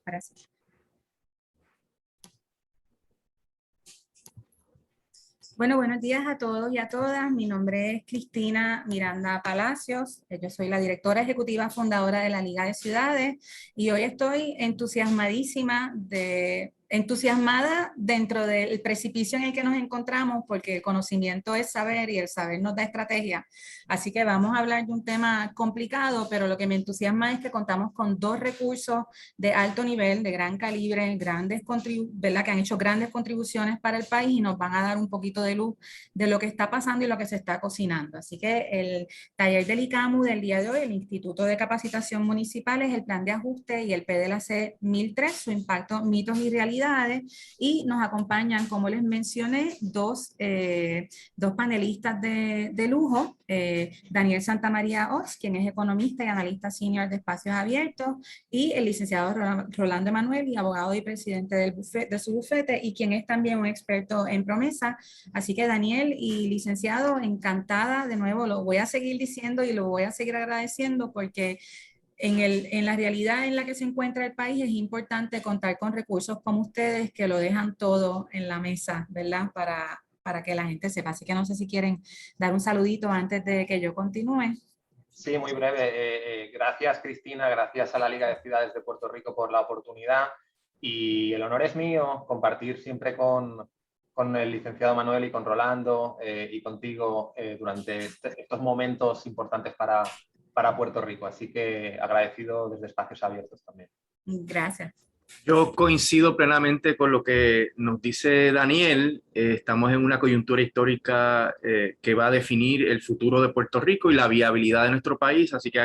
para sí. Bueno, buenos días a todos y a todas. Mi nombre es Cristina Miranda Palacios. Yo soy la directora ejecutiva fundadora de la Liga de Ciudades y hoy estoy entusiasmada dentro del precipicio en el que nos encontramos, porque el conocimiento es saber y el saber nos da estrategia. Así que vamos a hablar de un tema complicado, pero lo que me entusiasma es que contamos con dos recursos de alto nivel, de gran calibre, ¿verdad? Que han hecho grandes contribuciones para el país y nos van a dar un poquito de luz de lo que está pasando y lo que se está cocinando. Así que el taller del ICAMU del día de hoy, el Instituto de Capacitación Municipal, es el plan de ajuste y el PDLAC 1003, su impacto, mitos y realidades, y nos acompañan, como les mencioné, dos panelistas de lujo, Daniel Santamaría Oz, quien es economista y analista senior de espacios abiertos, y el licenciado Rolando Emanuel, abogado y presidente de su bufete, y quien es también un experto en promesa. Así que Daniel y licenciado, encantada de nuevo, lo voy a seguir diciendo y lo voy a seguir agradeciendo, porque en la realidad en la que se encuentra el país es importante contar con recursos como ustedes, que lo dejan todo en la mesa, ¿verdad? Para que la gente sepa. Así que no sé si quieren dar un saludito antes de que yo continúe. Sí, muy breve. Gracias, Cristina, gracias a la Liga de Ciudades de Puerto Rico por la oportunidad, y el honor es mío compartir siempre con el licenciado Manuel y con Rolando y contigo durante estos momentos importantes para Puerto Rico. Así que agradecido desde Espacios Abiertos también. Gracias. Yo coincido plenamente con lo que nos dice Daniel. Estamos en una coyuntura histórica que va a definir el futuro de Puerto Rico y la viabilidad de nuestro país, así que te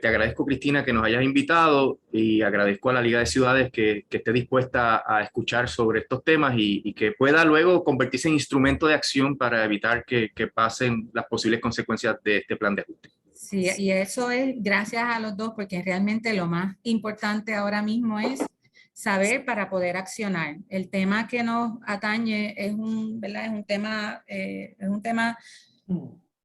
agradezco, Cristina, que nos hayas invitado, y agradezco a la Liga de Ciudades que esté dispuesta a escuchar sobre estos temas y que pueda luego convertirse en instrumento de acción para evitar que pasen las posibles consecuencias de este plan de ajuste. Sí, y eso es gracias a los dos, porque realmente lo más importante ahora mismo es saber para poder accionar. El tema que nos atañe ¿verdad? Es un tema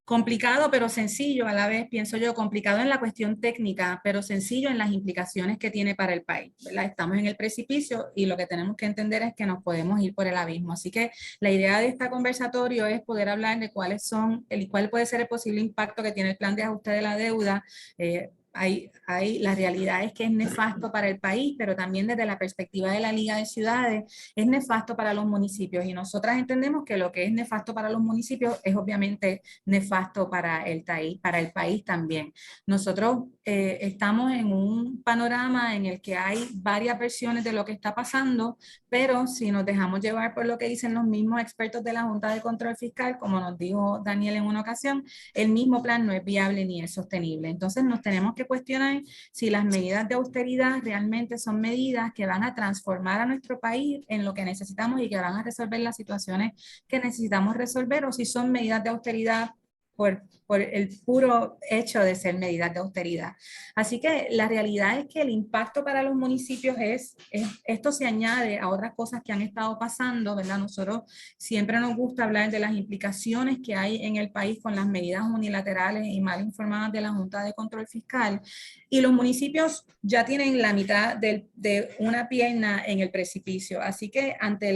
complicado pero sencillo a la vez, pienso yo, complicado en la cuestión técnica, pero sencillo en las implicaciones que tiene para el país, ¿verdad? Estamos en el precipicio y lo que tenemos que entender es que nos podemos ir por el abismo. Así que la idea de este conversatorio es poder hablar de cuál puede ser el posible impacto que tiene el plan de ajuste de la deuda. La realidad es que es nefasto para el país, pero también desde la perspectiva de la Liga de Ciudades es nefasto para los municipios, y nosotras entendemos que lo que es nefasto para los municipios es obviamente nefasto para el país también. Nosotros estamos en un panorama en el que hay varias versiones de lo que está pasando, pero si nos dejamos llevar por lo que dicen los mismos expertos de la Junta de Control Fiscal, como nos dijo Daniel en una ocasión, el mismo plan no es viable ni es sostenible. Entonces nos tenemos que cuestionar si las medidas de austeridad realmente son medidas que van a transformar a nuestro país en lo que necesitamos y que van a resolver las situaciones que necesitamos resolver, o si son medidas de austeridad por el puro hecho de ser medidas de austeridad. Así que la realidad es que el impacto para los municipios esto se añade a otras cosas que han estado pasando, ¿verdad? Nosotros siempre nos gusta hablar de las implicaciones que hay en el país con las medidas unilaterales y mal informadas de la Junta de Control Fiscal, y los municipios ya tienen la mitad de una pierna en el precipicio. Así que ante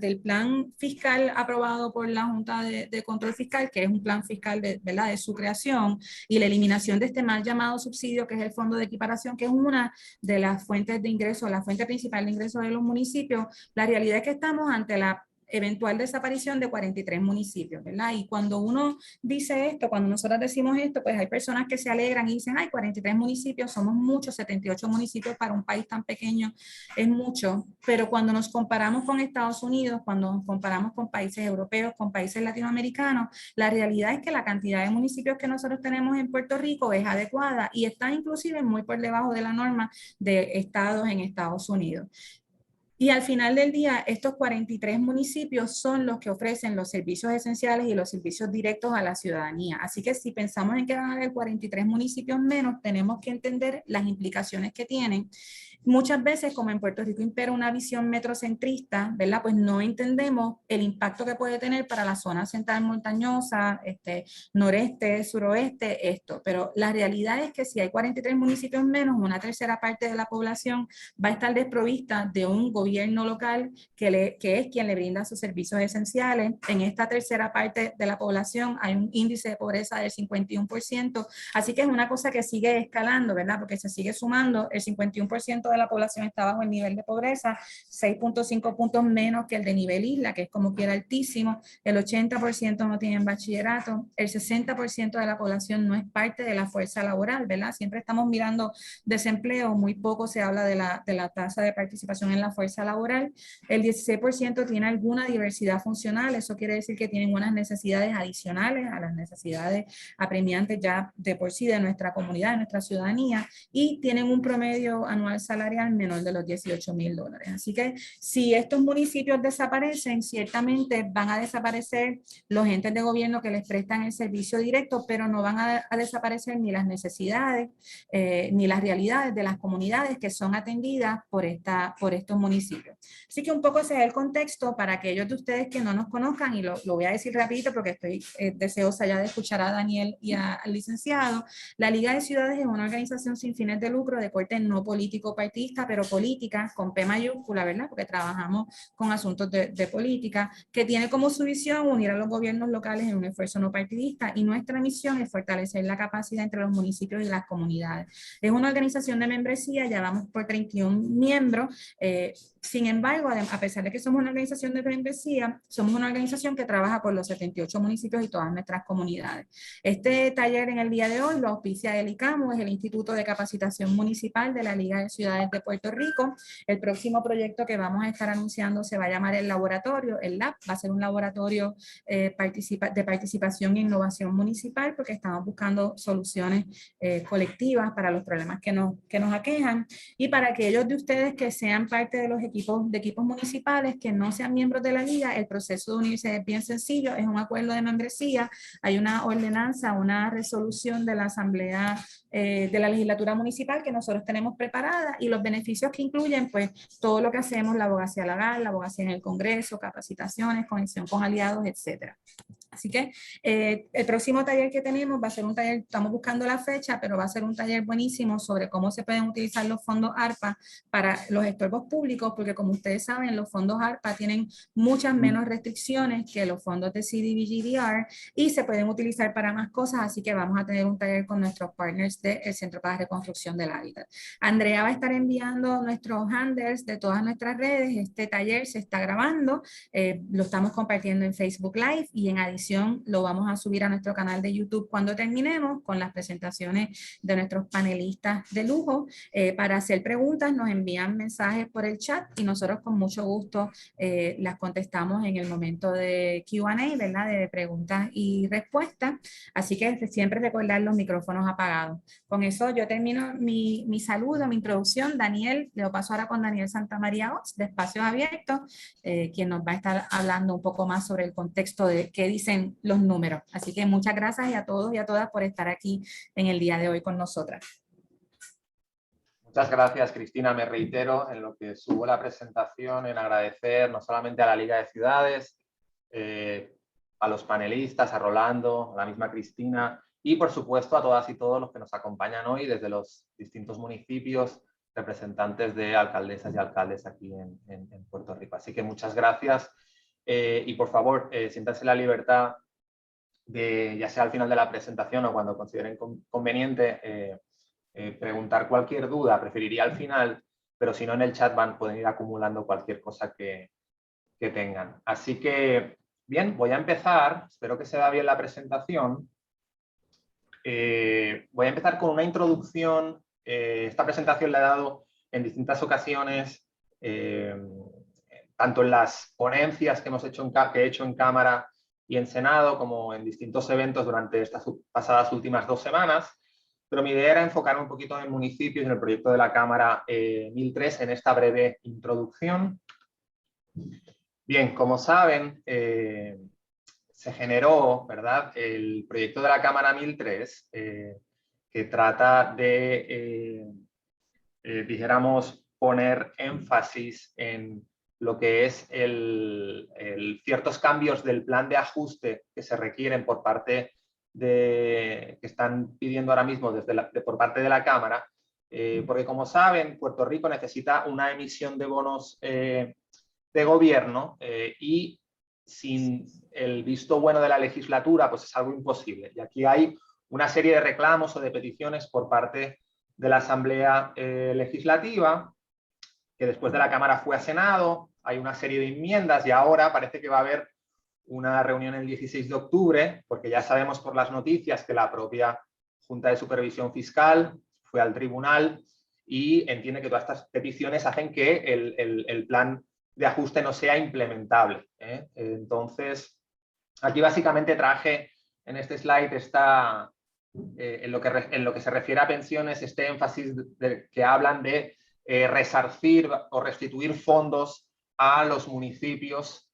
el plan fiscal aprobado por la Junta de Control Fiscal, que es un plan fiscal ¿verdad? De su creación, y la eliminación de este mal llamado subsidio, que es el Fondo de Equiparación, que es una de las fuentes de ingreso, la fuente principal de ingresos de los municipios, la realidad es que estamos ante la eventual desaparición de 43 municipios, ¿verdad? Y cuando uno dice esto, cuando nosotros decimos esto, pues hay personas que se alegran y dicen, ay, 43 municipios, somos muchos, 78 municipios para un país tan pequeño es mucho, pero cuando nos comparamos con Estados Unidos, cuando nos comparamos con países europeos, con países latinoamericanos, la realidad es que la cantidad de municipios que nosotros tenemos en Puerto Rico es adecuada y está inclusive muy por debajo de la norma de estados en Estados Unidos. Y al final del día, estos 43 municipios son los que ofrecen los servicios esenciales y los servicios directos a la ciudadanía. Así que si pensamos en que van a haber 43 municipios menos, tenemos que entender las implicaciones que tienen muchas veces, como en Puerto Rico impera una visión metrocentrista, ¿verdad? Pues no entendemos el impacto que puede tener para la zona central montañosa, noreste, suroeste, esto. Pero la realidad es que si hay 43 municipios menos, una tercera parte de la población va a estar desprovista de un gobierno local que es quien le brinda sus servicios esenciales. En esta tercera parte de la población hay un índice de pobreza del 51%, así que es una cosa que sigue escalando, ¿verdad? Porque se sigue sumando, el 51% de la población está bajo el nivel de pobreza, 6.5 puntos menos que el de nivel isla, que es como quiera altísimo, el 80% no tienen bachillerato, el 60% de la población no es parte de la fuerza laboral, ¿verdad? Siempre estamos mirando desempleo, muy poco se habla de la tasa de participación en la fuerza laboral, el 16% tiene alguna diversidad funcional, eso quiere decir que tienen unas necesidades adicionales a las necesidades apremiantes ya de por sí de nuestra comunidad, de nuestra ciudadanía, y tienen un promedio anual salarial menor de los $18,000. Así que si estos municipios desaparecen, ciertamente van a desaparecer los entes de gobierno que les prestan el servicio directo, pero no van a desaparecer ni las necesidades ni las realidades de las comunidades que son atendidas por estos municipios. Así que un poco ese es el contexto para aquellos de ustedes que no nos conozcan, y lo voy a decir rapidito porque estoy deseosa ya de escuchar a Daniel y al licenciado. La Liga de Ciudades es una organización sin fines de lucro de corte no político partidista, pero política, con P mayúscula, ¿verdad? Porque trabajamos con asuntos de política, que tiene como su visión unir a los gobiernos locales en un esfuerzo no partidista, y nuestra misión es fortalecer la capacidad entre los municipios y las comunidades. Es una organización de membresía, ya vamos por 31 miembros, sin embargo, a pesar de que somos una organización de membresía, somos una organización que trabaja por los 78 municipios y todas nuestras comunidades. Este taller en el día de hoy lo auspicia el ICAMU, es el Instituto de Capacitación Municipal de la Liga de Ciudades de Puerto Rico. El próximo proyecto que vamos a estar anunciando se va a llamar el laboratorio, el LAB, va a ser un laboratorio de participación e innovación municipal, porque estamos buscando soluciones colectivas para los problemas que nos aquejan, y para aquellos de ustedes que sean parte de los equipos municipales que no sean miembros de la liga, el proceso de unirse es bien sencillo, es un acuerdo de membresía, hay una ordenanza, una resolución de la asamblea de la legislatura municipal que nosotros tenemos preparada, y los beneficios que incluyen pues todo lo que hacemos, la abogacía legal, la abogacía en el Congreso, capacitaciones, conexión con aliados, etcétera. Así que el próximo taller que tenemos va a ser un taller, estamos buscando la fecha, pero va a ser un taller buenísimo sobre cómo se pueden utilizar los fondos ARPA para los estorbos públicos, porque como ustedes saben, los fondos ARPA tienen muchas menos restricciones que los fondos de CDBG-DR y se pueden utilizar para más cosas, así que vamos a tener un taller con nuestros partners del Centro para la Reconstrucción del Hábitat. Andrea va a estar enviando nuestros handles de todas nuestras redes, este taller se está grabando, lo estamos compartiendo en Facebook Live, y en adición lo vamos a subir a nuestro canal de YouTube cuando terminemos con las presentaciones de nuestros panelistas de lujo. Para hacer preguntas nos envían mensajes por el chat y nosotros con mucho gusto las contestamos en el momento de Q&A, ¿verdad? De preguntas y respuestas. Así que siempre recordar los micrófonos apagados. Con eso yo termino mi saludo, mi introducción. Daniel, le paso ahora con Daniel Santamaría Oz, de Espacios Abiertos, quien nos va a estar hablando un poco más sobre el contexto de qué dicen los números. Así que muchas gracias a todos y a todas por estar aquí en el día de hoy con nosotras. Muchas gracias, Cristina. Me reitero en lo que subo la presentación, en agradecer no solamente a la Liga de Ciudades, a los panelistas, a Rolando, a la misma Cristina, y por supuesto a todas y todos los que nos acompañan hoy desde los distintos municipios, representantes de alcaldesas y alcaldes aquí en Puerto Rico. Así que muchas gracias. Y por favor, siéntanse la libertad de, ya sea al final de la presentación o cuando consideren conveniente, preguntar cualquier duda. Preferiría al final, pero si no en el chat pueden ir acumulando cualquier cosa que tengan. Así que, bien, voy a empezar. Espero que se vea bien la presentación. Voy a empezar con una introducción. Esta presentación la he dado en distintas ocasiones, tanto en las ponencias que he hecho en Cámara y en Senado, como en distintos eventos durante estas pasadas últimas 2 semanas. Pero mi idea era enfocarme un poquito en municipios, en el proyecto de la Cámara 1003, en esta breve introducción. Bien, como saben, se generó, ¿verdad?, el proyecto de la Cámara 1003, que trata de, dijéramos, poner énfasis en lo que es ciertos cambios del plan de ajuste que se requieren por parte que están pidiendo ahora mismo por parte de la Cámara, porque como saben, Puerto Rico necesita una emisión de bonos de gobierno y sin el visto bueno de la legislatura, pues es algo imposible. Y aquí hay una serie de reclamos o de peticiones por parte de la Asamblea Legislativa, que después de la Cámara fue a Senado, hay una serie de enmiendas y ahora parece que va a haber una reunión el 16 de octubre, porque ya sabemos por las noticias que la propia Junta de Supervisión Fiscal fue al tribunal y entiende que todas estas peticiones hacen que el plan de ajuste no sea implementable. Entonces, aquí básicamente traje en este slide en lo que se refiere a pensiones, este énfasis que hablan de resarcir o restituir fondos a los municipios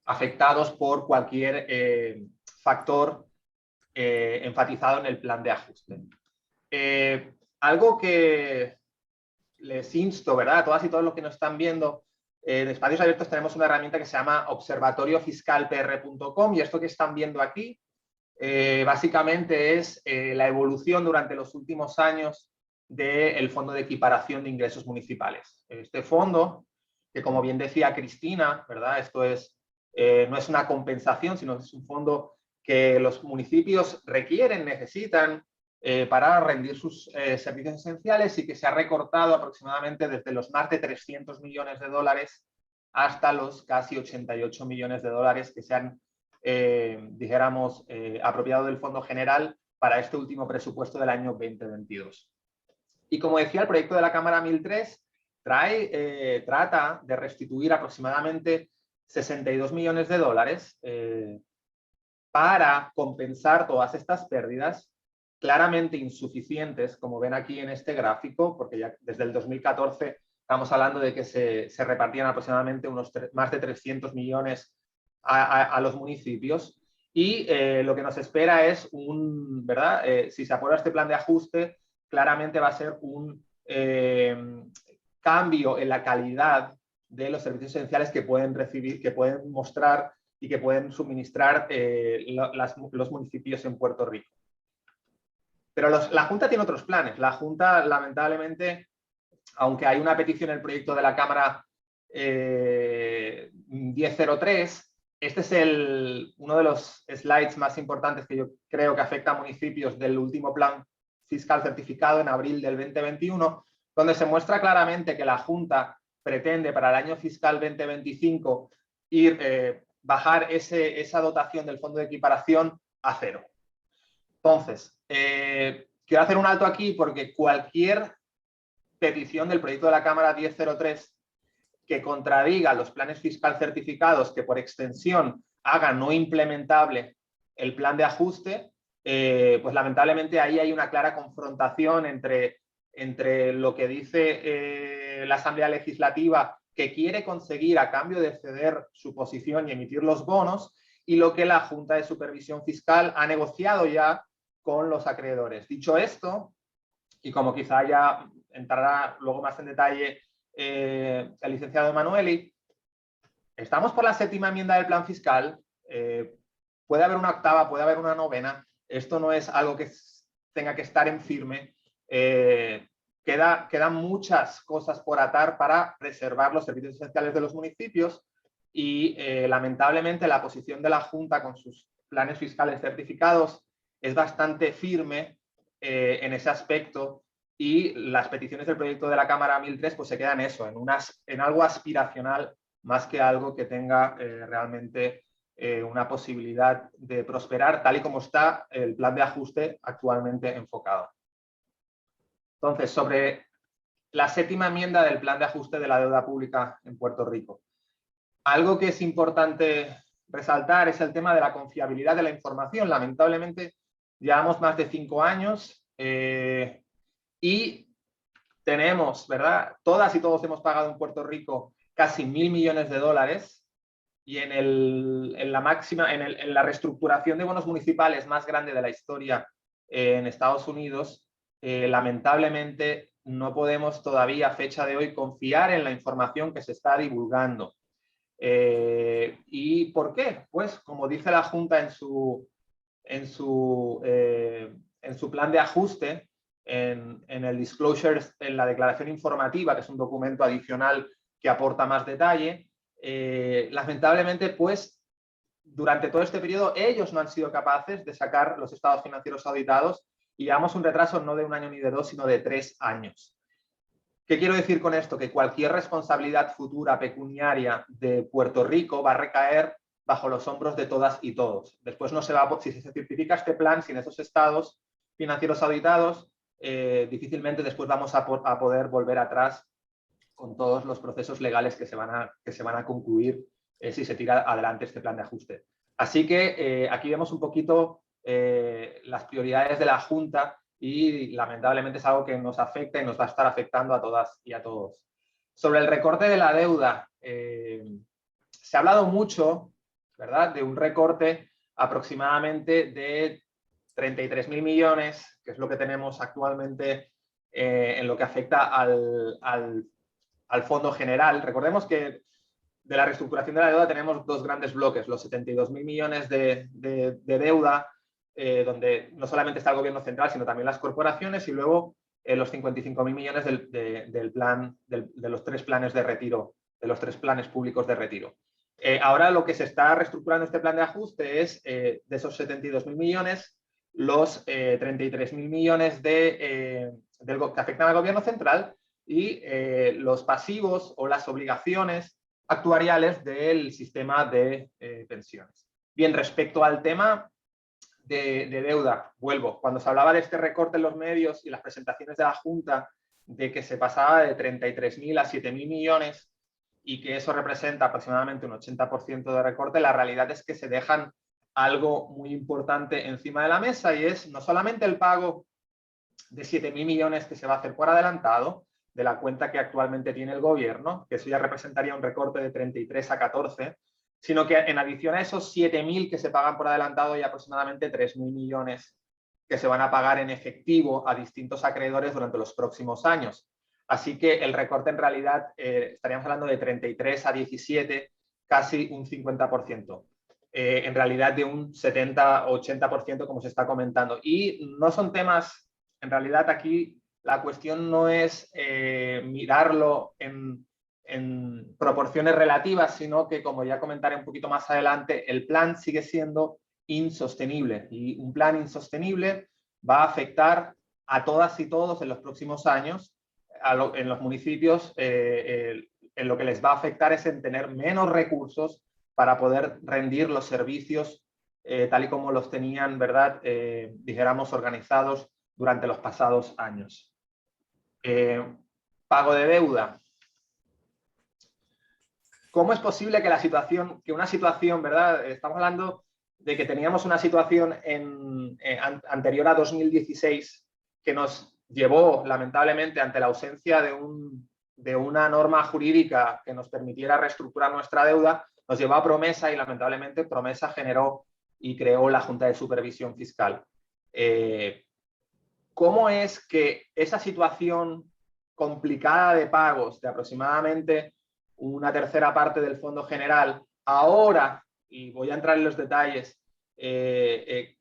afectados por cualquier factor enfatizado en el plan de ajuste. Algo que les insto, ¿verdad?, a todas y todos los que nos están viendo, en Espacios Abiertos tenemos una herramienta que se llama observatoriofiscalpr.com y esto que están viendo aquí básicamente es la evolución durante los últimos años del Fondo de Equiparación de Ingresos Municipales. Este fondo, que como bien decía Cristina, ¿verdad?, esto no es una compensación, sino que es un fondo que los municipios requieren, necesitan para rendir sus servicios esenciales y que se ha recortado aproximadamente desde los más de 300 millones de dólares hasta los casi 88 millones de dólares que se han, dijéramos, apropiado del Fondo General para este último presupuesto del año 2022. Y como decía, el proyecto de la Cámara 1003 trata de restituir aproximadamente 62 millones de dólares para compensar todas estas pérdidas claramente insuficientes, como ven aquí en este gráfico, porque ya desde el 2014 estamos hablando de que se repartían aproximadamente más de 300 millones a los municipios y lo que nos espera es ¿verdad? Si se aprueba este plan de ajuste, claramente va a ser un cambio en la calidad de los servicios esenciales que pueden recibir, que pueden mostrar y que pueden suministrar los municipios en Puerto Rico. Pero la Junta tiene otros planes. La Junta, lamentablemente, aunque hay una petición en el proyecto de la Cámara 1003, este es uno de los slides más importantes que yo creo que afecta a municipios del último plan fiscal certificado en abril del 2021, donde se muestra claramente que la Junta pretende para el año fiscal 2025 bajar esa dotación del Fondo de Equiparación a cero. Entonces, quiero hacer un alto aquí porque cualquier petición del proyecto de la Cámara 1003 que contradiga los planes fiscal certificados, que por extensión haga no implementable el plan de ajuste, pues lamentablemente ahí hay una clara confrontación entre lo que dice la Asamblea Legislativa, que quiere conseguir a cambio de ceder su posición y emitir los bonos, y lo que la Junta de Supervisión Fiscal ha negociado ya con los acreedores. Dicho esto, y como quizá ya entrará luego más en detalle el licenciado Emanueli, estamos por la 7ª enmienda del plan fiscal, puede haber una 8ª, puede haber una 9ª, esto no es algo que tenga que estar en firme, quedan muchas cosas por atar para preservar los servicios esenciales de los municipios y lamentablemente la posición de la Junta con sus planes fiscales certificados es bastante firme en ese aspecto y las peticiones del proyecto de la Cámara 1003 pues se quedan en algo aspiracional más que algo que tenga realmente una posibilidad de prosperar tal y como está el plan de ajuste actualmente enfocado. Entonces, sobre la 7ª enmienda del plan de ajuste de la deuda pública en Puerto Rico. Algo que es importante resaltar es el tema de la confiabilidad de la información. Lamentablemente, llevamos más de 5 años y tenemos, ¿verdad? Todas y todos hemos pagado en Puerto Rico casi 1.000 millones de dólares y en la reestructuración de bonos municipales más grande de la historia en Estados Unidos, lamentablemente no podemos todavía, a fecha de hoy, confiar en la información que se está divulgando. ¿Y por qué? Pues, como dice la Junta en su plan de ajuste, en el disclosure, en la declaración informativa, que es un documento adicional que aporta más detalle, lamentablemente, pues, durante todo este periodo ellos no han sido capaces de sacar los estados financieros auditados y llevamos un retraso no de 1 año ni de 2, sino de 3 años. ¿Qué quiero decir con esto? Que cualquier responsabilidad futura pecuniaria de Puerto Rico va a recaer bajo los hombros de todas y todos. Después no se va a, si se certifica este plan sin esos estados financieros auditados, difícilmente después vamos a poder volver atrás con todos los procesos legales que se van a concluir si se tira adelante este plan de ajuste. Así que aquí vemos un poquito las prioridades de la Junta y lamentablemente es algo que nos afecta y nos va a estar afectando a todas y a todos. Sobre el recorte de la deuda, se ha hablado mucho, ¿verdad?, de un recorte aproximadamente de 33.000 millones, que es lo que tenemos actualmente en lo que afecta al Fondo General. Recordemos que de la reestructuración de la deuda tenemos dos grandes bloques, los 72.000 millones de deuda, donde no solamente está el gobierno central, sino también las corporaciones, y luego los 55.000 millones de los 3 planes de retiro, de los 3 planes públicos de retiro. Ahora lo que se está reestructurando este plan de ajuste es, de esos 72.000 millones, los 33.000 millones que afectan al gobierno central y los pasivos o las obligaciones actuariales del sistema de pensiones. Bien, respecto al tema de deuda, vuelvo. Cuando se hablaba de este recorte en los medios y las presentaciones de la Junta de que se pasaba de 33.000 a 7.000 millones y que eso representa aproximadamente un 80% de recorte, la realidad es que se dejan algo muy importante encima de la mesa y es no solamente el pago de 7.000 millones que se va a hacer por adelantado de la cuenta que actualmente tiene el gobierno, que eso ya representaría un recorte de 33 a 14, sino que en adición a esos 7.000 que se pagan por adelantado hay aproximadamente 3.000 millones que se van a pagar en efectivo a distintos acreedores durante los próximos años. Así que el recorte en realidad estaríamos hablando de 33 a 17, casi un 50%. En realidad de un 70 o 80% como se está comentando. Y no son temas, en realidad aquí la cuestión no es mirarlo en proporciones relativas, sino que, como ya comentaré un poquito más adelante, el plan sigue siendo insostenible y un plan insostenible va a afectar a todas y todos en los próximos años. En los municipios, en lo que les va a afectar es en tener menos recursos para poder rendir los servicios tal y como los tenían, ¿verdad?, dijéramos, organizados durante los pasados años. Pago de deuda. ¿Cómo es posible que una situación, ¿verdad? Estamos hablando de que teníamos una situación anterior a 2016 que nos llevó, lamentablemente, ante la ausencia de una norma jurídica que nos permitiera reestructurar nuestra deuda, nos llevó a Promesa y, lamentablemente, Promesa generó y creó la Junta de Supervisión Fiscal. ¿Cómo es que esa situación complicada de pagos de aproximadamente una tercera parte del Fondo General, ahora, y voy a entrar en los detalles, que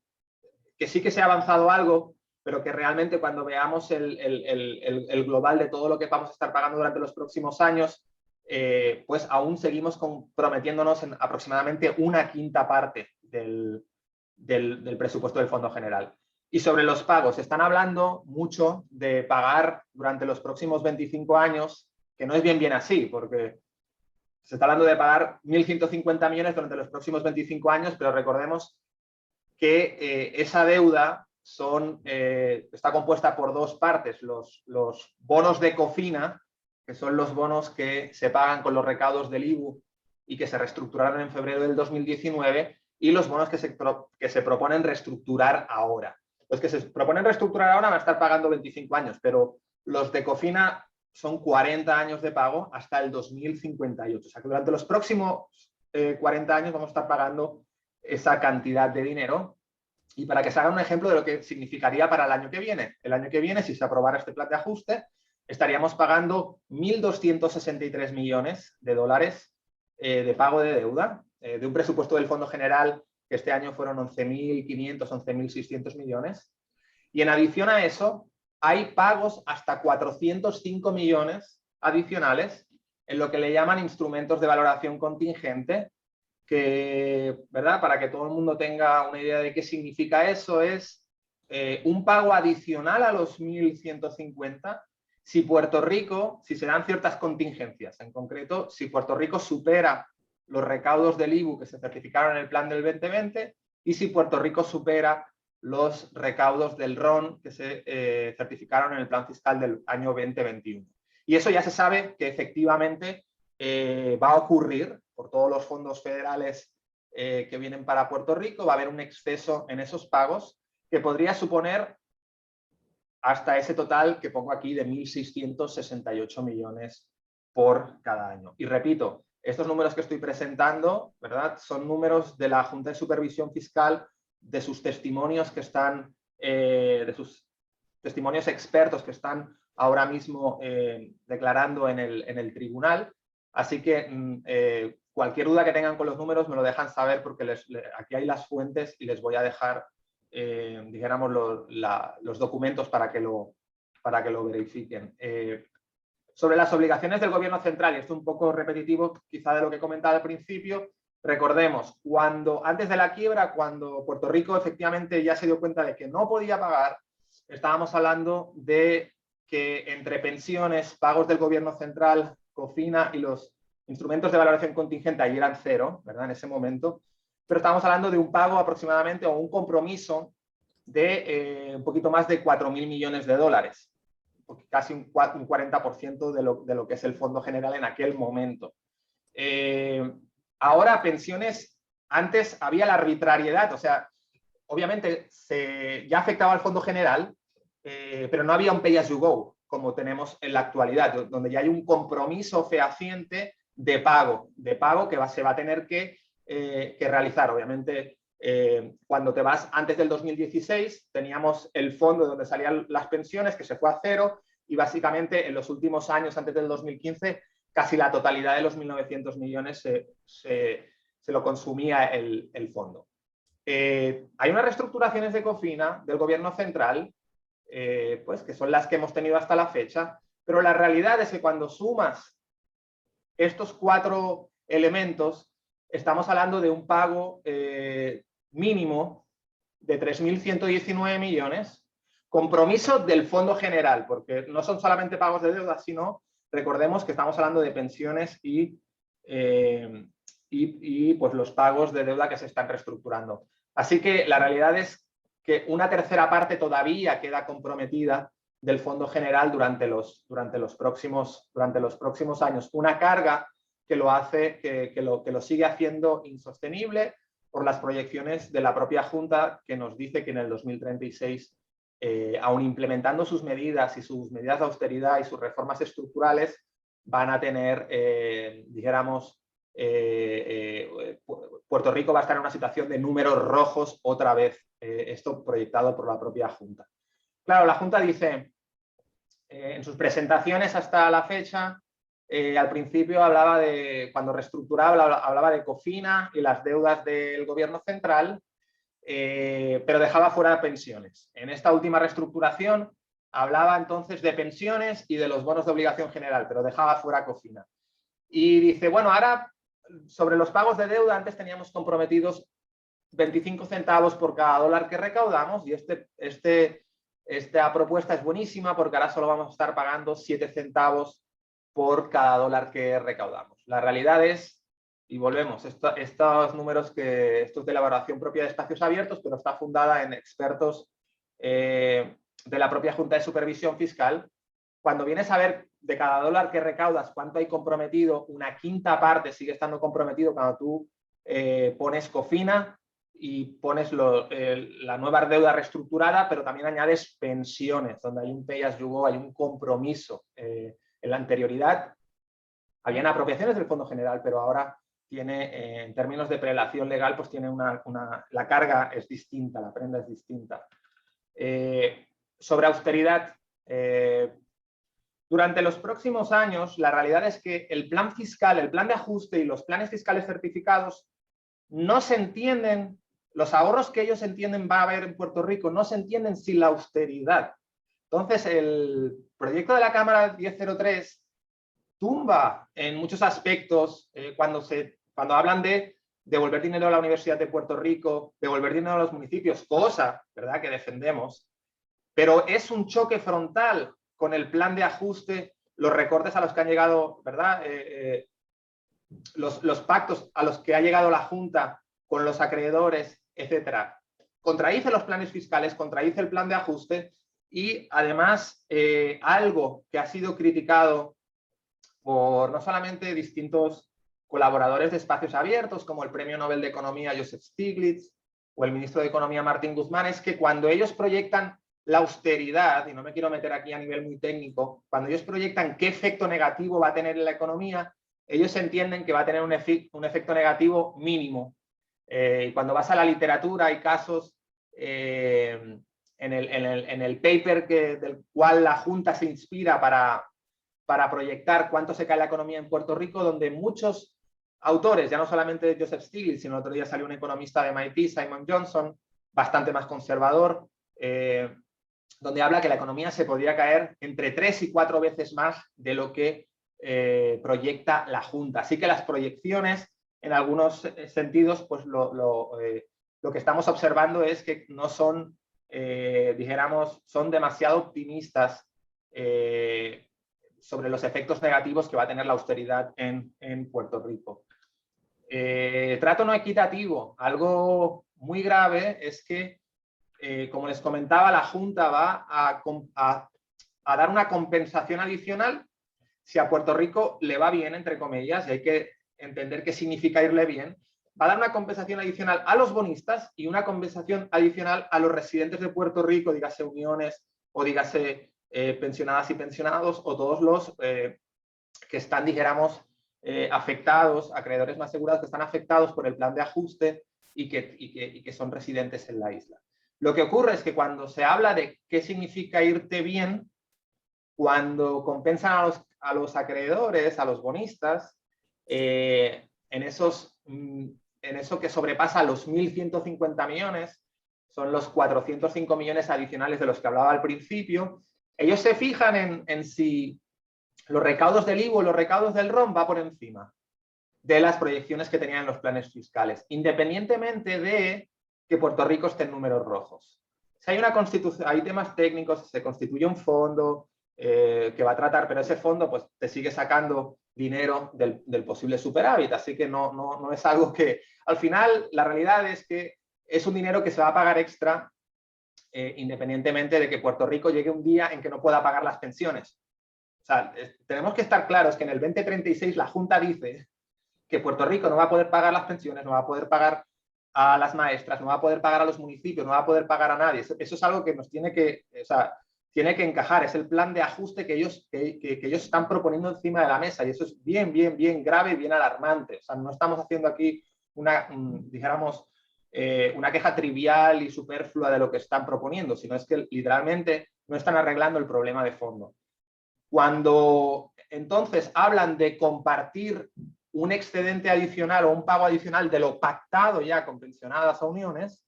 sí que se ha avanzado algo, pero que realmente cuando veamos el global de todo lo que vamos a estar pagando durante los próximos años, pues aún seguimos comprometiéndonos en aproximadamente una quinta parte del presupuesto del Fondo General. Y sobre los pagos, se están hablando mucho de pagar durante los próximos 25 años, que no es bien así, porque se está hablando de pagar 1.150 millones durante los próximos 25 años, pero recordemos que esa deuda está compuesta por dos partes, los bonos de Cofina, que son los bonos que se pagan con los recaudos del IBU y que se reestructuraron en febrero del 2019, y los bonos que se proponen reestructurar ahora. Los que se proponen reestructurar ahora van a estar pagando 25 años, pero los de Cofina son 40 años de pago hasta el 2058. O sea que durante los próximos 40 años vamos a estar pagando esa cantidad de dinero. Y para que se haga un ejemplo de lo que significaría para el año que viene. El año que viene, si se aprobara este plan de ajuste, estaríamos pagando 1.263 millones de dólares de pago de deuda, de un presupuesto del Fondo General que este año fueron 11.500, 11.600 millones. Y en adición a eso, hay pagos hasta 405 millones adicionales en lo que le llaman instrumentos de valoración contingente, que, ¿verdad? Para que todo el mundo tenga una idea de qué significa eso, es un pago adicional a los 1.150 si Puerto Rico, si se dan ciertas contingencias. En concreto, si Puerto Rico supera los recaudos del IBU que se certificaron en el plan del 2020 y si Puerto Rico supera los recaudos del RON que se certificaron en el plan fiscal del año 2021. Y eso ya se sabe que efectivamente va a ocurrir por todos los fondos federales que vienen para Puerto Rico. Va a haber un exceso en esos pagos que podría suponer hasta ese total que pongo aquí de 1.668 millones por cada año. Y repito, estos números que estoy presentando, ¿verdad?, son números de la Junta de Supervisión Fiscal, de sus testimonios que están, de sus testimonios expertos que están ahora mismo declarando en el tribunal. Así que cualquier duda que tengan con los números me lo dejan saber, porque aquí hay las fuentes y les voy a dejar, dijéramos, los documentos para que lo verifiquen. Sobre las obligaciones del gobierno central, y esto es un poco repetitivo quizá de lo que he comentado al principio, recordemos, antes de la quiebra, cuando Puerto Rico efectivamente ya se dio cuenta de que no podía pagar, estábamos hablando de que entre pensiones, pagos del gobierno central, COFINA y los instrumentos de valoración contingente, ahí eran cero, ¿verdad?, en ese momento, pero estábamos hablando de un pago aproximadamente, o un compromiso de un poquito más de 4.000 millones de dólares, casi un 40% de lo que es el Fondo General en aquel momento. Ahora, pensiones, antes había la arbitrariedad, o sea, obviamente ya afectaba al Fondo General, pero no había un pay as you go, como tenemos en la actualidad, donde ya hay un compromiso fehaciente de pago que se va a tener que realizar. Obviamente, cuando te vas antes del 2016, teníamos el fondo donde salían las pensiones, que se fue a cero, y básicamente en los últimos años, antes del 2015, casi la totalidad de los 1.900 millones se lo consumía el fondo. Hay unas reestructuraciones de COFINA del gobierno central, pues, que son las que hemos tenido hasta la fecha, pero la realidad es que cuando sumas estos 4 elementos, estamos hablando de un pago mínimo de 3.119 millones, compromiso del Fondo General, porque no son solamente pagos de deuda, sino, recordemos que estamos hablando de pensiones y pues los pagos de deuda que se están reestructurando. Así que la realidad es que una tercera parte todavía queda comprometida del Fondo General durante los próximos años. Una carga que lo sigue haciendo insostenible por las proyecciones de la propia Junta, que nos dice que en el 2036, aun implementando sus medidas de austeridad y sus reformas estructurales, van a tener, dijéramos, Puerto Rico va a estar en una situación de números rojos otra vez, esto proyectado por la propia Junta. Claro, la Junta dice, en sus presentaciones hasta la fecha, al principio hablaba cuando reestructuraba, hablaba de COFINA y las deudas del gobierno central, pero dejaba fuera pensiones. En esta última reestructuración hablaba entonces de pensiones y de los bonos de obligación general, pero dejaba fuera COFINA. Y dice, bueno, ahora sobre los pagos de deuda, antes teníamos comprometidos 25 centavos por cada dólar que recaudamos, y esta propuesta es buenísima porque ahora solo vamos a estar pagando 7 centavos por cada dólar que recaudamos. La realidad es, y volvemos, estos números esto es de elaboración propia de Espacios Abiertos, pero está fundada en expertos de la propia Junta de Supervisión Fiscal. Cuando vienes a ver de cada dólar que recaudas cuánto hay comprometido, una quinta parte sigue estando comprometido cuando tú pones COFINA y pones la nueva deuda reestructurada, pero también añades pensiones, donde hay un pay as you go, hay un compromiso. En la anterioridad habían apropiaciones del Fondo General, pero ahora tiene, en términos de prelación legal, pues tiene la carga es distinta, la prenda es distinta. Sobre austeridad, Durante los próximos años, la realidad es que el plan fiscal, el plan de ajuste y los planes fiscales certificados no se entienden, los ahorros que ellos entienden va a haber en Puerto Rico no se entienden sin la austeridad. Entonces, el proyecto de la Cámara 1003 tumba en muchos aspectos cuando hablan de devolver dinero a la Universidad de Puerto Rico, devolver dinero a los municipios, cosa, ¿verdad?, que defendemos, pero es un choque frontal con el plan de ajuste, los recortes a los que han llegado, ¿verdad?, los pactos a los que ha llegado la Junta con los acreedores, etcétera. Contradice los planes fiscales, contradice el plan de ajuste y además algo que ha sido criticado por no solamente distintos colaboradores de espacios abiertos, como el Premio Nobel de Economía Joseph Stiglitz o el ministro de Economía Martín Guzmán, es que cuando ellos proyectan la austeridad, y no me quiero meter aquí a nivel muy técnico, cuando ellos proyectan qué efecto negativo va a tener en la economía, ellos entienden que va a tener un efecto negativo mínimo. Y cuando vas a la literatura hay casos en el paper del cual la Junta se inspira para proyectar cuánto se cae la economía en Puerto Rico, donde muchos autores, ya no solamente Joseph Stiglitz, sino otro día salió un economista de MIT, Simon Johnson, bastante más conservador, donde habla que la economía se podría caer entre 3 y 4 veces más de lo que proyecta la Junta. Así que las proyecciones, en algunos sentidos, pues lo que estamos observando es que no son, dijéramos, son demasiado optimistas sobre los efectos negativos que va a tener la austeridad en Puerto Rico. Trato no equitativo. Algo muy grave es que, como les comentaba, la Junta va a dar una compensación adicional si a Puerto Rico le va bien, entre comillas, y hay que entender qué significa irle bien. Va a dar una compensación adicional a los bonistas y una compensación adicional a los residentes de Puerto Rico, dígase uniones o dígase pensionadas y pensionados, o todos los que están, dijéramos, afectados, acreedores no asegurados que están afectados por el plan de ajuste y que son residentes en la isla. Lo que ocurre es que cuando se habla de qué significa irte bien, cuando compensan a los acreedores, a los bonistas, en eso que sobrepasa los 1.150 millones, son los 405 millones adicionales de los que hablaba al principio, ellos se fijan en si los recaudos del IVA o los recaudos del ROM va por encima de las proyecciones que tenían los planes fiscales, independientemente de que Puerto Rico esté en números rojos. Si hay una constitución, hay temas técnicos, se constituye un fondo que va a tratar, pero ese fondo pues te sigue sacando dinero del posible superávit, así que no es algo que, al final, la realidad es que es un dinero que se va a pagar extra independientemente de que Puerto Rico llegue un día en que no pueda pagar las pensiones. O sea, tenemos que estar claros que en el 2036 la Junta dice que Puerto Rico no va a poder pagar las pensiones, no va a poder pagar a las maestras, no va a poder pagar a los municipios, no va a poder pagar a nadie. Eso es algo que nos tiene que, o sea, tiene que encajar. Es el plan de ajuste que ellos están proponiendo encima de la mesa, y eso es bien grave y bien alarmante. O sea, no estamos haciendo aquí dijéramos, una queja trivial y superflua de lo que están proponiendo, sino es que literalmente no están arreglando el problema de fondo. Cuando entonces hablan de compartir un excedente adicional o un pago adicional de lo pactado ya con pensionadas o uniones,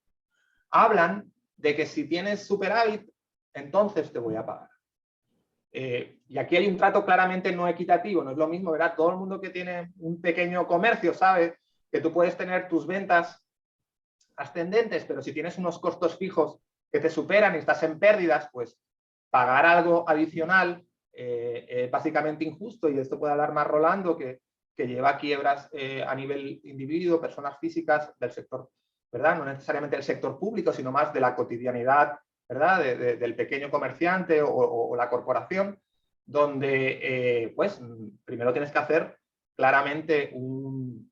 hablan de que si tienes superávit, entonces te voy a pagar. Y aquí hay un trato claramente no equitativo, no es lo mismo, ¿verdad? Todo el mundo que tiene un pequeño comercio sabe que tú puedes tener tus ventas ascendentes, pero si tienes unos costos fijos que te superan y estás en pérdidas, pues pagar algo adicional básicamente injusto, y esto puede hablar más Rolando, que lleva quiebras a nivel individuo, personas físicas del sector, ¿verdad? No necesariamente del sector público, sino más de la cotidianidad, ¿verdad? Del pequeño comerciante o la corporación, donde pues primero tienes que hacer claramente un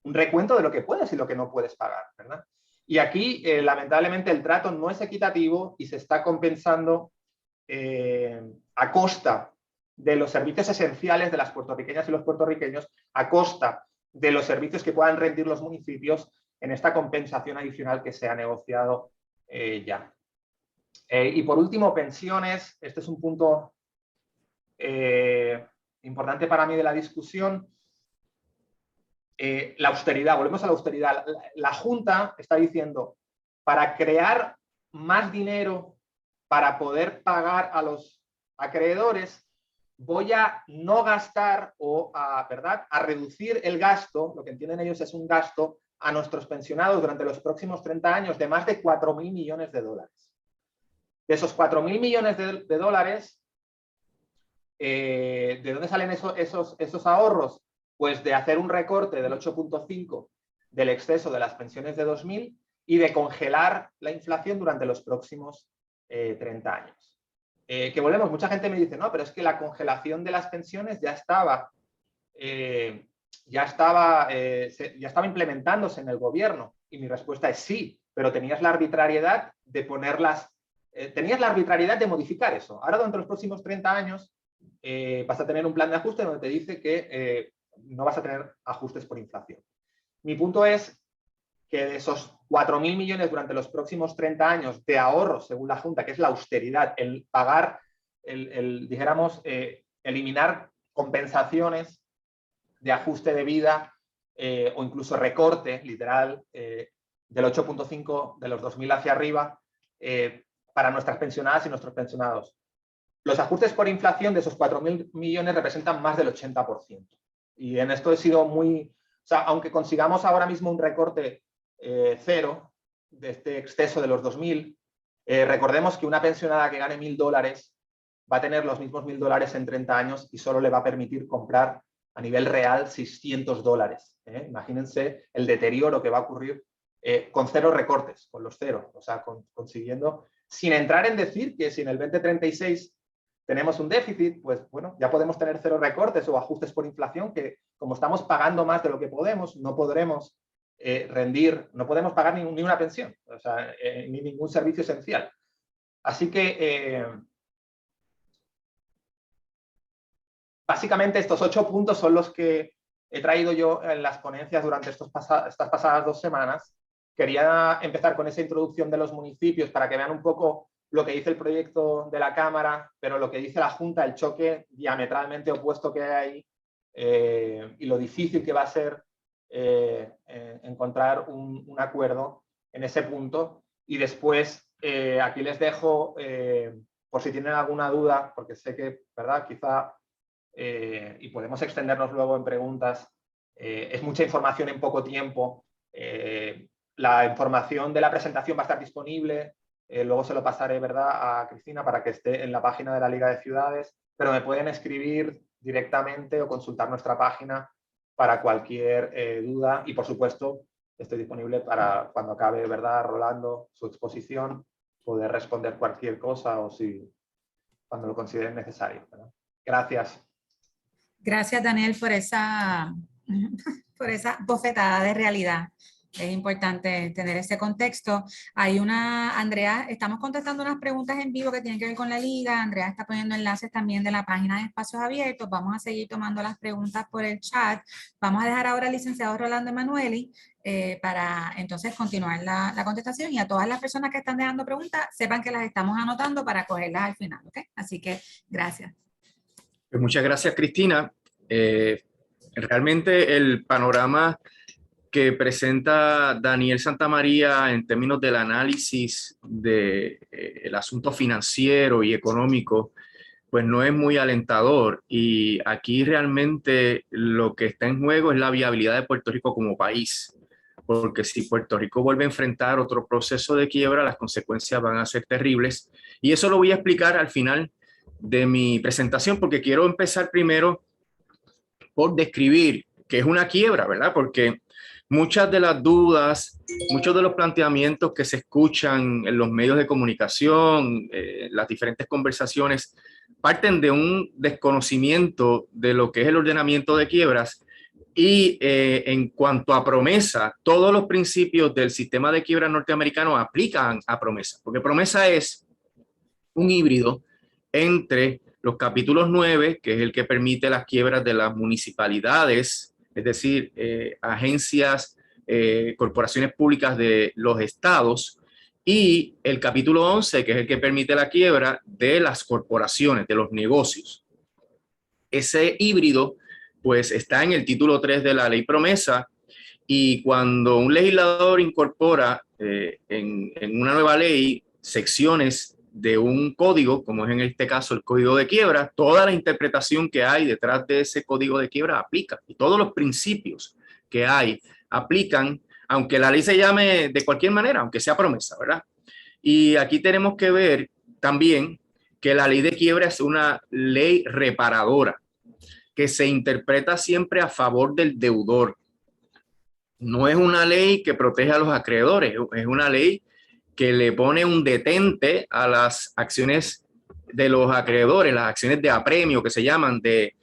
recuento de lo que puedes y lo que no puedes pagar, ¿verdad? Y aquí, lamentablemente, el trato no es equitativo y se está compensando a costa de los servicios esenciales de las puertorriqueñas y los puertorriqueños, a costa de los servicios que puedan rendir los municipios en esta compensación adicional que se ha negociado ya. Y por último, pensiones. Este es un punto importante para mí de la discusión, la austeridad. Volvemos a la austeridad. La Junta está diciendo, para crear más dinero para poder pagar a los acreedores, voy a no gastar o ¿verdad? A reducir el gasto, lo que entienden ellos es un gasto a nuestros pensionados durante los próximos 30 años de más de 4.000 millones de dólares. De esos 4.000 millones de dólares, ¿de dónde salen esos ahorros? Pues de hacer un recorte del 8,5% del exceso de las pensiones de 2000 y de congelar la inflación durante los próximos 30 años. Que volvemos, mucha gente me dice, no, pero es que la congelación de las pensiones ya estaba implementándose en el gobierno. Y mi respuesta es sí, pero tenías la arbitrariedad de ponerlas, tenías la arbitrariedad de modificar eso. Ahora, durante los próximos 30 años, vas a tener un plan de ajuste donde te dice que no vas a tener ajustes por inflación. Mi punto es que de esos 4.000 millones durante los próximos 30 años de ahorros, según la Junta, que es la austeridad, el pagar, dijéramos, eliminar compensaciones de ajuste de vida o incluso recorte, literal, del 8,5 de los 2.000 hacia arriba para nuestras pensionadas y nuestros pensionados. Los ajustes por inflación de esos 4.000 millones representan más del 80%. Y en esto he sido muy... O sea, aunque consigamos ahora mismo un recorte cero de este exceso de los 2.000, recordemos que una pensionada que gane $1.000 va a tener los mismos $1.000 en 30 años y solo le va a permitir comprar a nivel real $600. Imagínense el deterioro que va a ocurrir con cero recortes, con los ceros, o sea, consiguiendo, sin entrar en decir que si en el 2036 tenemos un déficit, pues bueno, ya podemos tener cero recortes o ajustes por inflación, que como estamos pagando más de lo que podemos, no podremos rendir, no podemos pagar ni una pensión, o sea, ni ningún servicio esencial. Así que básicamente estos 8 puntos son los que he traído yo en las ponencias durante estas pasadas 2 semanas. Quería empezar con esa introducción de los municipios para que vean un poco lo que dice el proyecto de la Cámara, pero lo que dice la Junta, el choque diametralmente opuesto que hay y lo difícil que va a ser encontrar un acuerdo en ese punto. Y después, aquí les dejo, por si tienen alguna duda, porque sé que, ¿verdad? Quizá, y podemos extendernos luego en preguntas, es mucha información en poco tiempo. La información de la presentación va a estar disponible, luego se lo pasaré, ¿verdad?, a Cristina para que esté en la página de la Liga de Ciudades, pero me pueden escribir directamente o consultar nuestra página para cualquier duda y, por supuesto, estoy disponible para cuando acabe, ¿verdad?, Rolando, su exposición, poder responder cualquier cosa o si cuando lo consideren necesario, ¿verdad? Gracias. Gracias, Daniel, por esa bofetada de realidad. Es importante tener ese contexto. Hay Andrea, estamos contestando unas preguntas en vivo que tienen que ver con la Liga. Andrea está poniendo enlaces también de la página de Espacios Abiertos. Vamos a seguir tomando las preguntas por el chat. Vamos a dejar ahora al licenciado Rolando Emanueli para entonces continuar la contestación, y a todas las personas que están dejando preguntas, sepan que las estamos anotando para cogerlas al final, ¿ok? Así que gracias. Pues muchas gracias, Cristina. Realmente el panorama que presenta Daniel Santamaría en términos del análisis del asunto financiero y económico, pues no es muy alentador. Y aquí realmente lo que está en juego es la viabilidad de Puerto Rico como país. Porque si Puerto Rico vuelve a enfrentar otro proceso de quiebra, las consecuencias van a ser terribles. Y eso lo voy a explicar al final de mi presentación, porque quiero empezar primero por describir qué es una quiebra, ¿verdad? Porque muchas de las dudas, muchos de los planteamientos que se escuchan en los medios de comunicación, las diferentes conversaciones, parten de un desconocimiento de lo que es el ordenamiento de quiebras. Y en cuanto a promesa, todos los principios del sistema de quiebra norteamericano aplican a promesa, porque promesa es un híbrido entre los capítulos 9, que es el que permite las quiebras de las municipalidades, es decir, agencias, corporaciones públicas de los estados, y el capítulo 11, que es el que permite la quiebra de las corporaciones, de los negocios. Ese híbrido pues está en el título 3 de la ley promesa, y cuando un legislador incorpora en una nueva ley secciones de un código, como es en este caso el código de quiebra, toda la interpretación que hay detrás de ese código de quiebra aplica, y todos los principios que hay aplican, aunque la ley se llame de cualquier manera, aunque sea promesa, ¿verdad? Y aquí tenemos que ver también que la ley de quiebra es una ley reparadora, que se interpreta siempre a favor del deudor. No es una ley que protege a los acreedores, es una ley que le pone un detente a las acciones de los acreedores, las acciones de apremio que se llaman, de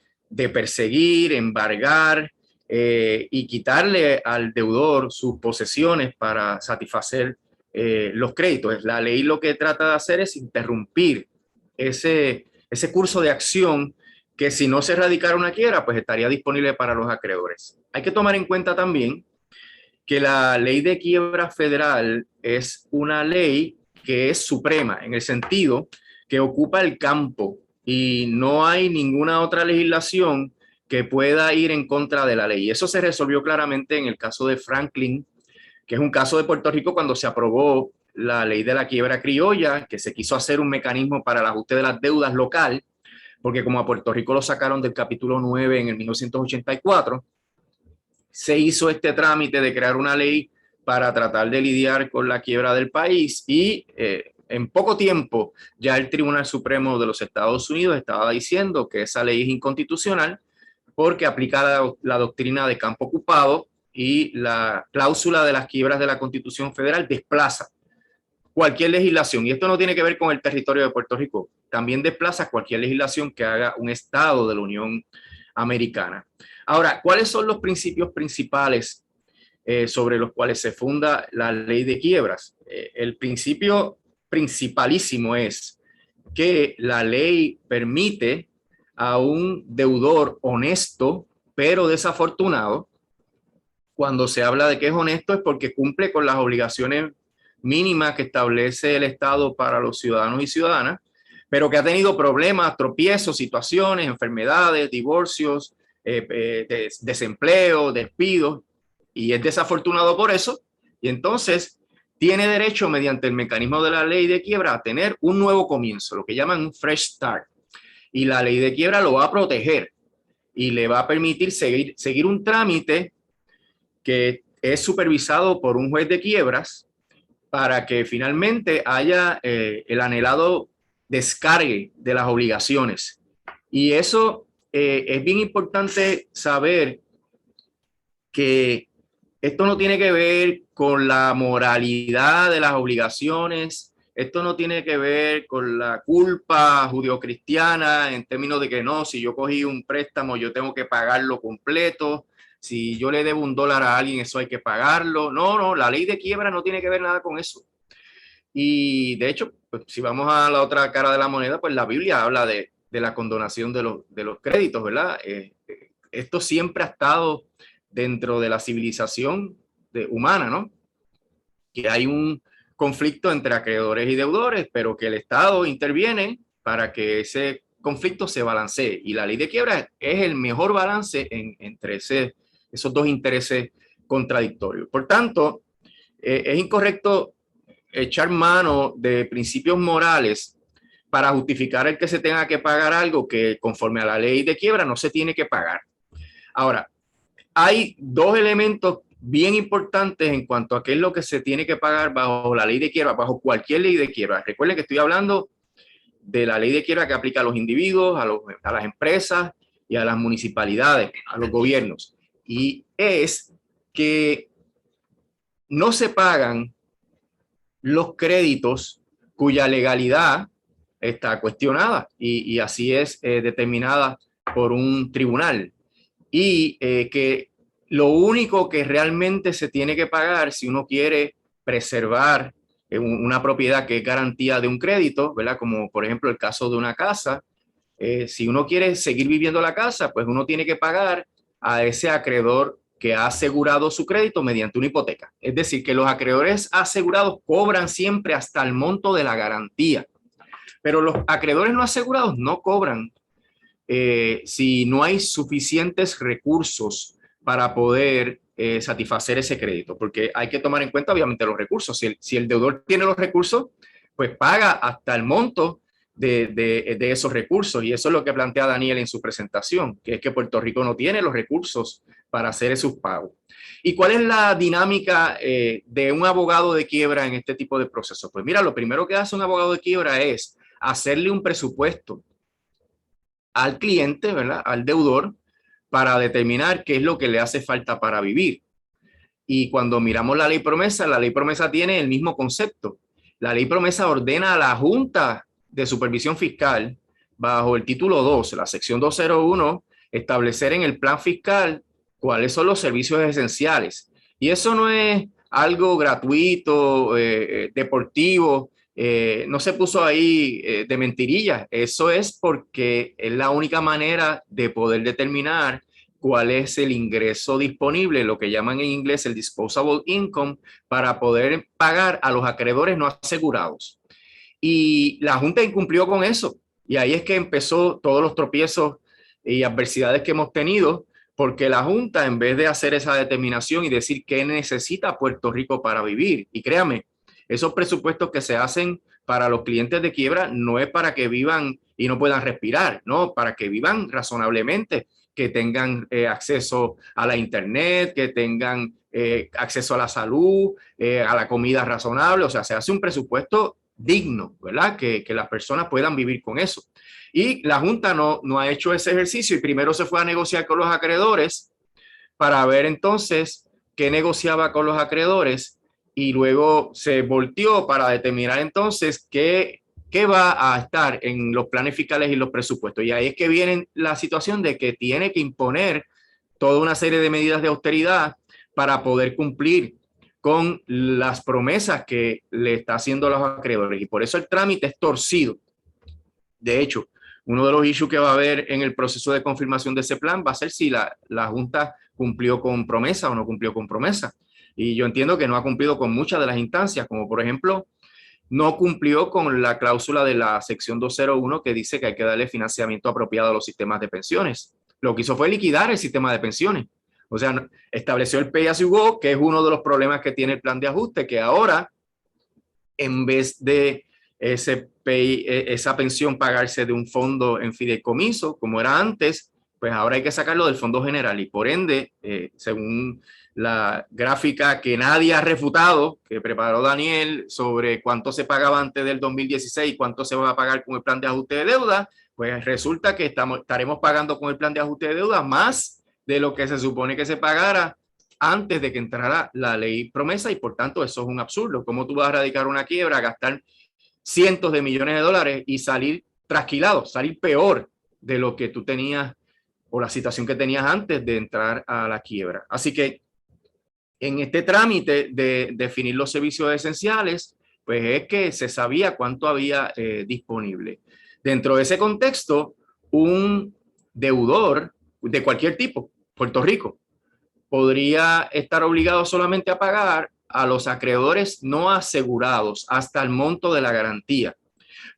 perseguir, embargar y quitarle al deudor sus posesiones para satisfacer los créditos. La ley lo que trata de hacer es interrumpir ese curso de acción que, si no se erradicara una quiebra, pues estaría disponible para los acreedores. Hay que tomar en cuenta también que la ley de quiebra federal es una ley que es suprema, en el sentido que ocupa el campo, y no hay ninguna otra legislación que pueda ir en contra de la ley. Eso se resolvió claramente en el caso de Franklin, que es un caso de Puerto Rico cuando se aprobó la ley de la quiebra criolla, que se quiso hacer un mecanismo para el ajuste de las deudas local, porque como a Puerto Rico lo sacaron del capítulo 9 en el 1984, se hizo este trámite de crear una ley para tratar de lidiar con la quiebra del país, y en poco tiempo ya el Tribunal Supremo de los Estados Unidos estaba diciendo que esa ley es inconstitucional porque aplica la doctrina de campo ocupado, y la cláusula de las quiebras de la Constitución Federal desplaza cualquier legislación, y esto no tiene que ver con el territorio de Puerto Rico, también desplaza cualquier legislación que haga un estado de la Unión Americana. Ahora, ¿cuáles son los principios principales sobre los cuales se funda la ley de quiebras? El principio principalísimo es que la ley permite a un deudor honesto, pero desafortunado. Cuando se habla de que es honesto es porque cumple con las obligaciones mínimas que establece el Estado para los ciudadanos y ciudadanas, pero que ha tenido problemas, tropiezos, situaciones, enfermedades, divorcios, desempleo, despidos, y es desafortunado por eso, y entonces tiene derecho, mediante el mecanismo de la ley de quiebra, a tener un nuevo comienzo, lo que llaman un fresh start, y la ley de quiebra lo va a proteger y le va a permitir seguir un trámite que es supervisado por un juez de quiebras para que finalmente haya el anhelado descargue de las obligaciones. Y eso es bien importante saber, que esto no tiene que ver con la moralidad de las obligaciones, esto no tiene que ver con la culpa judeocristiana en términos de que no, si yo cogí un préstamo yo tengo que pagarlo completo, si yo le debo $1 a alguien eso hay que pagarlo. No, la ley de quiebra no tiene que ver nada con eso. Y de hecho, pues, si vamos a la otra cara de la moneda, pues la Biblia habla de la condonación de los créditos, ¿verdad? Esto siempre ha estado dentro de la civilización humana, ¿no? Que hay un conflicto entre acreedores y deudores, pero que el Estado interviene para que ese conflicto se balancee. Y la ley de quiebra es el mejor balance entre esos dos intereses contradictorios. Por tanto, es incorrecto echar mano de principios morales para justificar el que se tenga que pagar algo que, conforme a la ley de quiebra, no se tiene que pagar. Ahora, hay dos elementos bien importantes en cuanto a qué es lo que se tiene que pagar bajo la ley de quiebra, bajo cualquier ley de quiebra. Recuerden que estoy hablando de la ley de quiebra que aplica a los individuos, a las empresas y a las municipalidades, a los gobiernos. Y es que no se pagan los créditos cuya legalidad está cuestionada y así es determinada por un tribunal. Y que lo único que realmente se tiene que pagar si uno quiere preservar una propiedad que es garantía de un crédito, ¿verdad? Como por ejemplo el caso de una casa, si uno quiere seguir viviendo la casa, pues uno tiene que pagar a ese acreedor que ha asegurado su crédito mediante una hipoteca. Es decir, que los acreedores asegurados cobran siempre hasta el monto de la garantía, pero los acreedores no asegurados no cobran si no hay suficientes recursos para poder satisfacer ese crédito, porque hay que tomar en cuenta obviamente los recursos. Si el deudor tiene los recursos, pues paga hasta el monto de esos recursos, y eso es lo que plantea Daniel en su presentación, que es que Puerto Rico no tiene los recursos para hacer esos pagos. ¿Y cuál es la dinámica de un abogado de quiebra en este tipo de procesos? Pues mira, lo primero que hace un abogado de quiebra es hacerle un presupuesto al cliente, ¿verdad?, al deudor, para determinar qué es lo que le hace falta para vivir. Y cuando miramos la ley promesa tiene el mismo concepto. La ley promesa ordena a la Junta de Supervisión Fiscal, bajo el título 2, la sección 201, establecer en el plan fiscal cuáles son los servicios esenciales. Y eso no es algo gratuito, deportivo, no se puso ahí de mentirilla. Eso es porque es la única manera de poder determinar cuál es el ingreso disponible, lo que llaman en inglés el disposable income, para poder pagar a los acreedores no asegurados. Y la Junta incumplió con eso. Y ahí es que empezó todos los tropiezos y adversidades que hemos tenido, porque la Junta, en vez de hacer esa determinación y decir qué necesita Puerto Rico para vivir, y créame, esos presupuestos que se hacen para los clientes de quiebra no es para que vivan y no puedan respirar, no, para que vivan razonablemente, que tengan acceso a la internet, que tengan acceso a la salud, a la comida razonable. O sea, se hace un presupuesto digno, ¿verdad? Que las personas puedan vivir con eso. Y la Junta no ha hecho ese ejercicio, y primero se fue a negociar con los acreedores para ver entonces qué negociaba con los acreedores, y luego se volteó para determinar entonces qué va a estar en los planes fiscales y los presupuestos. Y ahí es que viene la situación de que tiene que imponer toda una serie de medidas de austeridad para poder cumplir con las promesas que le está haciendo a los acreedores. Y por eso el trámite es torcido. De hecho, uno de los issues que va a haber en el proceso de confirmación de ese plan va a ser si la Junta cumplió con promesa o no cumplió con promesa. Y yo entiendo que no ha cumplido con muchas de las instancias, como por ejemplo, no cumplió con la cláusula de la sección 201 que dice que hay que darle financiamiento apropiado a los sistemas de pensiones. Lo que hizo fue liquidar el sistema de pensiones. O sea, estableció el pay as you go, que es uno de los problemas que tiene el plan de ajuste, que ahora, en vez de esa pensión pagarse de un fondo en fideicomiso, como era antes, pues ahora hay que sacarlo del fondo general. Y por ende, según la gráfica que nadie ha refutado, que preparó Daniel, sobre cuánto se pagaba antes del 2016 y cuánto se va a pagar con el plan de ajuste de deuda, pues resulta que estaremos pagando con el plan de ajuste de deuda más de lo que se supone que se pagara antes de que entrara la ley promesa, y por tanto eso es un absurdo. ¿Cómo tú vas a radicar una quiebra, gastar cientos de millones de dólares y salir trasquilado, salir peor de lo que tú tenías o la situación que tenías antes de entrar a la quiebra? Así que en este trámite de definir los servicios esenciales, pues es que se sabía cuánto había disponible. Dentro de ese contexto, un deudor de cualquier tipo, Puerto Rico, podría estar obligado solamente a pagar a los acreedores no asegurados hasta el monto de la garantía.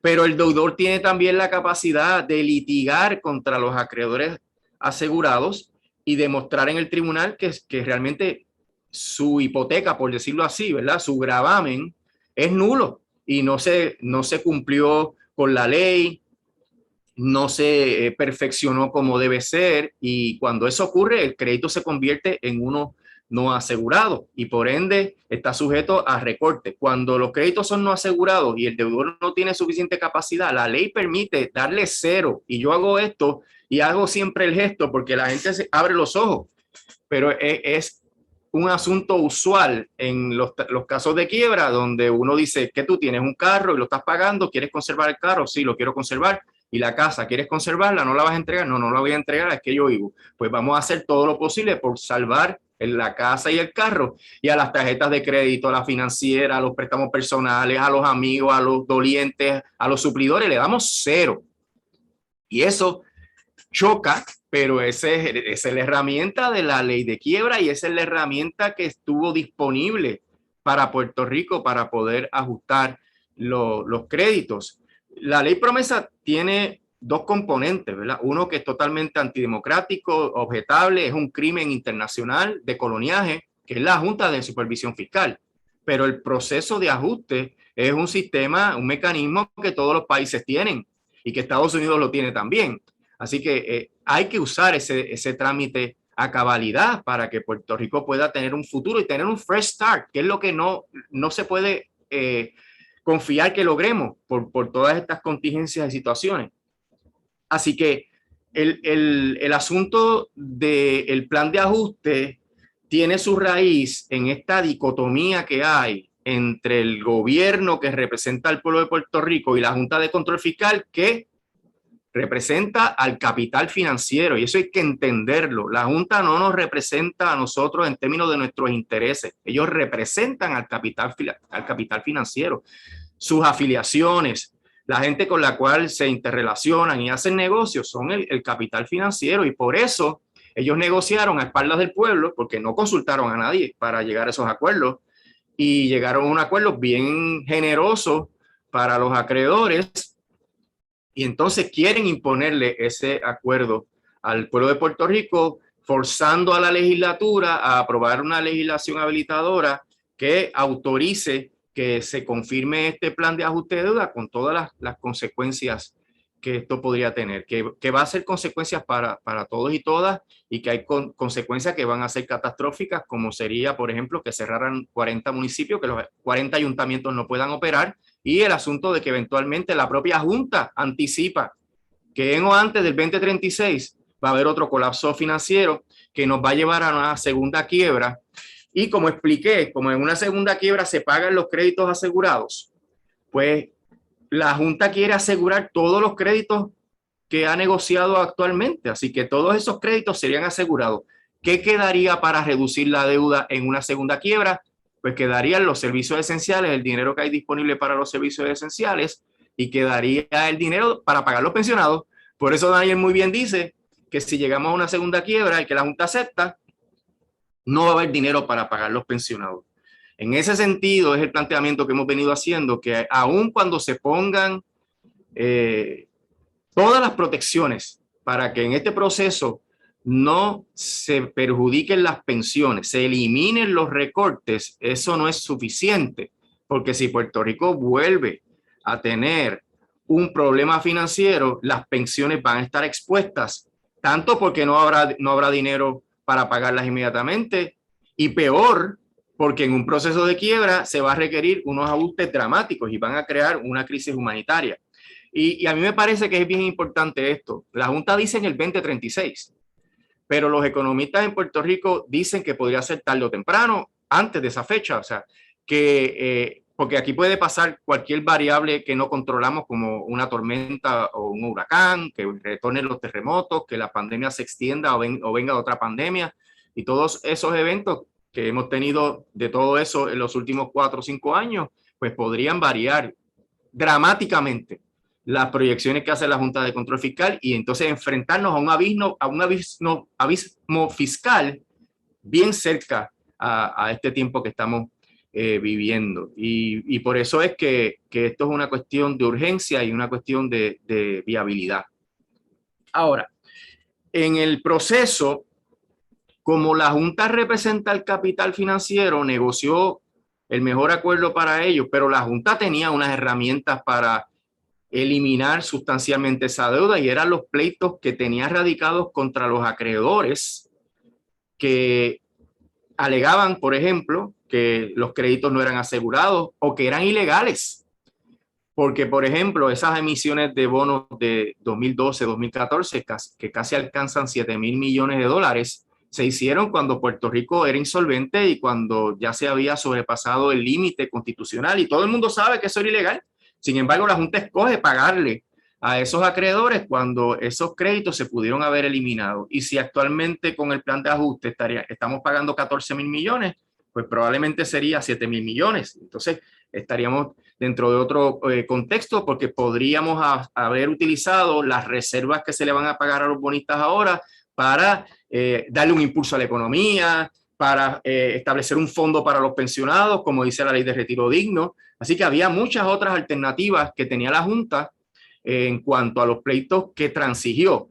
Pero el deudor tiene también la capacidad de litigar contra los acreedores asegurados y demostrar en el tribunal que realmente su hipoteca, por decirlo así, ¿verdad?, su gravamen es nulo y no se cumplió con la ley, no se perfeccionó como debe ser, y cuando eso ocurre, el crédito se convierte en uno no asegurado y por ende está sujeto a recorte. Cuando los créditos son no asegurados y el deudor no tiene suficiente capacidad, la ley permite darle cero. Y yo hago esto y hago siempre el gesto porque la gente se abre los ojos, pero es un asunto usual en los casos de quiebra, donde uno dice que tú tienes un carro y lo estás pagando, ¿quieres conservar el carro? Sí, lo quiero conservar. Y la casa, ¿quieres conservarla? ¿No la vas a entregar? No, no la voy a entregar, es que yo vivo. Pues vamos a hacer todo lo posible por salvar la casa y el carro, y a las tarjetas de crédito, a la financiera, a los préstamos personales, a los amigos, a los dolientes, a los suplidores, le damos cero. Y eso choca, pero esa es la herramienta de la ley de quiebra, y esa es la herramienta que estuvo disponible para Puerto Rico para poder ajustar los créditos. La ley promesa tiene dos componentes, ¿verdad? Uno que es totalmente antidemocrático, objetable, es un crimen internacional de coloniaje, que es la Junta de Supervisión Fiscal. Pero el proceso de ajuste es un sistema, un mecanismo que todos los países tienen y que Estados Unidos lo tiene también. Así que hay que usar ese trámite a cabalidad para que Puerto Rico pueda tener un futuro y tener un fresh start, que es lo que no se puede confiar que logremos por todas estas contingencias y situaciones. Así que el asunto del plan de ajuste tiene su raíz en esta dicotomía que hay entre el gobierno que representa al pueblo de Puerto Rico y la Junta de Control Fiscal que representa al capital financiero, y eso hay que entenderlo. La Junta no nos representa a nosotros en términos de nuestros intereses, ellos representan al capital financiero, sus afiliaciones, la gente con la cual se interrelacionan y hacen negocios son el capital financiero, y por eso ellos negociaron a espaldas del pueblo, porque no consultaron a nadie para llegar a esos acuerdos, y llegaron a un acuerdo bien generoso para los acreedores, y entonces quieren imponerle ese acuerdo al pueblo de Puerto Rico, forzando a la legislatura a aprobar una legislación habilitadora que autorice que se confirme este plan de ajuste de deuda con todas las consecuencias que esto podría tener, que va a ser consecuencias para todos y todas, y que hay consecuencias que van a ser catastróficas, como sería, por ejemplo, que cerraran 40 municipios, que los 40 ayuntamientos no puedan operar, y el asunto de que eventualmente la propia Junta anticipa que en o antes del 2036 va a haber otro colapso financiero que nos va a llevar a una segunda quiebra. Y como expliqué, como en una segunda quiebra se pagan los créditos asegurados, pues la Junta quiere asegurar todos los créditos que ha negociado actualmente. Así que todos esos créditos serían asegurados. ¿Qué quedaría para reducir la deuda en una segunda quiebra? Pues quedarían los servicios esenciales, el dinero que hay disponible para los servicios esenciales, y quedaría el dinero para pagar los pensionados. Por eso Daniel muy bien dice que si llegamos a una segunda quiebra y que la Junta acepta, no va a haber dinero para pagar los pensionados. En ese sentido es el planteamiento que hemos venido haciendo, que aun cuando se pongan todas las protecciones para que en este proceso no se perjudiquen las pensiones, se eliminen los recortes, eso no es suficiente, porque si Puerto Rico vuelve a tener un problema financiero, las pensiones van a estar expuestas, tanto porque no habrá dinero para pagarlas inmediatamente, y peor, porque en un proceso de quiebra se va a requerir unos ajustes dramáticos y van a crear una crisis humanitaria. Y a mí me parece que es bien importante esto. La Junta dice en el 2036, pero los economistas en Puerto Rico dicen que podría ser tarde o temprano, antes de esa fecha. O sea, que porque aquí puede pasar cualquier variable que no controlamos, como una tormenta o un huracán, que retornen los terremotos, que la pandemia se extienda o venga otra pandemia, y todos esos eventos que hemos tenido de todo eso en los últimos 4 o 5 años, pues podrían variar dramáticamente las proyecciones que hace la Junta de Control Fiscal, y entonces enfrentarnos a un abismo fiscal bien cerca a este tiempo que estamos viviendo. Y por eso es que esto es una cuestión de urgencia y una cuestión de viabilidad. Ahora, en el proceso, como la Junta representa el capital financiero, negoció el mejor acuerdo para ellos, pero la Junta tenía unas herramientas para eliminar sustancialmente esa deuda, y eran los pleitos que tenía radicados contra los acreedores que alegaban, por ejemplo, que los créditos no eran asegurados o que eran ilegales. Porque, por ejemplo, esas emisiones de bonos de 2012-2014, que casi alcanzan $7,000 millones, se hicieron cuando Puerto Rico era insolvente y cuando ya se había sobrepasado el límite constitucional, y todo el mundo sabe que eso era ilegal. Sin embargo, la Junta escoge pagarle a esos acreedores cuando esos créditos se pudieron haber eliminado. Y si actualmente con el plan de ajuste estamos pagando $14,000 millones, pues probablemente sería $7,000 millones. Entonces estaríamos dentro de otro contexto, porque podríamos haber utilizado las reservas que se le van a pagar a los bonistas ahora para darle un impulso a la economía, para establecer un fondo para los pensionados, como dice la ley de retiro digno. Así que había muchas otras alternativas que tenía la Junta, en cuanto a los pleitos que transigió.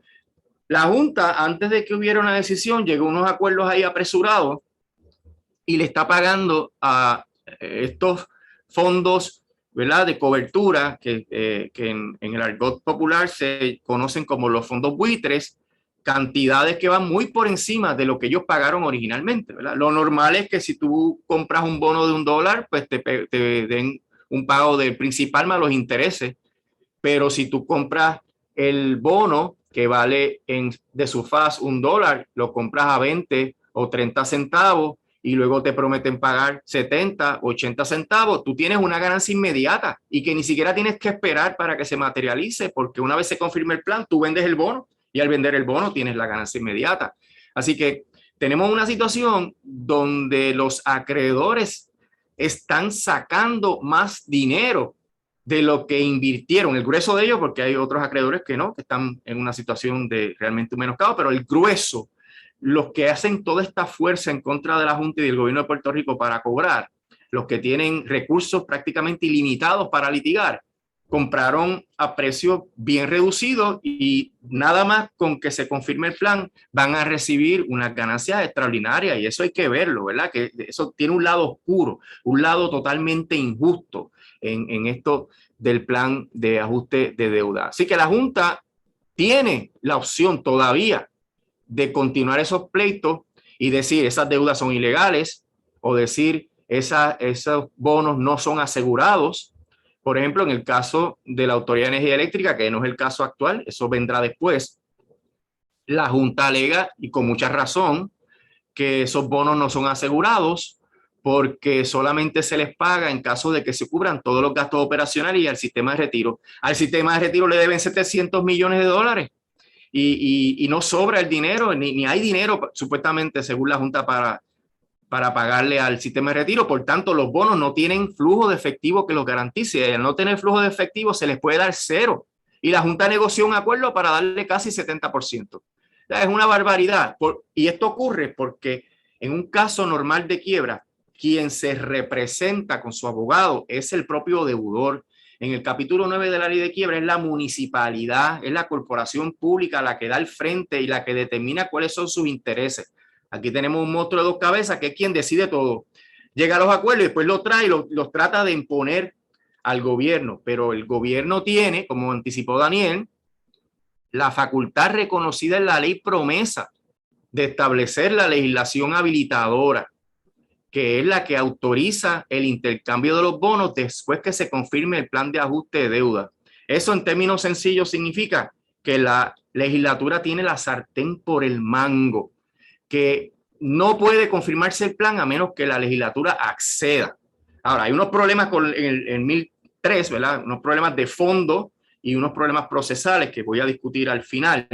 La Junta, antes de que hubiera una decisión, llegó a unos acuerdos ahí apresurados y le está pagando a estos fondos, ¿verdad?, de cobertura que en el argot popular se conocen como los fondos buitres, cantidades que van muy por encima de lo que ellos pagaron originalmente, ¿verdad? Lo normal es que si tú compras un bono de $1, pues te den un pago del principal más los intereses, pero si tú compras el bono que vale de su faz $1, lo compras a 20 o 30 centavos y luego te prometen pagar 70, 80 centavos, tú tienes una ganancia inmediata y que ni siquiera tienes que esperar para que se materialice, porque una vez se confirme el plan, tú vendes el bono y al vender el bono tienes la ganancia inmediata. Así que tenemos una situación donde los acreedores están sacando más dinero de lo que invirtieron, el grueso de ellos, porque hay otros acreedores que no, que están en una situación de realmente un menoscabo, pero el grueso, los que hacen toda esta fuerza en contra de la Junta y del gobierno de Puerto Rico para cobrar, los que tienen recursos prácticamente ilimitados para litigar, compraron a precios bien reducidos y nada más con que se confirme el plan van a recibir unas ganancias extraordinarias, y eso hay que verlo, ¿verdad? Que eso tiene un lado oscuro, un lado totalmente injusto en esto del plan de ajuste de deuda. Así que la Junta tiene la opción todavía de continuar esos pleitos y decir esas deudas son ilegales o decir esos bonos no son asegurados. Por ejemplo, en el caso de la Autoridad de Energía Eléctrica, que no es el caso actual, eso vendrá después, la Junta alega, y con mucha razón, que esos bonos no son asegurados porque solamente se les paga en caso de que se cubran todos los gastos operacionales y al sistema de retiro. Al sistema de retiro le deben $700 millones y no sobra el dinero, ni hay dinero supuestamente según la Junta para pagarle al sistema de retiro. Por tanto, los bonos no tienen flujo de efectivo que los garantice. Al no tener flujo de efectivo se les puede dar cero. Y la Junta negoció un acuerdo para darle casi 70%. Es una barbaridad. Y esto ocurre porque en un caso normal de quiebra, quien se representa con su abogado es el propio deudor. En el capítulo 9 de la ley de quiebra es la municipalidad, es la corporación pública la que da el frente y la que determina cuáles son sus intereses. Aquí tenemos un monstruo de dos cabezas que es quien decide todo. Llega a los acuerdos y después los trae y los trata de imponer al gobierno. Pero el gobierno tiene, como anticipó Daniel, la facultad reconocida en la ley promesa de establecer la legislación habilitadora, que es la que autoriza el intercambio de los bonos después que se confirme el plan de ajuste de deuda. Eso en términos sencillos significa que la legislatura tiene la sartén por el mango, que no puede confirmarse el plan a menos que la legislatura acceda. Ahora, hay unos problemas con el 1003, ¿verdad? Unos problemas de fondo y unos problemas procesales que voy a discutir al final,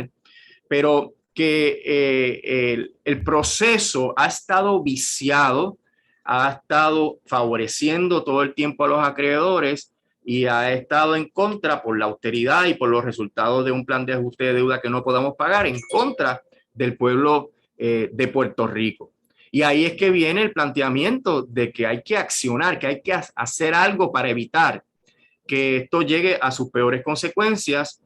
pero que el proceso ha estado viciado, ha estado favoreciendo todo el tiempo a los acreedores y ha estado en contra por la austeridad y por los resultados de un plan de ajuste de deuda que no podamos pagar, en contra del pueblo de Puerto Rico. Y ahí es que viene el planteamiento de que hay que accionar, que hay que hacer algo para evitar que esto llegue a sus peores consecuencias,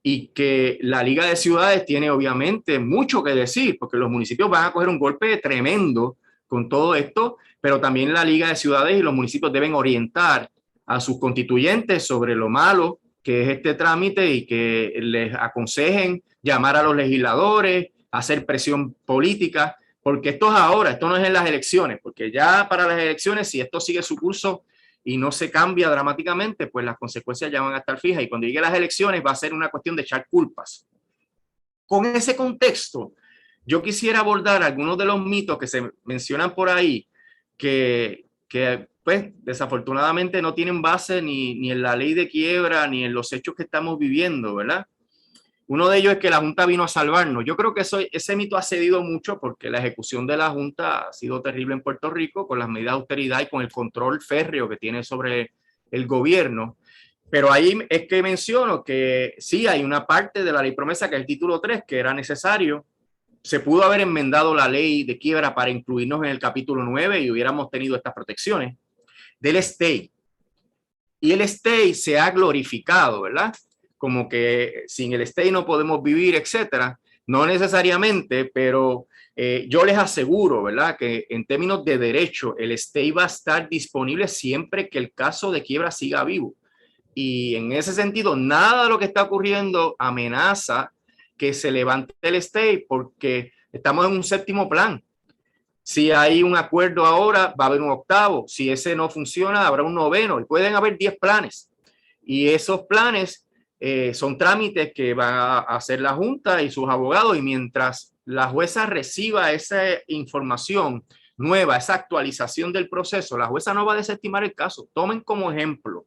y que la Liga de Ciudades tiene obviamente mucho que decir, porque los municipios van a coger un golpe tremendo con todo esto, pero también la Liga de Ciudades y los municipios deben orientar a sus constituyentes sobre lo malo que es este trámite y que les aconsejen llamar a los legisladores, hacer presión política, porque esto es ahora, esto no es en las elecciones, porque ya para las elecciones, si esto sigue su curso y no se cambia dramáticamente, pues las consecuencias ya van a estar fijas y cuando lleguen las elecciones va a ser una cuestión de echar culpas. Con ese contexto, yo quisiera abordar algunos de los mitos que se mencionan por ahí, que pues desafortunadamente no tienen base ni en la ley de quiebra ni en los hechos que estamos viviendo, ¿verdad? Uno de ellos es que la Junta vino a salvarnos. Yo creo que ese mito ha cedido mucho porque la ejecución de la Junta ha sido terrible en Puerto Rico con las medidas de austeridad y con el control férreo que tiene sobre el gobierno. Pero ahí es que menciono que sí hay una parte de la ley promesa, que es el título 3, que era necesario. Se pudo haber enmendado la ley de quiebra para incluirnos en el capítulo 9 y hubiéramos tenido estas protecciones del stay. Y el stay se ha glorificado, ¿verdad? como que sin el stay no podemos vivir, etcétera. No necesariamente, pero yo les aseguro, ¿verdad?, que en términos de derecho, el stay va a estar disponible siempre que el caso de quiebra siga vivo. Y en ese sentido, nada de lo que está ocurriendo amenaza que se levante el stay, porque estamos en un séptimo plan. Si hay un acuerdo ahora, va a haber un octavo. Si ese no funciona, habrá un noveno. Y pueden haber 10 planes. Y esos planes son trámites que van a hacer la Junta y sus abogados. Y mientras la jueza reciba esa información nueva, esa actualización del proceso, la jueza no va a desestimar el caso. Tomen como ejemplo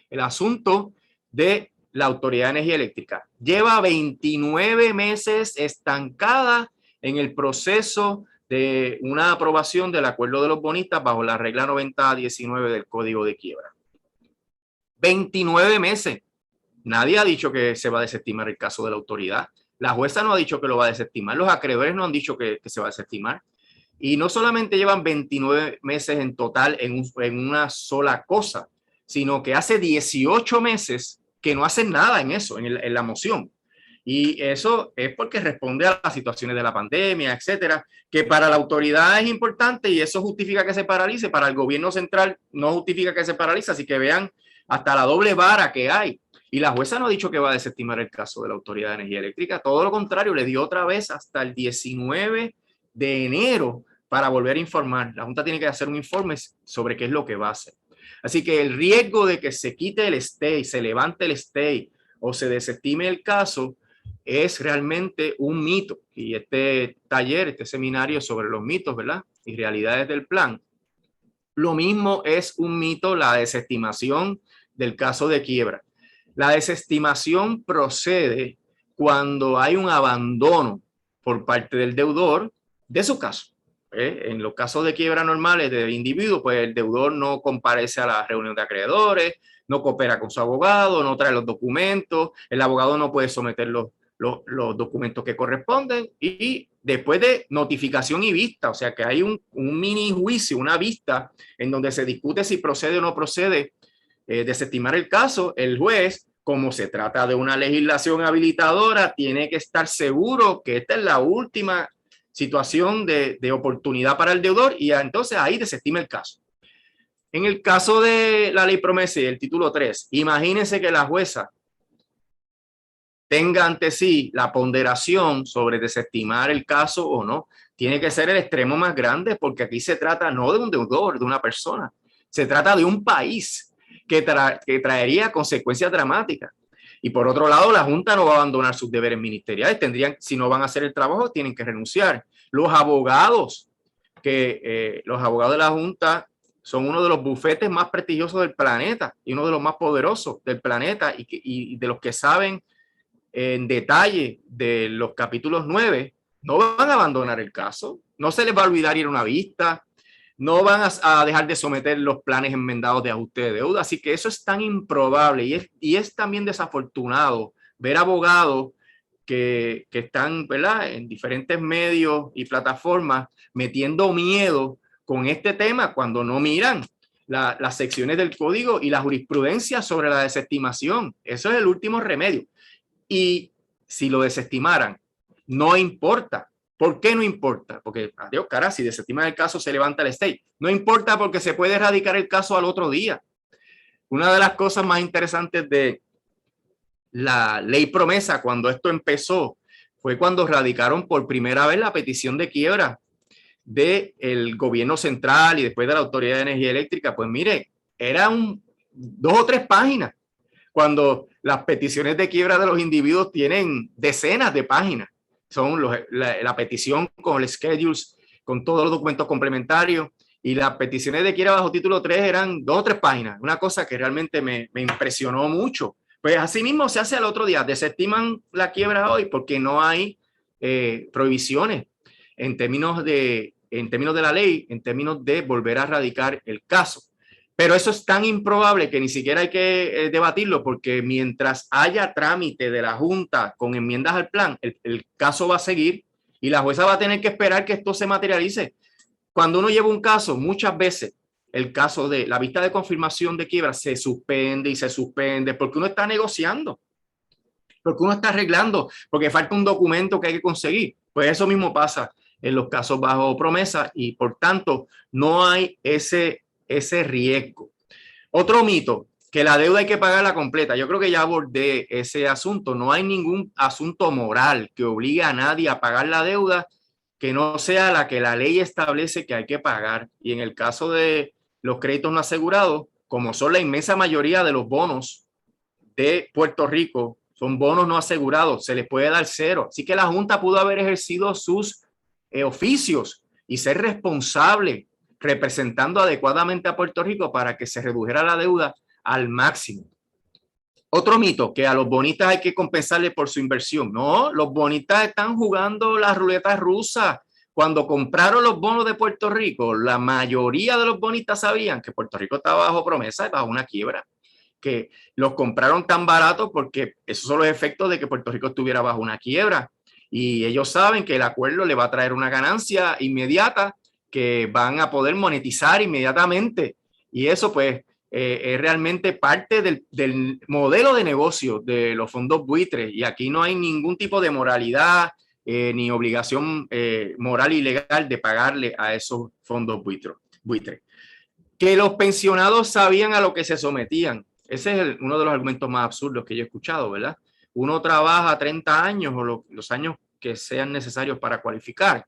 el asunto de la Autoridad de Energía Eléctrica. Lleva 29 meses estancada en el proceso de una aprobación del acuerdo de los bonistas bajo la regla 9019 del Código de Quiebra. 29 meses. Nadie ha dicho que se va a desestimar el caso de la autoridad. La jueza no ha dicho que lo va a desestimar. Los acreedores no han dicho que se va a desestimar. Y no solamente llevan 29 meses en total en una sola cosa, sino que hace 18 meses que no hacen nada en eso, en la moción. Y eso es porque responde a las situaciones de la pandemia, etcétera, que para la autoridad es importante y eso justifica que se paralice. Para el gobierno central no justifica que se paralice, así que vean hasta la doble vara que hay. Y la jueza no ha dicho que va a desestimar el caso de la Autoridad de Energía Eléctrica, todo lo contrario, le dio otra vez hasta el 19 de enero para volver a informar. La Junta tiene que hacer un informe sobre qué es lo que va a hacer. Así que el riesgo de que se quite el stay, se levante el stay o se desestime el caso es realmente un mito. Y este taller, este seminario sobre los mitos, ¿verdad?, y realidades del plan. Lo mismo es un mito la desestimación del caso de quiebra. La desestimación procede cuando hay un abandono por parte del deudor de su caso. En los casos de quiebra normales del individuo, pues el deudor no comparece a la reunión de acreedores, no coopera con su abogado, no trae los documentos, el abogado no puede someter los documentos que corresponden y después de notificación y vista, o sea que hay un mini juicio, una vista en donde se discute si procede o no procede desestimar el caso, el juez, como se trata de una legislación habilitadora, tiene que estar seguro que esta es la última situación de oportunidad para el deudor y entonces ahí desestima el caso. En el caso de la ley promesa y el título 3, imagínense que la jueza tenga ante sí la ponderación sobre desestimar el caso o no. Tiene que ser el extremo más grande porque aquí se trata no de un deudor, de una persona, se trata de un país que traería consecuencias dramáticas. Y por otro lado, la Junta no va a abandonar sus deberes ministeriales. Si no van a hacer el trabajo, tienen que renunciar. Los abogados de la Junta son uno de los bufetes más prestigiosos del planeta y uno de los más poderosos del planeta y de los que saben en detalle de los capítulos 9, no van a abandonar el caso, no se les va a olvidar ir a una vista, no van a dejar de someter los planes enmendados de ajuste de deuda. Así que eso es tan improbable y es también desafortunado ver abogados que están, ¿verdad?, en diferentes medios y plataformas metiendo miedo con este tema cuando no miran las secciones del código y la jurisprudencia sobre la desestimación. Eso es el último remedio. Y si lo desestimaran, no importa. ¿Por qué no importa? Porque, adiós, cara, si desestiman el caso, se levanta el stay. No importa porque se puede erradicar el caso al otro día. Una de las cosas más interesantes de la ley promesa cuando esto empezó fue cuando radicaron por primera vez la petición de quiebra del gobierno central y después de la Autoridad de Energía Eléctrica. Pues mire, eran 2 o 3 páginas, cuando las peticiones de quiebra de los individuos tienen decenas de páginas. Son la petición con el schedules, con todos los documentos complementarios, y las peticiones de quiebra bajo título 3 eran 2 o 3 páginas, una cosa que realmente me impresionó mucho. Pues así mismo se hace al otro día, desestiman la quiebra hoy porque no hay prohibiciones en términos de la ley, en términos de volver a radicar el caso. Pero eso es tan improbable que ni siquiera hay que debatirlo, porque mientras haya trámite de la Junta con enmiendas al plan, el caso va a seguir y la jueza va a tener que esperar que esto se materialice. Cuando uno lleva un caso, muchas veces el caso de la vista de confirmación de quiebra se suspende y se suspende porque uno está negociando. porque uno está arreglando, porque falta un documento que hay que conseguir. Pues eso mismo pasa en los casos bajo promesa y por tanto no hay ese riesgo. Otro mito, que la deuda hay que pagarla completa. Yo creo que ya abordé ese asunto. No hay ningún asunto moral que obligue a nadie a pagar la deuda que no sea la que la ley establece que hay que pagar. Y en el caso de los créditos no asegurados, como son la inmensa mayoría de los bonos de Puerto Rico, son bonos no asegurados, se les puede dar cero. Así que la Junta pudo haber ejercido sus oficios y ser responsable representando adecuadamente a Puerto Rico para que se redujera la deuda al máximo. Otro mito, que a los bonistas hay que compensarle por su inversión. No, los bonistas están jugando la ruleta rusa. Cuando compraron los bonos de Puerto Rico, la mayoría de los bonistas sabían que Puerto Rico estaba bajo promesa y bajo una quiebra, que los compraron tan baratos porque esos son los efectos de que Puerto Rico estuviera bajo una quiebra. Y ellos saben que el acuerdo le va a traer una ganancia inmediata que van a poder monetizar inmediatamente. Y eso pues es realmente parte del modelo de negocio de los fondos buitres. Y aquí no hay ningún tipo de moralidad ni obligación moral y legal de pagarle a esos fondos buitres. Que los pensionados sabían a lo que se sometían. Ese es uno de los argumentos más absurdos que yo he escuchado, ¿verdad? Uno trabaja 30 años o los años que sean necesarios para cualificar.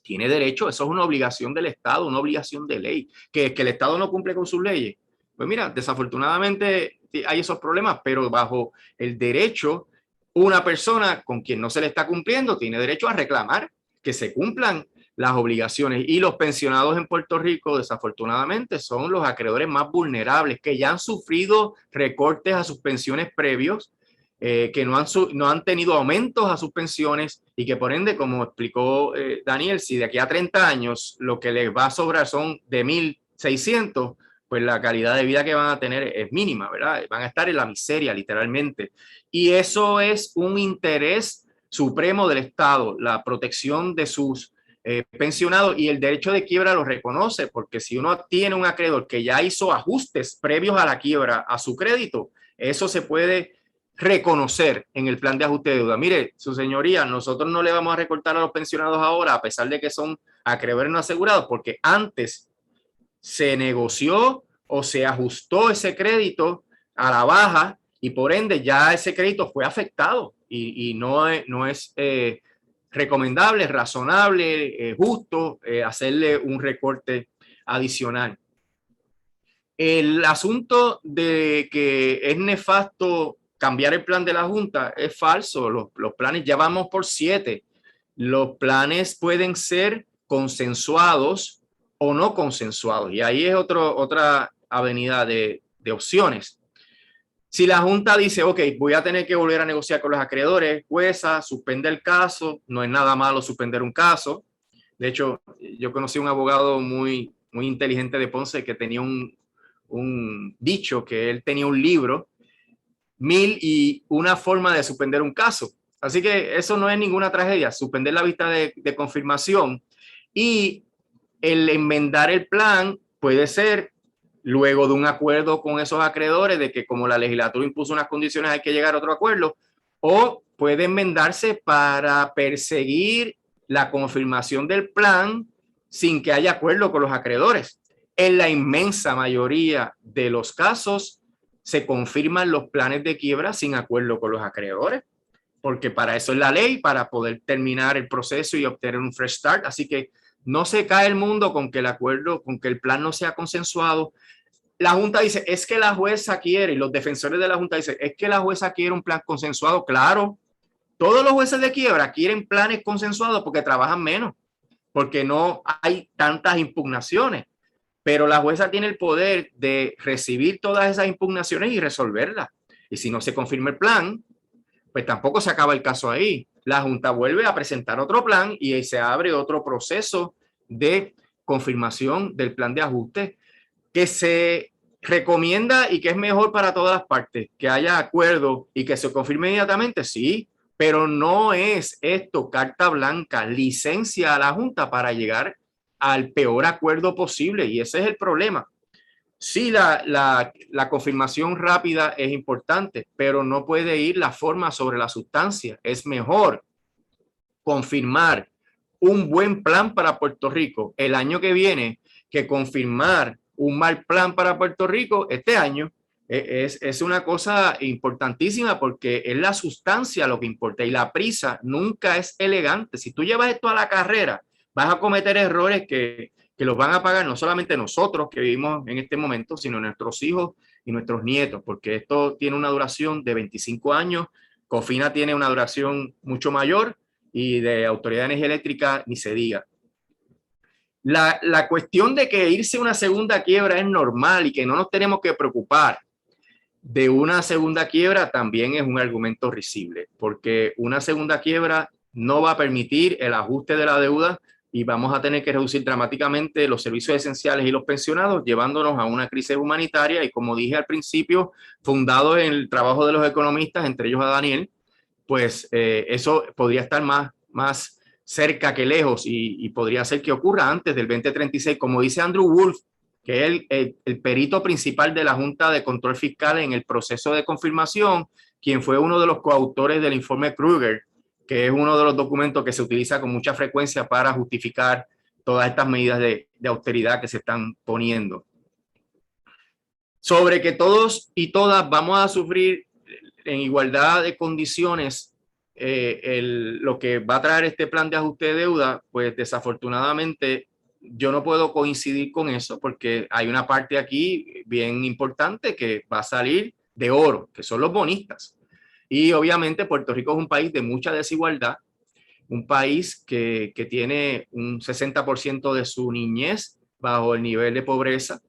Tiene derecho, eso es una obligación del Estado, una obligación de ley. Que el Estado no cumple con sus leyes. Pues mira, desafortunadamente hay esos problemas, pero bajo el derecho, una persona con quien no se le está cumpliendo tiene derecho a reclamar que se cumplan las obligaciones. Y los pensionados en Puerto Rico, desafortunadamente, son los acreedores más vulnerables, que ya han sufrido recortes a sus pensiones previos, que no han tenido aumentos a sus pensiones y que por ende, como explicó Daniel, si de aquí a 30 años lo que les va a sobrar son de 1.600, pues la calidad de vida que van a tener es mínima, ¿verdad? Van a estar en la miseria, literalmente. Y eso es un interés supremo del Estado, la protección de sus pensionados, y el derecho de quiebra lo reconoce, porque si uno tiene un acreedor que ya hizo ajustes previos a la quiebra a su crédito, eso se puede reconocer en el plan de ajuste de deuda. Mire, su señoría, nosotros no le vamos a recortar a los pensionados ahora, a pesar de que son acreedores no asegurados, porque antes se negoció o se ajustó ese crédito a la baja y por ende ya ese crédito fue afectado y no es recomendable, razonable, justo hacerle un recorte adicional. El asunto de que es nefasto cambiar el plan de la Junta es falso. Los planes, ya vamos por 7. Los planes pueden ser consensuados o no consensuados. Y ahí es otra avenida de opciones. Si la Junta dice, ok, voy a tener que volver a negociar con los acreedores, jueza, suspende el caso, no es nada malo suspender un caso. De hecho, yo conocí a un abogado muy inteligente de Ponce que tenía un dicho, que él tenía un libro, 1001 formas de suspender un caso. Así que eso no es ninguna tragedia, suspender la vista de confirmación, y el enmendar el plan puede ser luego de un acuerdo con esos acreedores de que como la legislatura impuso unas condiciones hay que llegar a otro acuerdo, o puede enmendarse para perseguir la confirmación del plan sin que haya acuerdo con los acreedores. En la inmensa mayoría de los casos se confirman los planes de quiebra sin acuerdo con los acreedores, porque para eso es la ley, para poder terminar el proceso y obtener un fresh start. Así que no se cae el mundo con que el acuerdo, con que el plan no sea consensuado. La Junta dice, es que la jueza quiere, y los defensores de la Junta dicen, es que la jueza quiere un plan consensuado. Claro, todos los jueces de quiebra quieren planes consensuados porque trabajan menos, porque no hay tantas impugnaciones. Pero la jueza tiene el poder de recibir todas esas impugnaciones y resolverlas. Y si no se confirma el plan, pues tampoco se acaba el caso ahí. La Junta vuelve a presentar otro plan y se abre otro proceso de confirmación del plan de ajuste que se recomienda y que es mejor para todas las partes, que haya acuerdo y que se confirme inmediatamente, sí, pero no es esto carta blanca, licencia a la Junta para llegar al peor acuerdo posible, y ese es el problema. Sí, la confirmación rápida es importante, pero no puede ir la forma sobre la sustancia. Es mejor confirmar un buen plan para Puerto Rico el año que viene que confirmar un mal plan para Puerto Rico este año. Es una cosa importantísima porque es la sustancia lo que importa y la prisa nunca es elegante. Si tú llevas esto a la carrera, vas a cometer errores que los van a pagar no solamente nosotros que vivimos en este momento, sino nuestros hijos y nuestros nietos, porque esto tiene una duración de 25 años. COFINA tiene una duración mucho mayor y de Autoridad de Energía Eléctrica ni se diga. La cuestión de que irse a una segunda quiebra es normal y que no nos tenemos que preocupar de una segunda quiebra también es un argumento risible, porque una segunda quiebra no va a permitir el ajuste de la deuda y vamos a tener que reducir dramáticamente los servicios esenciales y los pensionados, llevándonos a una crisis humanitaria y, como dije al principio, fundado en el trabajo de los economistas, entre ellos a Daniel, pues eso podría estar más cerca que lejos y podría ser que ocurra antes del 2036, como dice Andrew Wolf, que es el perito principal de la Junta de Control Fiscal en el proceso de confirmación, quien fue uno de los coautores del informe Kruger, que es uno de los documentos que se utiliza con mucha frecuencia para justificar todas estas medidas de austeridad que se están poniendo. Sobre que todos y todas vamos a sufrir en igualdad de condiciones lo que va a traer este plan de ajuste de deuda, pues desafortunadamente yo no puedo coincidir con eso porque hay una parte aquí bien importante que va a salir de oro, que son los bonistas. Y obviamente Puerto Rico es un país de mucha desigualdad, un país que tiene un 60% de su niñez bajo el nivel de pobreza,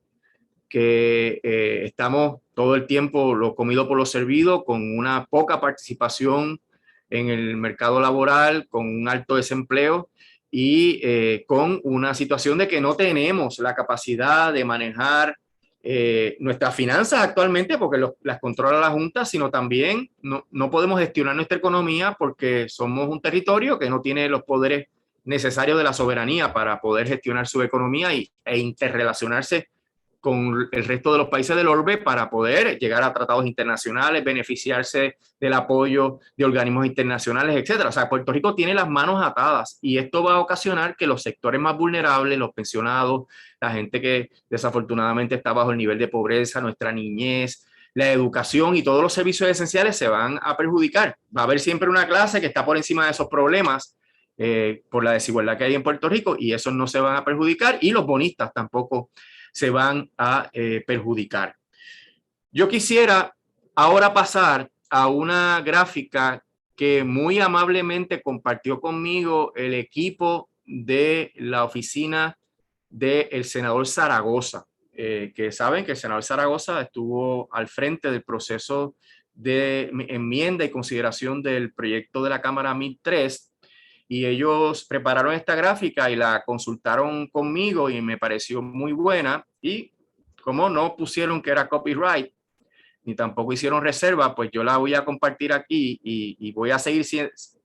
que estamos todo el tiempo lo comido por lo servido, con una poca participación en el mercado laboral, con un alto desempleo y con una situación de que no tenemos la capacidad de manejar nuestras finanzas actualmente porque las controla la Junta, sino también no podemos gestionar nuestra economía porque somos un territorio que no tiene los poderes necesarios de la soberanía para poder gestionar su economía e interrelacionarse con el resto de los países del orbe para poder llegar a tratados internacionales, beneficiarse del apoyo de organismos internacionales, etcétera. O sea, Puerto Rico tiene las manos atadas y esto va a ocasionar que los sectores más vulnerables, los pensionados, la gente que desafortunadamente está bajo el nivel de pobreza, nuestra niñez, la educación y todos los servicios esenciales se van a perjudicar. Va a haber siempre una clase que está por encima de esos problemas por la desigualdad que hay en Puerto Rico y esos no se van a perjudicar y los bonistas tampoco se van a perjudicar. Yo quisiera ahora pasar a una gráfica que muy amablemente compartió conmigo el equipo de la oficina del senador Zaragoza, que saben que el senador Zaragoza estuvo al frente del proceso de enmienda y consideración del proyecto de la Cámara 1003 y ellos prepararon esta gráfica y la consultaron conmigo y me pareció muy buena y como no pusieron que era copyright ni tampoco hicieron reserva, pues yo la voy a compartir aquí y voy a seguir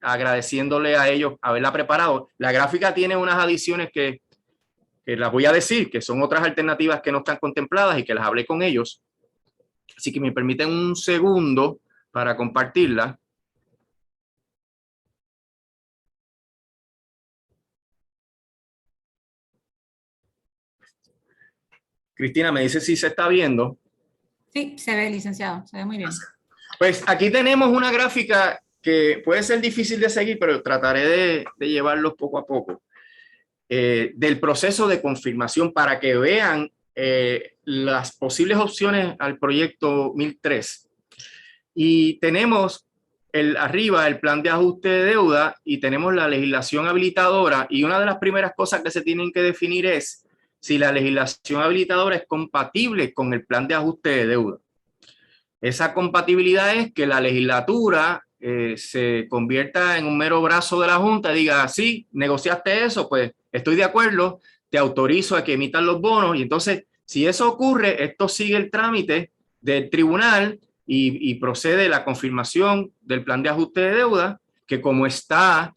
agradeciéndole a ellos haberla preparado. La gráfica tiene unas adiciones que las voy a decir, que son otras alternativas que no están contempladas y que las hablé con ellos. Así que me permiten un segundo para compartirla. Cristina, me dice si se está viendo. Sí, se ve, licenciado, se ve muy bien. Pues aquí tenemos una gráfica que puede ser difícil de seguir, pero trataré de llevarlos poco a poco. Del proceso de confirmación para que vean las posibles opciones al proyecto 1003. Y tenemos arriba el plan de ajuste de deuda y tenemos la legislación habilitadora y una de las primeras cosas que se tienen que definir es si la legislación habilitadora es compatible con el plan de ajuste de deuda. Esa compatibilidad es que la legislatura se convierta en un mero brazo de la Junta y diga, sí, negociaste eso, pues estoy de acuerdo, te autorizo a que emitan los bonos y entonces si eso ocurre, esto sigue el trámite del tribunal y procede la confirmación del plan de ajuste de deuda que como está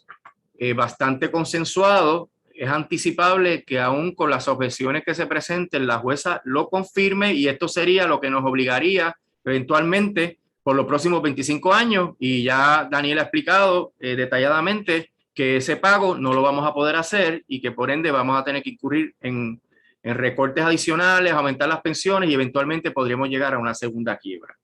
bastante consensuado es anticipable que aún con las objeciones que se presenten, la jueza lo confirme y esto sería lo que nos obligaría eventualmente por los próximos 25 años y ya Daniel ha explicado detalladamente que ese pago no lo vamos a poder hacer y que por ende vamos a tener que incurrir en recortes adicionales, aumentar las pensiones y eventualmente podríamos llegar a una segunda quiebra.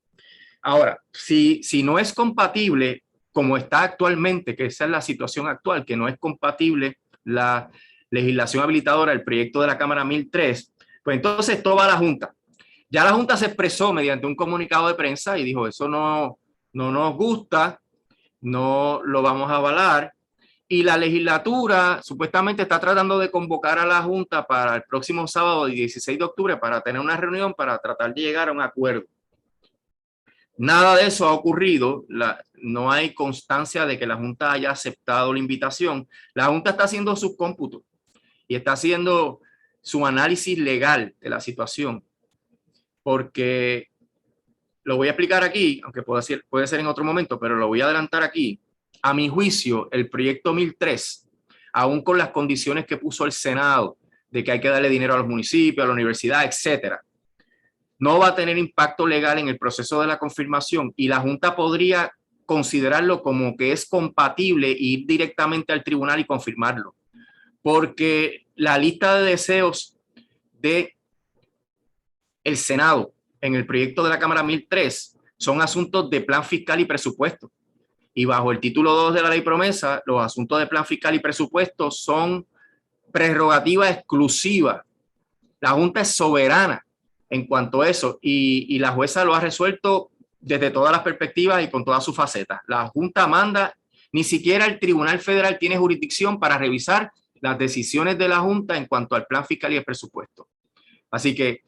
Ahora, si no es compatible como está actualmente, que esa es la situación actual, que no es compatible la legislación habilitadora, el proyecto de la Cámara 1003, pues entonces esto va a la Junta. Ya la Junta se expresó mediante un comunicado de prensa y dijo, eso no nos gusta, no lo vamos a avalar. Y la legislatura supuestamente está tratando de convocar a la Junta para el próximo sábado, el 16 de octubre, para tener una reunión para tratar de llegar a un acuerdo. Nada de eso ha ocurrido, no hay constancia de que la Junta haya aceptado la invitación. La Junta está haciendo sus cómputos y está haciendo su análisis legal de la situación, porque lo voy a explicar aquí, aunque puede ser en otro momento, pero lo voy a adelantar aquí. A mi juicio, el proyecto 1003, aún con las condiciones que puso el Senado, de que hay que darle dinero a los municipios, a la universidad, etcétera, no va a tener impacto legal en el proceso de la confirmación y la Junta podría considerarlo como que es compatible e ir directamente al tribunal y confirmarlo. Porque la lista de deseos de el Senado en el proyecto de la Cámara 1003 son asuntos de plan fiscal y presupuesto. Y bajo el título 2 de la ley promesa, los asuntos de plan fiscal y presupuesto son prerrogativa exclusiva. La Junta es soberana en cuanto a eso y la jueza lo ha resuelto desde todas las perspectivas y con todas sus facetas. La Junta manda, ni siquiera el Tribunal Federal tiene jurisdicción para revisar las decisiones de la Junta en cuanto al plan fiscal y el presupuesto. Así que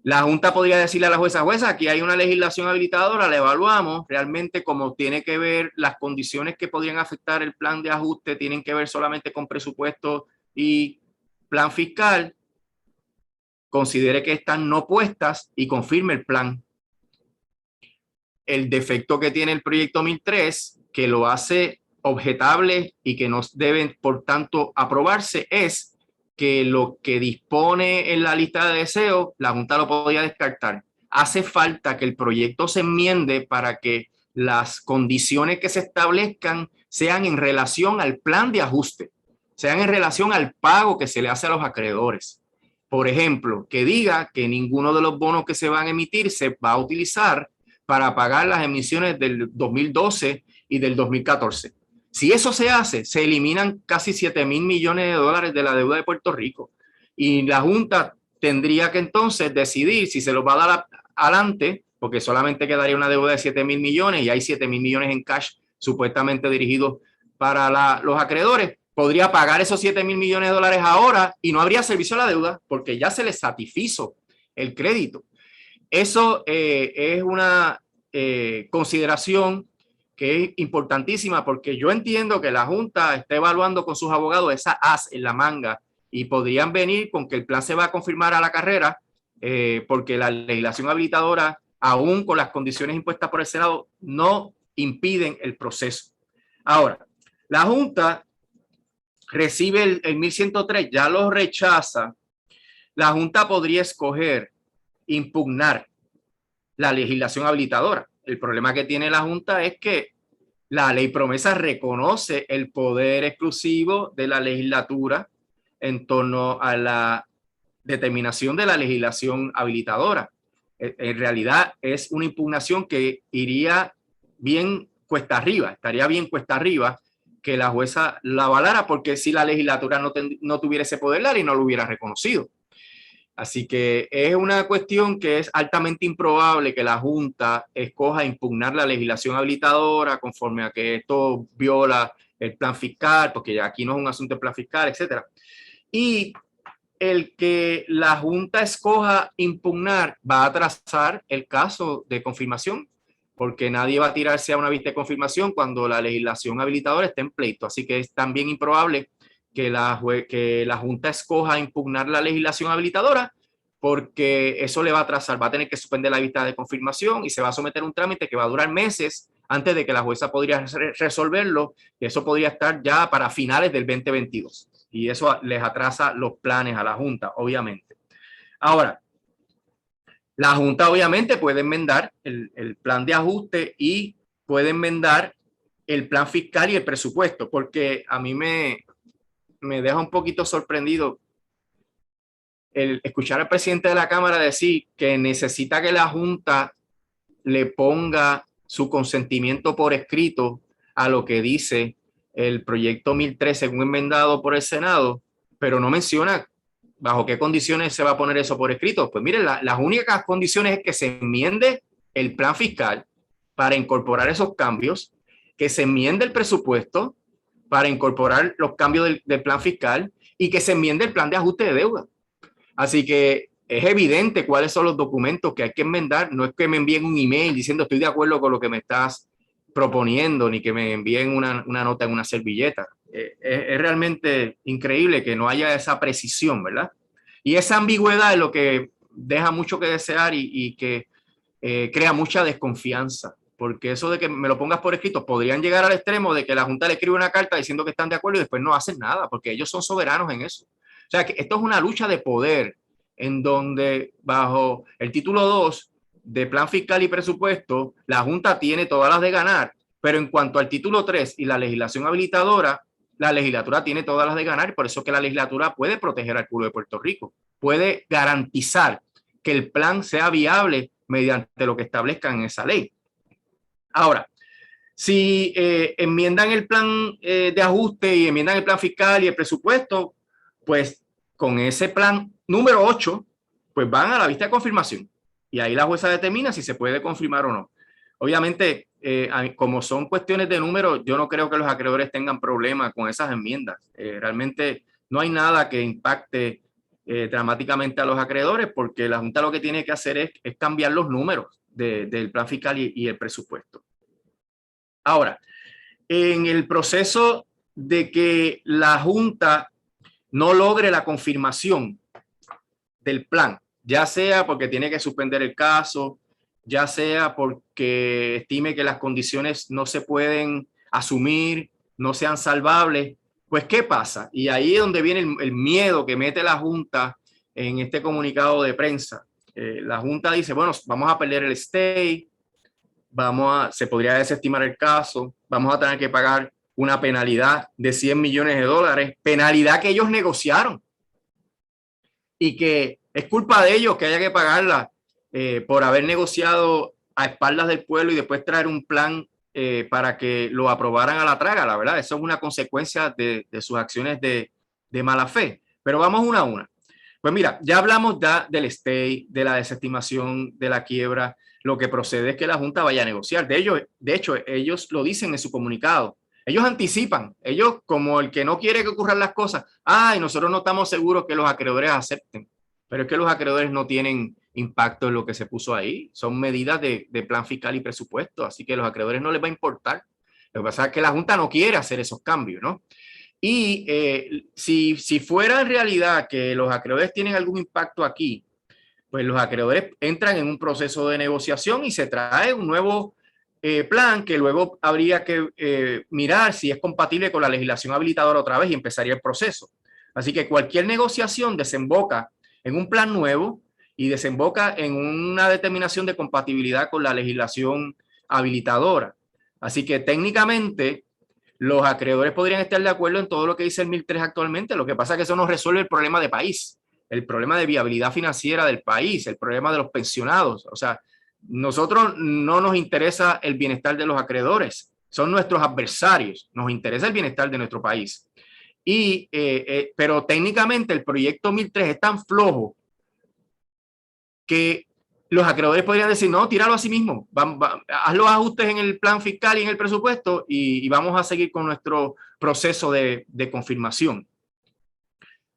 la Junta podría decirle a la jueza, aquí hay una legislación habilitadora, la evaluamos, realmente como tiene que ver las condiciones que podrían afectar el plan de ajuste, tienen que ver solamente con presupuesto y plan fiscal, considere que están no puestas y confirme el plan. El defecto que tiene el proyecto 1003, que lo hace objetable y que no deben, por tanto, aprobarse, es que lo que dispone en la lista de deseos, la Junta lo podía descartar. Hace falta que el proyecto se enmiende para que las condiciones que se establezcan sean en relación al plan de ajuste, sean en relación al pago que se le hace a los acreedores. Por ejemplo, que diga que ninguno de los bonos que se van a emitir se va a utilizar para pagar las emisiones del 2012 y del 2014. Si eso se hace, se eliminan casi 7,000 millones de dólares de la deuda de Puerto Rico. Y la Junta tendría que entonces decidir si se los va a dar adelante, porque solamente quedaría una deuda de 7,000 millones y hay 7,000 millones en cash supuestamente dirigidos para los acreedores. Podría pagar esos 7,000 millones de dólares ahora y no habría servicio a la deuda porque ya se les satisfizo el crédito. Eso es una consideración que es importantísima porque yo entiendo que la Junta está evaluando con sus abogados esa as en la manga y podrían venir con que el plan se va a confirmar a la carrera porque la legislación habilitadora, aún con las condiciones impuestas por el Senado, no impiden el proceso. Ahora, la Junta recibe el 1103, ya lo rechaza. La Junta podría escoger impugnar la legislación habilitadora. El problema que tiene la Junta es que la ley promesa reconoce el poder exclusivo de la legislatura en torno a la determinación de la legislación habilitadora. En realidad es una impugnación que iría bien cuesta arriba, estaría bien cuesta arriba que la jueza la avalara, porque si la legislatura no tuviera ese poder, la ley no lo hubiera reconocido. Así que es una cuestión que es altamente improbable que la Junta escoja impugnar la legislación habilitadora conforme a que esto viola el plan fiscal, porque ya aquí no es un asunto de plan fiscal, etcétera. Y el que la Junta escoja impugnar va a atrasar el caso de confirmación, porque nadie va a tirarse a una vista de confirmación cuando la legislación habilitadora esté en pleito. Así que es también improbable que la Junta escoja impugnar la legislación habilitadora, porque eso le va a atrasar, va a tener que suspender la vista de confirmación y se va a someter a un trámite que va a durar meses antes de que la jueza podría resolverlo, y eso podría estar ya para finales del 2022. y eso les atrasa los planes a la Junta, obviamente. Ahora, la Junta obviamente puede enmendar el plan de ajuste y puede enmendar el plan fiscal y el presupuesto, porque a mí me deja un poquito sorprendido el escuchar al presidente de la Cámara decir que necesita que la Junta le ponga su consentimiento por escrito a lo que dice el proyecto 1003 según enmendado por el Senado, pero no menciona bajo qué condiciones se va a poner eso por escrito. Pues miren, las únicas condiciones es que se enmiende el plan fiscal para incorporar esos cambios, que se enmiende el presupuesto para incorporar los cambios del plan fiscal y que se enmiende el plan de ajuste de deuda. Así que es evidente cuáles son los documentos que hay que enmendar. No es que me envíen un email diciendo estoy de acuerdo con lo que me estás proponiendo, ni que me envíen una nota en una servilleta. Es realmente increíble que no haya esa precisión, ¿verdad? Y esa ambigüedad es lo que deja mucho que desear y que crea mucha desconfianza. Porque eso de que me lo pongas por escrito, podrían llegar al extremo de que la Junta le escribe una carta diciendo que están de acuerdo y después no hacen nada, porque ellos son soberanos en eso. O sea, que esto es una lucha de poder en donde bajo el título 2 de plan fiscal y presupuesto, la Junta tiene todas las de ganar, pero en cuanto al título 3 y la legislación habilitadora, la legislatura tiene todas las de ganar, y por eso que la legislatura puede proteger al pueblo de Puerto Rico, puede garantizar que el plan sea viable mediante lo que establezcan en esa ley. Ahora, si enmiendan el plan de ajuste y enmiendan el plan fiscal y el presupuesto, pues con ese plan número 8, pues van a la vista de confirmación. Y ahí la jueza determina si se puede confirmar o no. Obviamente, como son cuestiones de número, yo no creo que los acreedores tengan problemas con esas enmiendas. Realmente no hay nada que impacte dramáticamente a los acreedores, porque la Junta lo que tiene que hacer es cambiar los números del plan fiscal y el presupuesto. Ahora, en el proceso de que la Junta no logre la confirmación del plan, ya sea porque tiene que suspender el caso, ya sea porque estime que las condiciones no se pueden asumir, no sean salvables, pues ¿qué pasa? Y ahí es donde viene el miedo que mete la Junta en este comunicado de prensa. La Junta dice, bueno, vamos a perder el stay, se podría desestimar el caso, vamos a tener que pagar una penalidad de $100 millones, penalidad que ellos negociaron y que es culpa de ellos que haya que pagarla por haber negociado a espaldas del pueblo y después traer un plan para que lo aprobaran a la traga. La verdad, eso es una consecuencia de sus acciones de mala fe. Pero vamos una a una. Pues mira, ya hablamos del stay, de la desestimación, de la quiebra. Lo que procede es que la Junta vaya a negociar. De hecho, ellos lo dicen en su comunicado. Ellos anticipan, ellos como el que no quiere que ocurran las cosas. Y nosotros no estamos seguros que los acreedores acepten. Pero es que los acreedores no tienen impacto en lo que se puso ahí. Son medidas de plan fiscal y presupuesto. Así que a los acreedores no les va a importar. Lo que pasa es que la Junta no quiere hacer esos cambios, ¿no? Y si fuera en realidad que los acreedores tienen algún impacto aquí, pues los acreedores entran en un proceso de negociación y se trae un nuevo plan que luego habría que mirar si es compatible con la legislación habilitadora otra vez y empezaría el proceso. Así que cualquier negociación desemboca en un plan nuevo y desemboca en una determinación de compatibilidad con la legislación habilitadora. Así que técnicamente los acreedores podrían estar de acuerdo en todo lo que dice el 1003 actualmente. Lo que pasa es que eso no resuelve el problema de país, el problema de viabilidad financiera del país, el problema de los pensionados. O sea, nosotros no nos interesa el bienestar de los acreedores, son nuestros adversarios, nos interesa el bienestar de nuestro país. Pero técnicamente el proyecto 1003 es tan flojo que los acreedores podrían decir, no, tíralo a sí mismo, haz los ajustes en el plan fiscal y en el presupuesto y vamos a seguir con nuestro proceso de confirmación.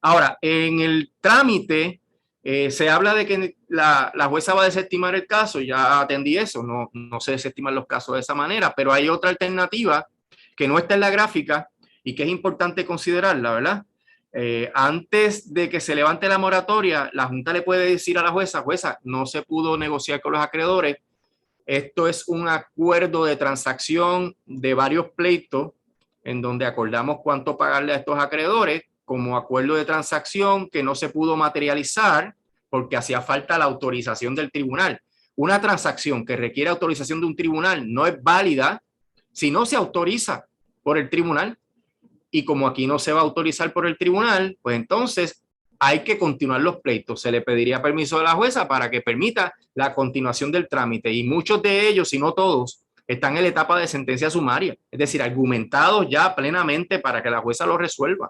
Ahora, en el trámite se habla de que la jueza va a desestimar el caso, ya atendí eso, no se desestiman los casos de esa manera, pero hay otra alternativa que no está en la gráfica y que es importante considerarla, ¿verdad? Antes de que se levante la moratoria, la Junta le puede decir a la jueza, no se pudo negociar con los acreedores, esto es un acuerdo de transacción de varios pleitos en donde acordamos cuánto pagarle a estos acreedores, como acuerdo de transacción que no se pudo materializar porque hacía falta la autorización del tribunal. Una transacción que requiere autorización de un tribunal no es válida si no se autoriza por el tribunal. Y como aquí no se va a autorizar por el tribunal, pues entonces hay que continuar los pleitos. Se le pediría permiso a la jueza para que permita la continuación del trámite. Y muchos de ellos, si no todos, están en la etapa de sentencia sumaria, es decir, argumentados ya plenamente para que la jueza lo resuelva.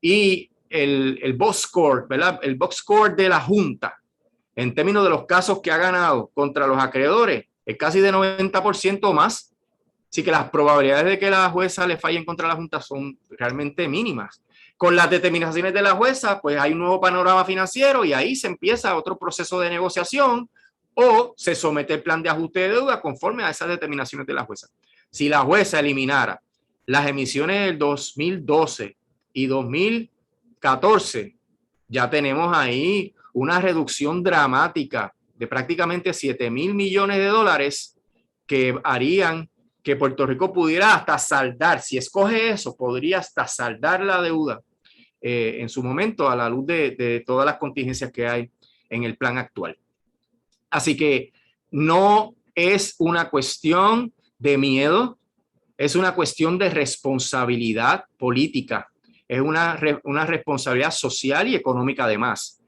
Y el box score, ¿verdad? El box score de la Junta, en términos de los casos que ha ganado contra los acreedores, es casi de 90% o más. Así que las probabilidades de que la jueza le falle contra la Junta son realmente mínimas. Con las determinaciones de la jueza, pues hay un nuevo panorama financiero y ahí se empieza otro proceso de negociación o se somete el plan de ajuste de deuda conforme a esas determinaciones de la jueza. Si la jueza eliminara las emisiones del 2012 y 2014, ya tenemos ahí una reducción dramática de prácticamente 7,000 millones de dólares que harían que Puerto Rico pudiera hasta saldar, si escoge eso, podría hasta saldar la deuda en su momento a la luz de todas las contingencias que hay en el plan actual. Así que no es una cuestión de miedo, es una cuestión de responsabilidad política, es una responsabilidad social y económica además.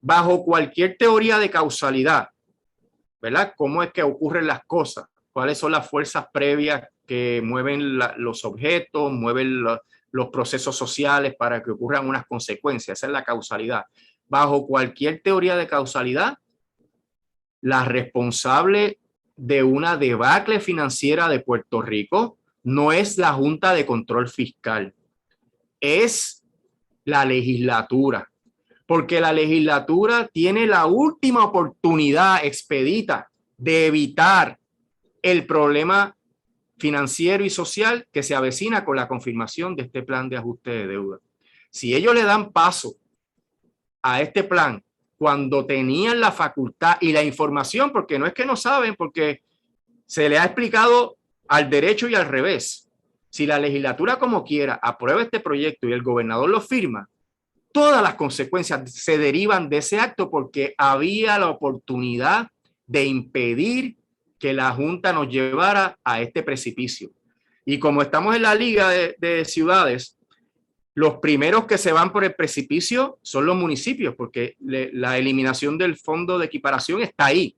Bajo cualquier teoría de causalidad, ¿verdad? ¿Cómo es que ocurren las cosas? ¿Cuáles son las fuerzas previas que mueven los objetos, mueven los procesos sociales para que ocurran unas consecuencias? Esa es la causalidad. Bajo cualquier teoría de causalidad, la responsable de una debacle financiera de Puerto Rico no es la Junta de Control Fiscal, es la legislatura, porque la legislatura tiene la última oportunidad expedita de evitar el problema financiero y social que se avecina con la confirmación de este plan de ajuste de deuda. Si ellos le dan paso a este plan cuando tenían la facultad y la información, porque no es que no saben, porque se le ha explicado al derecho y al revés. Si la legislatura como quiera aprueba este proyecto y el gobernador lo firma, todas las consecuencias se derivan de ese acto porque había la oportunidad de impedir que la Junta nos llevara a este precipicio. Y como estamos en la Liga de Ciudades, los primeros que se van por el precipicio son los municipios, porque la eliminación del fondo de equiparación está ahí,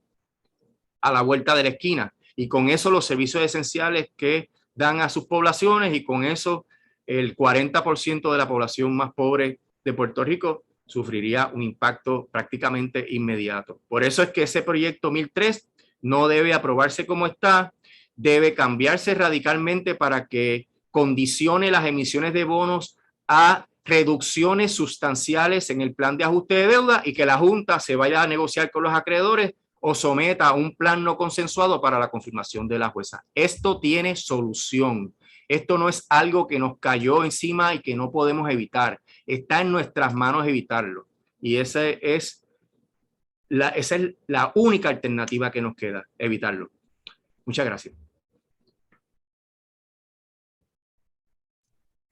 a la vuelta de la esquina. Y con eso los servicios esenciales que dan a sus poblaciones y con eso el 40% de la población más pobre de Puerto Rico sufriría un impacto prácticamente inmediato. Por eso es que ese proyecto 1003 no debe aprobarse como está, debe cambiarse radicalmente para que condicione las emisiones de bonos a reducciones sustanciales en el plan de ajuste de deuda y que la Junta se vaya a negociar con los acreedores o someta a un plan no consensuado para la confirmación de la jueza. Esto tiene solución. Esto no es algo que nos cayó encima y que no podemos evitar. Está en nuestras manos evitarlo. Y esa es la única alternativa que nos queda, evitarlo. Muchas gracias.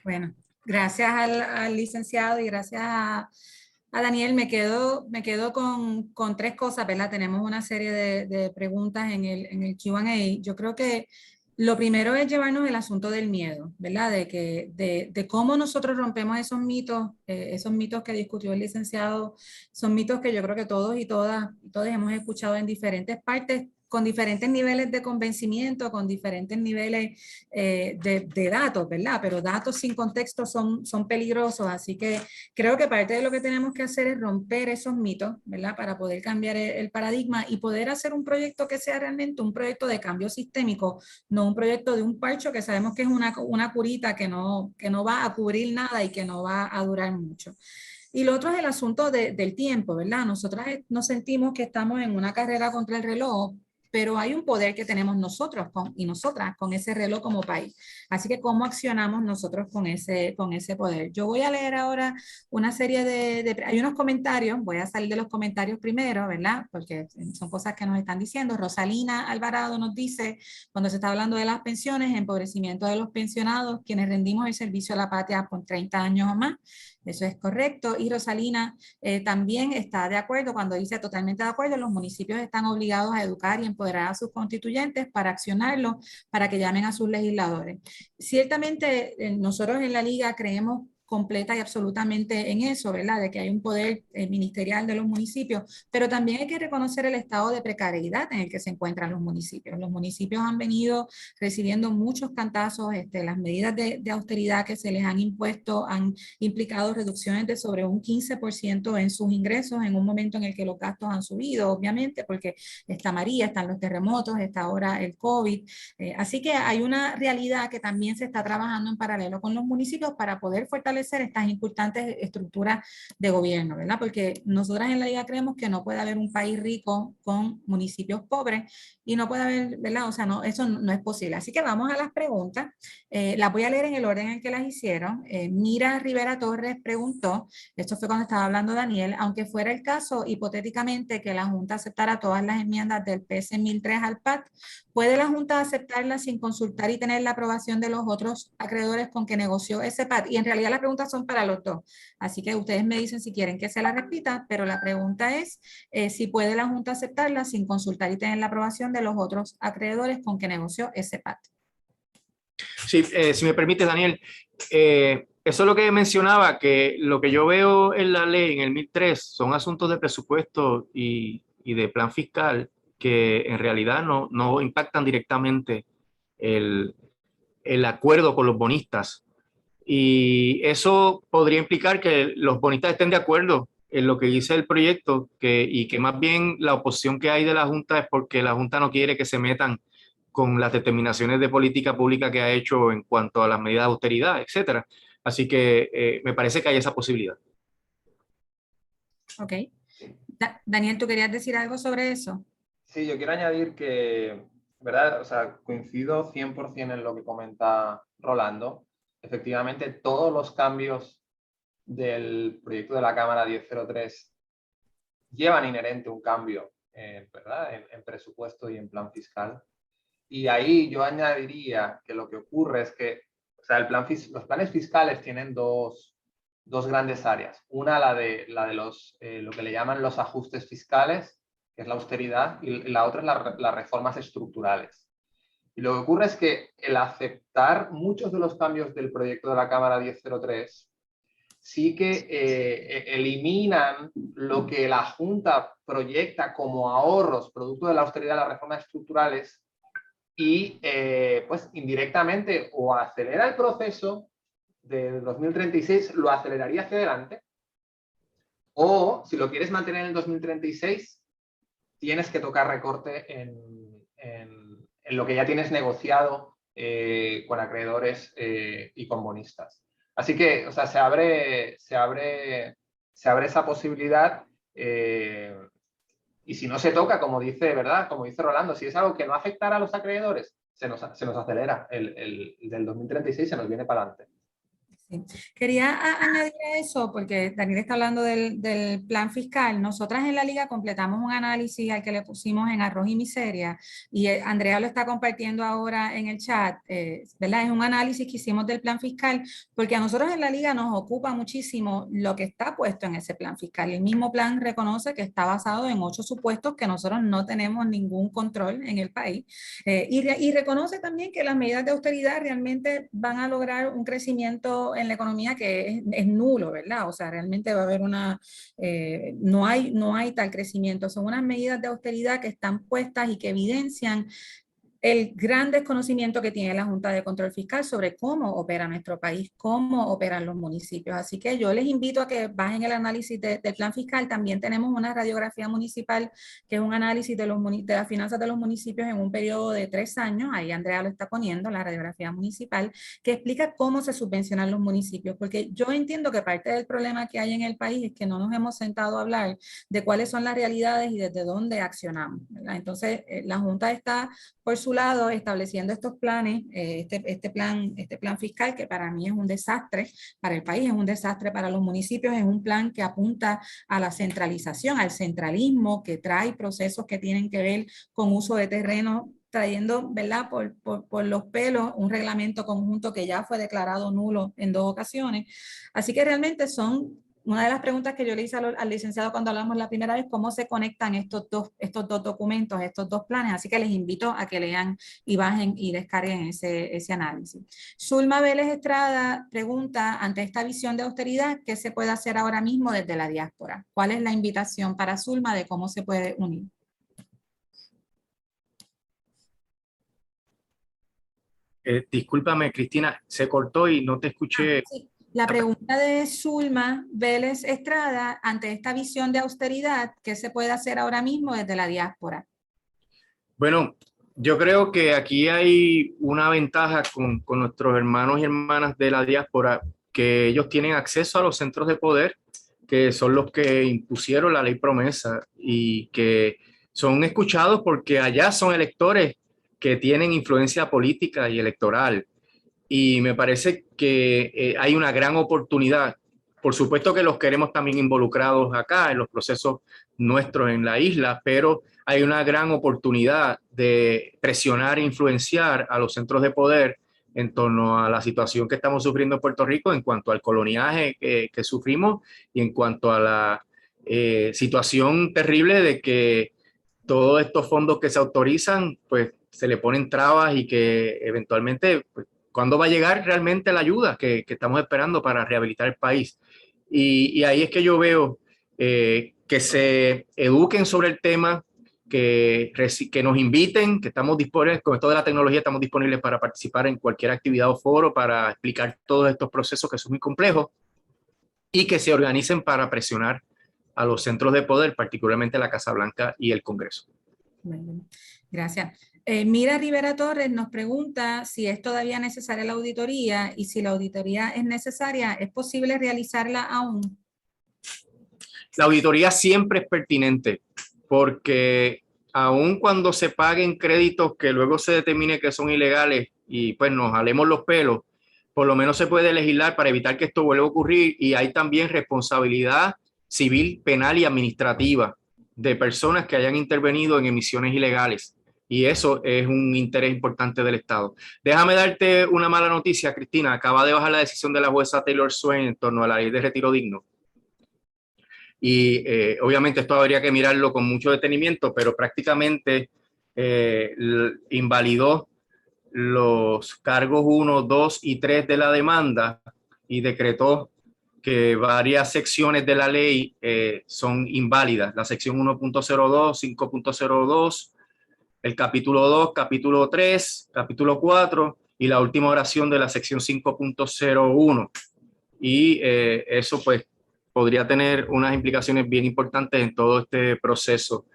Bueno, gracias al licenciado y gracias a Daniel. Me quedo con tres cosas, ¿verdad? Tenemos una serie de preguntas en el Q&A. Yo creo que lo primero es llevarnos el asunto del miedo, ¿verdad? De cómo nosotros rompemos esos mitos que discutió el licenciado. Son mitos que yo creo que todos y todos hemos escuchado en diferentes partes, con diferentes niveles de convencimiento, con diferentes niveles de datos, ¿verdad? Pero datos sin contexto son peligrosos, así que creo que parte de lo que tenemos que hacer es romper esos mitos, ¿verdad? Para poder cambiar el paradigma y poder hacer un proyecto que sea realmente un proyecto de cambio sistémico, no un proyecto de un parcho que sabemos que es una curita que no va a cubrir nada y que no va a durar mucho. Y lo otro es el asunto del tiempo, ¿verdad? Nosotras nos sentimos que estamos en una carrera contra el reloj, pero hay un poder que tenemos nosotros y nosotras con ese reloj como país. Así que, ¿cómo accionamos nosotros con ese poder? Yo voy a leer ahora una serie hay unos comentarios, voy a salir de los comentarios primero, ¿verdad? Porque son cosas que nos están diciendo. Rosalina Alvarado nos dice, cuando se está hablando de las pensiones, empobrecimiento de los pensionados, quienes rendimos el servicio a la patria por 30 años o más. Eso es correcto. Y Rosalina también está de acuerdo cuando dice totalmente de acuerdo, los municipios están obligados a educar y empoderar a sus constituyentes para accionarlo, para que llamen a sus legisladores. Ciertamente nosotros en la Liga creemos completa y absolutamente en eso, ¿verdad? De que hay un poder ministerial de los municipios, pero también hay que reconocer el estado de precariedad en el que se encuentran los municipios. Los municipios han venido recibiendo muchos cantazos, las medidas de austeridad que se les han impuesto han implicado reducciones de sobre un 15% en sus ingresos en un momento en el que los gastos han subido, obviamente, porque está María, están los terremotos, está ahora el COVID. Así que hay una realidad que también se está trabajando en paralelo con los municipios para poder fortalecer estas importantes estructuras de gobierno, ¿verdad? Porque nosotras en la Liga creemos que no puede haber un país rico con municipios pobres y no puede haber, ¿verdad? O sea, no, eso no es posible. Así que vamos a las preguntas. Las voy a leer en el orden en que las hicieron. Mira Rivera Torres preguntó, esto fue cuando estaba hablando Daniel, aunque fuera el caso hipotéticamente que la Junta aceptara todas las enmiendas del PS 1003 al PAT, ¿puede la Junta aceptarlas sin consultar y tener la aprobación de los otros acreedores con que negoció ese PAT? Y en realidad las preguntas son para los dos. Así que ustedes me dicen si quieren que se la repita, pero la pregunta es si puede la Junta aceptarlas sin consultar y tener la aprobación de los otros acreedores con que negoció ese PAT. Sí, si me permite, Daniel, eso es lo que mencionaba, que lo que yo veo en la ley, en el 1003, son asuntos de presupuesto y de plan fiscal que en realidad no impactan directamente el acuerdo con los bonistas. Y eso podría implicar que los bonistas estén de acuerdo en lo que dice el proyecto y que más bien la oposición que hay de la Junta es porque la Junta no quiere que se metan con las determinaciones de política pública que ha hecho en cuanto a las medidas de austeridad, etcétera. Así que me parece que hay esa posibilidad. Ok. Daniel, ¿tú querías decir algo sobre eso? Sí, yo quiero añadir que, ¿verdad? O sea, coincido 100% en lo que comenta Rolando. Efectivamente, todos los cambios del proyecto de la Cámara 1003 llevan inherente un cambio, ¿verdad? En presupuesto y en plan fiscal. Y ahí yo añadiría que lo que ocurre es que, o sea, los planes fiscales tienen dos grandes áreas. Una, la de lo que le llaman los ajustes fiscales, que es la austeridad, y la otra es las reformas estructurales. Y lo que ocurre es que el aceptar muchos de los cambios del proyecto de la Cámara 1003 sí que eliminan lo que la Junta proyecta como ahorros producto de la austeridad y las reformas estructurales y pues indirectamente o acelera el proceso del 2036, lo aceleraría hacia adelante, o si lo quieres mantener en el 2036, tienes que tocar recorte en lo que ya tienes negociado con acreedores y con bonistas. Así que, o sea, se abre esa posibilidad y si no se toca, como dice, ¿verdad? Como dice Rolando, si es algo que no afectará a los acreedores, se nos acelera. El del 2036 se nos viene para adelante. Sí. Quería añadir a eso, porque Daniel está hablando del plan fiscal. Nosotras en la Liga completamos un análisis al que le pusimos en Arroz y Miseria, y Andrea lo está compartiendo ahora en el chat, ¿verdad? Es un análisis que hicimos del plan fiscal, porque a nosotros en la Liga nos ocupa muchísimo lo que está puesto en ese plan fiscal. El mismo plan reconoce que está basado en 8 supuestos que nosotros no tenemos ningún control en el país, y reconoce también que las medidas de austeridad realmente van a lograr un crecimiento en la economía que es nulo, ¿verdad? O sea, realmente va a haber no hay tal crecimiento. Son unas medidas de austeridad que están puestas y que evidencian el gran desconocimiento que tiene la Junta de Control Fiscal sobre cómo opera nuestro país, cómo operan los municipios. Así que yo les invito a que bajen el análisis del plan fiscal. También tenemos una radiografía municipal, que es un análisis de las finanzas de los municipios en un periodo de 3 años. Ahí Andrea lo está poniendo, la radiografía municipal, que explica cómo se subvencionan los municipios. Porque yo entiendo que parte del problema que hay en el país es que no nos hemos sentado a hablar de cuáles son las realidades y desde dónde accionamos, ¿verdad? Entonces, la Junta está por su lado estableciendo estos planes, este plan fiscal, que para mí es un desastre, para el país es un desastre, para los municipios es un plan que apunta a la centralización, al centralismo, que trae procesos que tienen que ver con uso de terreno, trayendo, ¿verdad?, por los pelos un reglamento conjunto que ya fue declarado nulo en 2 ocasiones. Así que realmente son una de las preguntas que yo le hice al licenciado cuando hablamos la primera vez, cómo se conectan estos dos documentos, estos 2 planes. Así que les invito a que lean y bajen y descarguen ese análisis. Zulma Vélez Estrada pregunta, ante esta visión de austeridad, ¿qué se puede hacer ahora mismo desde la diáspora? ¿Cuál es la invitación para Zulma de cómo se puede unir? Discúlpame, Cristina, se cortó y no te escuché. Sí. La pregunta de Zulma Vélez Estrada, ante esta visión de austeridad, ¿qué se puede hacer ahora mismo desde la diáspora? Bueno, yo creo que aquí hay una ventaja con nuestros hermanos y hermanas de la diáspora, que ellos tienen acceso a los centros de poder, que son los que impusieron la ley promesa y que son escuchados porque allá son electores que tienen influencia política y electoral. Y me parece que hay una gran oportunidad. Por supuesto que los queremos también involucrados acá en los procesos nuestros en la isla, pero hay una gran oportunidad de presionar e influenciar a los centros de poder en torno a la situación que estamos sufriendo en Puerto Rico en cuanto al coloniaje que sufrimos y en cuanto a la situación terrible de que todos estos fondos que se autorizan, pues se le ponen trabas y que eventualmente, pues, ¿cuándo va a llegar realmente la ayuda que estamos esperando para rehabilitar el país? Y ahí es que yo veo que se eduquen sobre el tema, que nos inviten, que estamos disponibles, con esto de la tecnología estamos disponibles para participar en cualquier actividad o foro para explicar todos estos procesos que son muy complejos y que se organicen para presionar a los centros de poder, particularmente la Casa Blanca y el Congreso. Bueno, gracias. Mira Rivera Torres nos pregunta si es todavía necesaria la auditoría y si la auditoría es necesaria, ¿es posible realizarla aún? La auditoría siempre es pertinente porque aun cuando se paguen créditos que luego se determine que son ilegales y pues nos jalemos los pelos, por lo menos se puede legislar para evitar que esto vuelva a ocurrir y hay también responsabilidad civil, penal y administrativa de personas que hayan intervenido en emisiones ilegales. Y eso es un interés importante del Estado. Déjame darte una mala noticia, Cristina. Acaba de bajar la decisión de la jueza Taylor Swain en torno a la ley de retiro digno. Y obviamente esto habría que mirarlo con mucho detenimiento, pero prácticamente invalidó los cargos 1, 2 y 3 de la demanda y decretó que varias secciones de la ley son inválidas. La sección 1.02, 5.02, el capítulo 2, capítulo 3, capítulo 4 y la última oración de la sección 5.01. Y eso pues podría tener unas implicaciones bien importantes en todo este proceso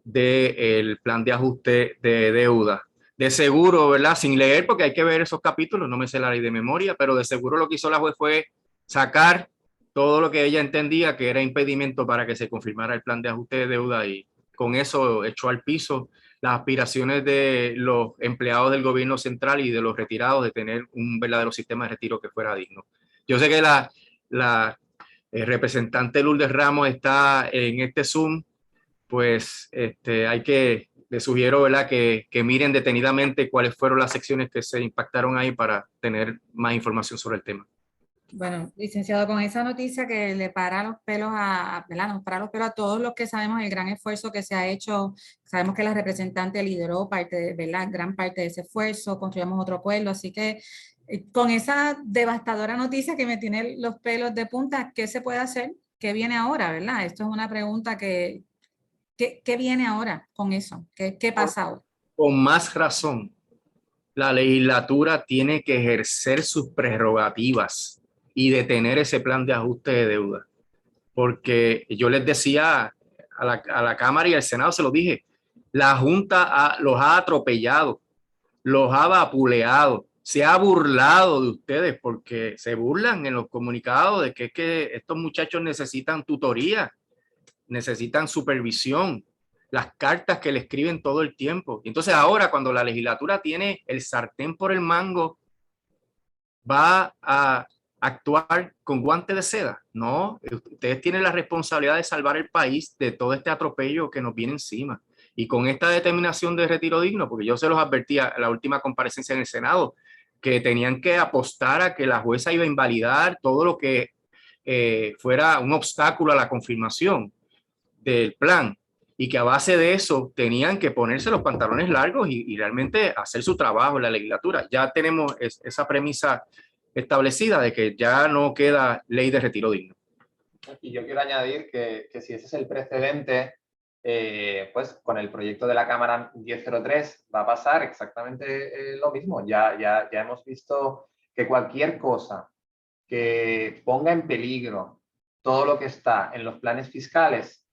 del plan de ajuste de deuda. De seguro, ¿verdad? Sin leer, porque hay que ver esos capítulos, no me sé la ley de memoria, pero de seguro lo que hizo la juez fue sacar todo lo que ella entendía que era impedimento para que se confirmara el plan de ajuste de deuda y con eso echó al piso las aspiraciones de los empleados del gobierno central y de los retirados de tener un verdadero sistema de retiro que fuera digno. Yo sé que la representante Lourdes Ramos está en este Zoom, pues les sugiero, ¿verdad?, que miren detenidamente cuáles fueron las secciones que se impactaron ahí para tener más información sobre el tema. Bueno, licenciado, con esa noticia que le para los pelos ¿verdad? Nos para los pelos a todos los que sabemos el gran esfuerzo que se ha hecho. Sabemos que la representante lideró ¿verdad?, gran parte de ese esfuerzo, construyamos otro pueblo, así que con esa devastadora noticia que me tiene los pelos de punta, ¿qué se puede hacer? ¿Qué viene ahora, verdad? Esto es una pregunta ¿qué viene ahora con eso? ¿Qué pasa ahora? con más razón, la legislatura tiene que ejercer sus prerrogativas y detener ese plan de ajuste de deuda. Porque yo les decía a la Cámara y al Senado, se lo dije, la Junta los ha atropellado, los ha vapuleado, se ha burlado de ustedes porque se burlan en los comunicados de que, es que estos muchachos necesitan tutoría, necesitan supervisión, las cartas que le escriben todo el tiempo. Y entonces ahora cuando la legislatura tiene el sartén por el mango, va a actuar con guante de seda. No, ustedes tienen la responsabilidad de salvar el país de todo este atropello que nos viene encima. Y con esta determinación de retiro digno, porque yo se los advertía en la última comparecencia en el Senado, que tenían que apostar a que la jueza iba a invalidar todo lo que fuera un obstáculo a la confirmación del plan, y que a base de eso tenían que ponerse los pantalones largos y realmente hacer su trabajo en la legislatura. Ya tenemos esa premisa establecida de que ya no queda ley de retiro digno. Y yo quiero añadir que si ese es el precedente, pues con el proyecto de la Cámara 1003 va a pasar exactamente lo mismo. Ya hemos visto que cualquier cosa que ponga en peligro todo lo que está en los planes fiscales,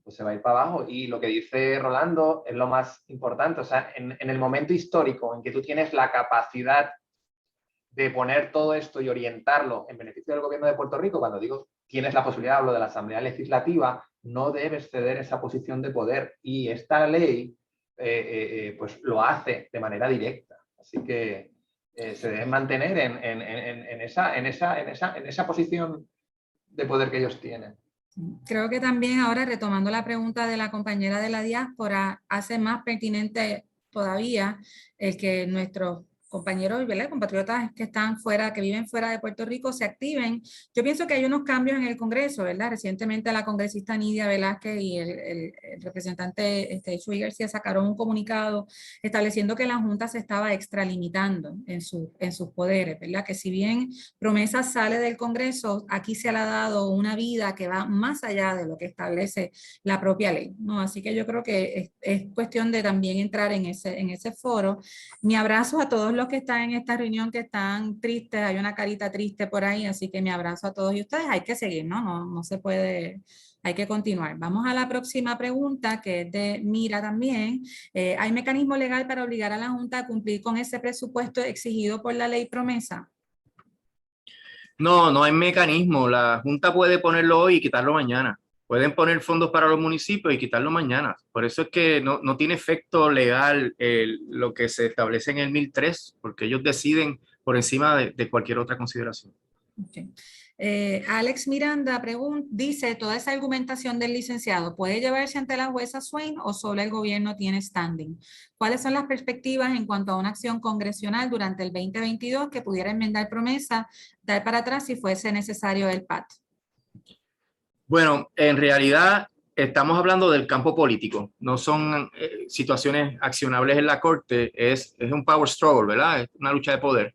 pues se va a ir para abajo. Y lo que dice Rolando es lo más importante. O sea, en el momento histórico en que tú tienes la capacidad de poner todo esto y orientarlo en beneficio del gobierno de Puerto Rico, cuando digo tienes la posibilidad, hablo de la Asamblea Legislativa, no debes ceder esa posición de poder. Y esta ley pues lo hace de manera directa. Así que se deben mantener en esa posición de poder que ellos tienen. Creo que también ahora, retomando la pregunta de la compañera de la diáspora, hace más pertinente todavía el que nuestros compañeros, ¿verdad?, compatriotas que están fuera, que viven fuera de Puerto Rico, se activen. Yo pienso que hay unos cambios en el Congreso, ¿verdad? Recientemente la congresista Nidia Velázquez y el representante Chuy García sacaron un comunicado estableciendo que la Junta se estaba extralimitando en sus poderes, ¿verdad? Que si bien Promesa sale del Congreso, aquí se le ha dado una vida que va más allá de lo que establece la propia ley, ¿no? Así que yo creo que es cuestión de también entrar en ese foro. Mi abrazo a todos los que están en esta reunión, que están tristes, hay una carita triste por ahí, así que mi abrazo a todos y ustedes. Hay que seguir, ¿no? No se puede, hay que continuar. Vamos a la próxima pregunta, que es de Mira también. ¿Hay mecanismo legal para obligar a la Junta a cumplir con ese presupuesto exigido por la ley Promesa? No, no hay mecanismo. La Junta puede ponerlo hoy y quitarlo mañana. Pueden poner fondos para los municipios y quitarlo mañana. Por eso es que no tiene efecto legal lo que se establece en el 1003, porque ellos deciden por encima de cualquier otra consideración. Okay. Alex Miranda dice, ¿toda esa argumentación del licenciado puede llevarse ante la jueza Swain o solo el gobierno tiene standing? ¿Cuáles son las perspectivas en cuanto a una acción congresional durante el 2022 que pudiera enmendar Promesa, dar para atrás si fuese necesario el PAT? Bueno, en realidad estamos hablando del campo político, no son situaciones accionables en la Corte, es un power struggle, ¿verdad? Es una lucha de poder.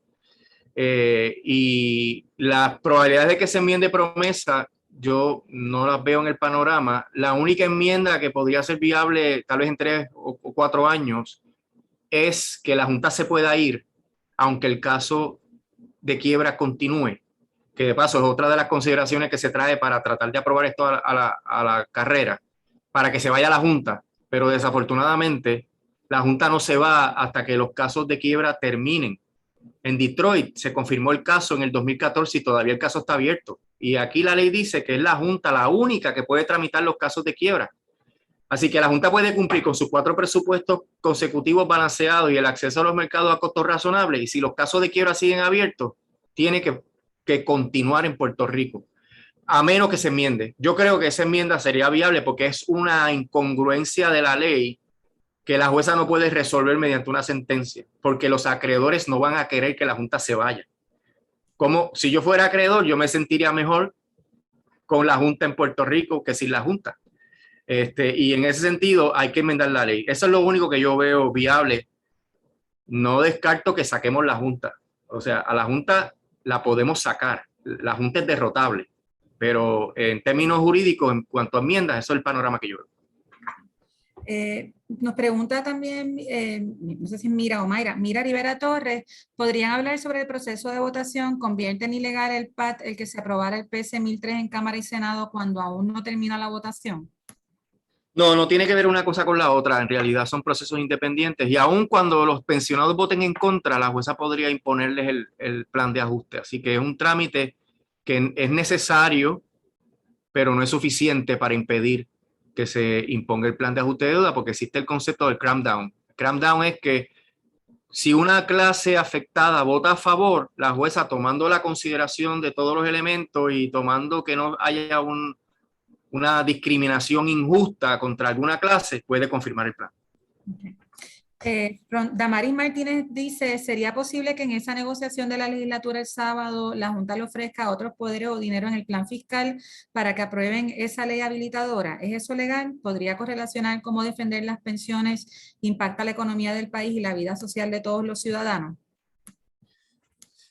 Y las probabilidades de que se enmiende Promesa, yo no las veo en el panorama. La única enmienda que podría ser viable, tal vez en 3 o 4 años, es que la Junta se pueda ir, aunque el caso de quiebra continúe, que de paso es otra de las consideraciones que se trae para tratar de aprobar esto a la carrera, para que se vaya a la Junta, pero desafortunadamente la Junta no se va hasta que los casos de quiebra terminen. En Detroit se confirmó el caso en el 2014 y todavía el caso está abierto. Y aquí la ley dice que es la Junta la única que puede tramitar los casos de quiebra. Así que la Junta puede cumplir con sus 4 presupuestos consecutivos balanceados y el acceso a los mercados a costos razonables. Y si los casos de quiebra siguen abiertos, tiene que continuar en Puerto Rico, a menos que se enmiende. Yo creo que esa enmienda sería viable porque es una incongruencia de la ley que la jueza no puede resolver mediante una sentencia, porque los acreedores no van a querer que la Junta se vaya. Como si yo fuera acreedor, yo me sentiría mejor con la Junta en Puerto Rico que sin la Junta. Y en ese sentido hay que enmendar la ley. Eso es lo único que yo veo viable. No descarto que saquemos la Junta. O sea, a la Junta la podemos sacar. La Junta es derrotable. Pero en términos jurídicos, en cuanto a enmiendas, eso es el panorama que yo veo. Nos pregunta también, no sé si es Mira o Mayra, Mira Rivera Torres, ¿podrían hablar sobre el proceso de votación? ¿Convierte en ilegal el PAT el que se aprobara el PC 1003 en Cámara y Senado cuando aún no termina la votación? No, no tiene que ver una cosa con la otra. En realidad son procesos independientes y aun cuando los pensionados voten en contra, la jueza podría imponerles el plan de ajuste. Así que es un trámite que es necesario, pero no es suficiente para impedir que se imponga el plan de ajuste de deuda porque existe el concepto del cram down. Cram down es que si una clase afectada vota a favor, la jueza, tomando la consideración de todos los elementos y tomando que no haya una discriminación injusta contra alguna clase, puede confirmar el plan. Okay. Damaris Martínez dice, ¿sería posible que en esa negociación de la legislatura el sábado la Junta le ofrezca otros poderes o dinero en el plan fiscal para que aprueben esa ley habilitadora? ¿Es eso legal? ¿Podría correlacionar cómo defender las pensiones impacta la economía del país y la vida social de todos los ciudadanos?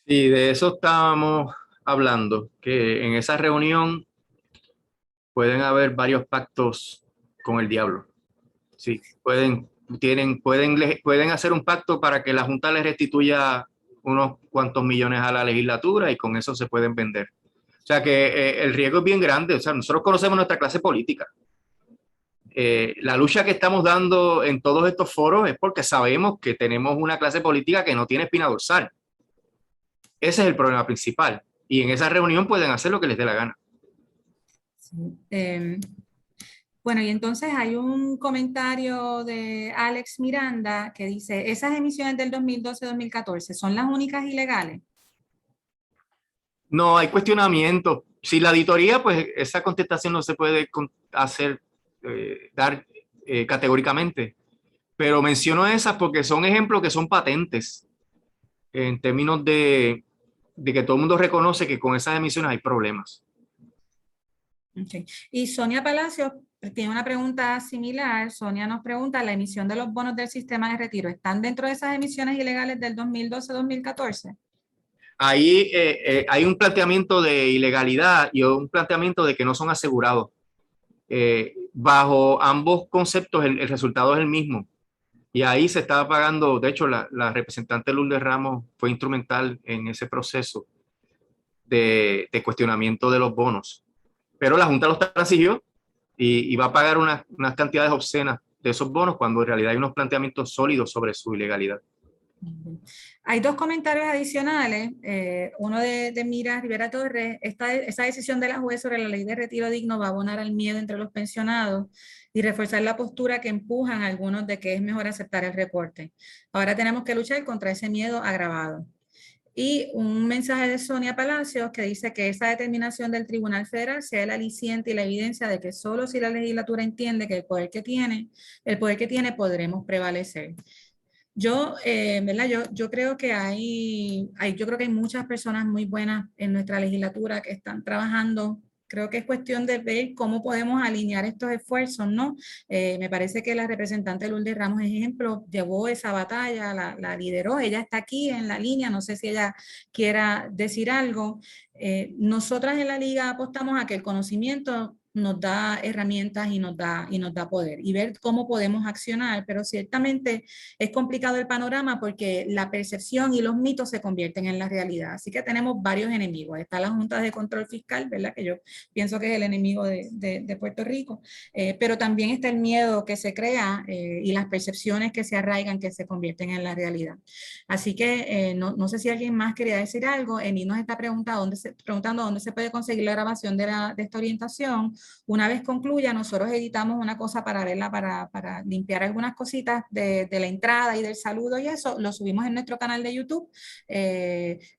Sí, de eso estábamos hablando, que en esa reunión pueden haber varios pactos con el diablo. Sí, pueden hacer un pacto para que la Junta les restituya unos cuantos millones a la legislatura y con eso se pueden vender. O sea que el riesgo es bien grande. O sea, nosotros conocemos nuestra clase política. La lucha que estamos dando en todos estos foros es porque sabemos que tenemos una clase política que no tiene espina dorsal. Ese es el problema principal. Y en esa reunión pueden hacer lo que les dé la gana. Sí. Bueno, y entonces hay un comentario de Alex Miranda que dice, ¿esas emisiones del 2012-2014 son las únicas ilegales? No, hay cuestionamientos. Si la auditoría, pues esa contestación no se puede dar categóricamente. Pero menciono esas porque son ejemplos que son patentes en términos de que todo el mundo reconoce que con esas emisiones hay problemas. Okay. Y Sonia Palacios tiene una pregunta similar. Sonia nos pregunta, ¿la emisión de los bonos del sistema de retiro están dentro de esas emisiones ilegales del 2012-2014? Ahí hay un planteamiento de ilegalidad y un planteamiento de que no son asegurados. Bajo ambos conceptos el resultado es el mismo. Y ahí se estaba pagando, de hecho la representante Lourdes Ramos fue instrumental en ese proceso de cuestionamiento de los bonos. Pero la Junta los transigió y va a pagar unas cantidades obscenas de esos bonos cuando en realidad hay unos planteamientos sólidos sobre su ilegalidad. Hay dos comentarios adicionales. Uno de Mira Rivera Torres. Esa decisión de la juez sobre la ley de retiro digno va a abonar al miedo entre los pensionados y reforzar la postura que empujan a algunos de que es mejor aceptar el recorte. Ahora tenemos que luchar contra ese miedo agravado. Y un mensaje de Sonia Palacios que dice que esa determinación del Tribunal Federal sea el aliciente y la evidencia de que solo si la legislatura entiende que el poder que tiene, podremos prevalecer. ¿Verdad? Yo creo que hay muchas personas muy buenas en nuestra legislatura que están trabajando. Creo que es cuestión de ver cómo podemos alinear estos esfuerzos, ¿no? Me parece que la representante Lourdes Ramos, ejemplo, llevó esa batalla, la lideró, ella está aquí en la línea, no sé si ella quiera decir algo. Nosotras en la Liga apostamos a que el conocimiento nos da herramientas y nos da poder y ver cómo podemos accionar, pero ciertamente es complicado el panorama porque la percepción y los mitos se convierten en la realidad, así que tenemos varios enemigos. Está la Junta de Control Fiscal, ¿verdad? Que yo pienso que es el enemigo de Puerto Rico, pero también está el miedo que se crea y las percepciones que se arraigan que se convierten en la realidad. Así que no sé si alguien más quería decir algo. Eni nos está preguntando dónde se puede conseguir la grabación de esta orientación. Una vez concluya, nosotros editamos una cosa para verla, para limpiar algunas cositas de la entrada y del saludo y eso, lo subimos en nuestro canal de YouTube.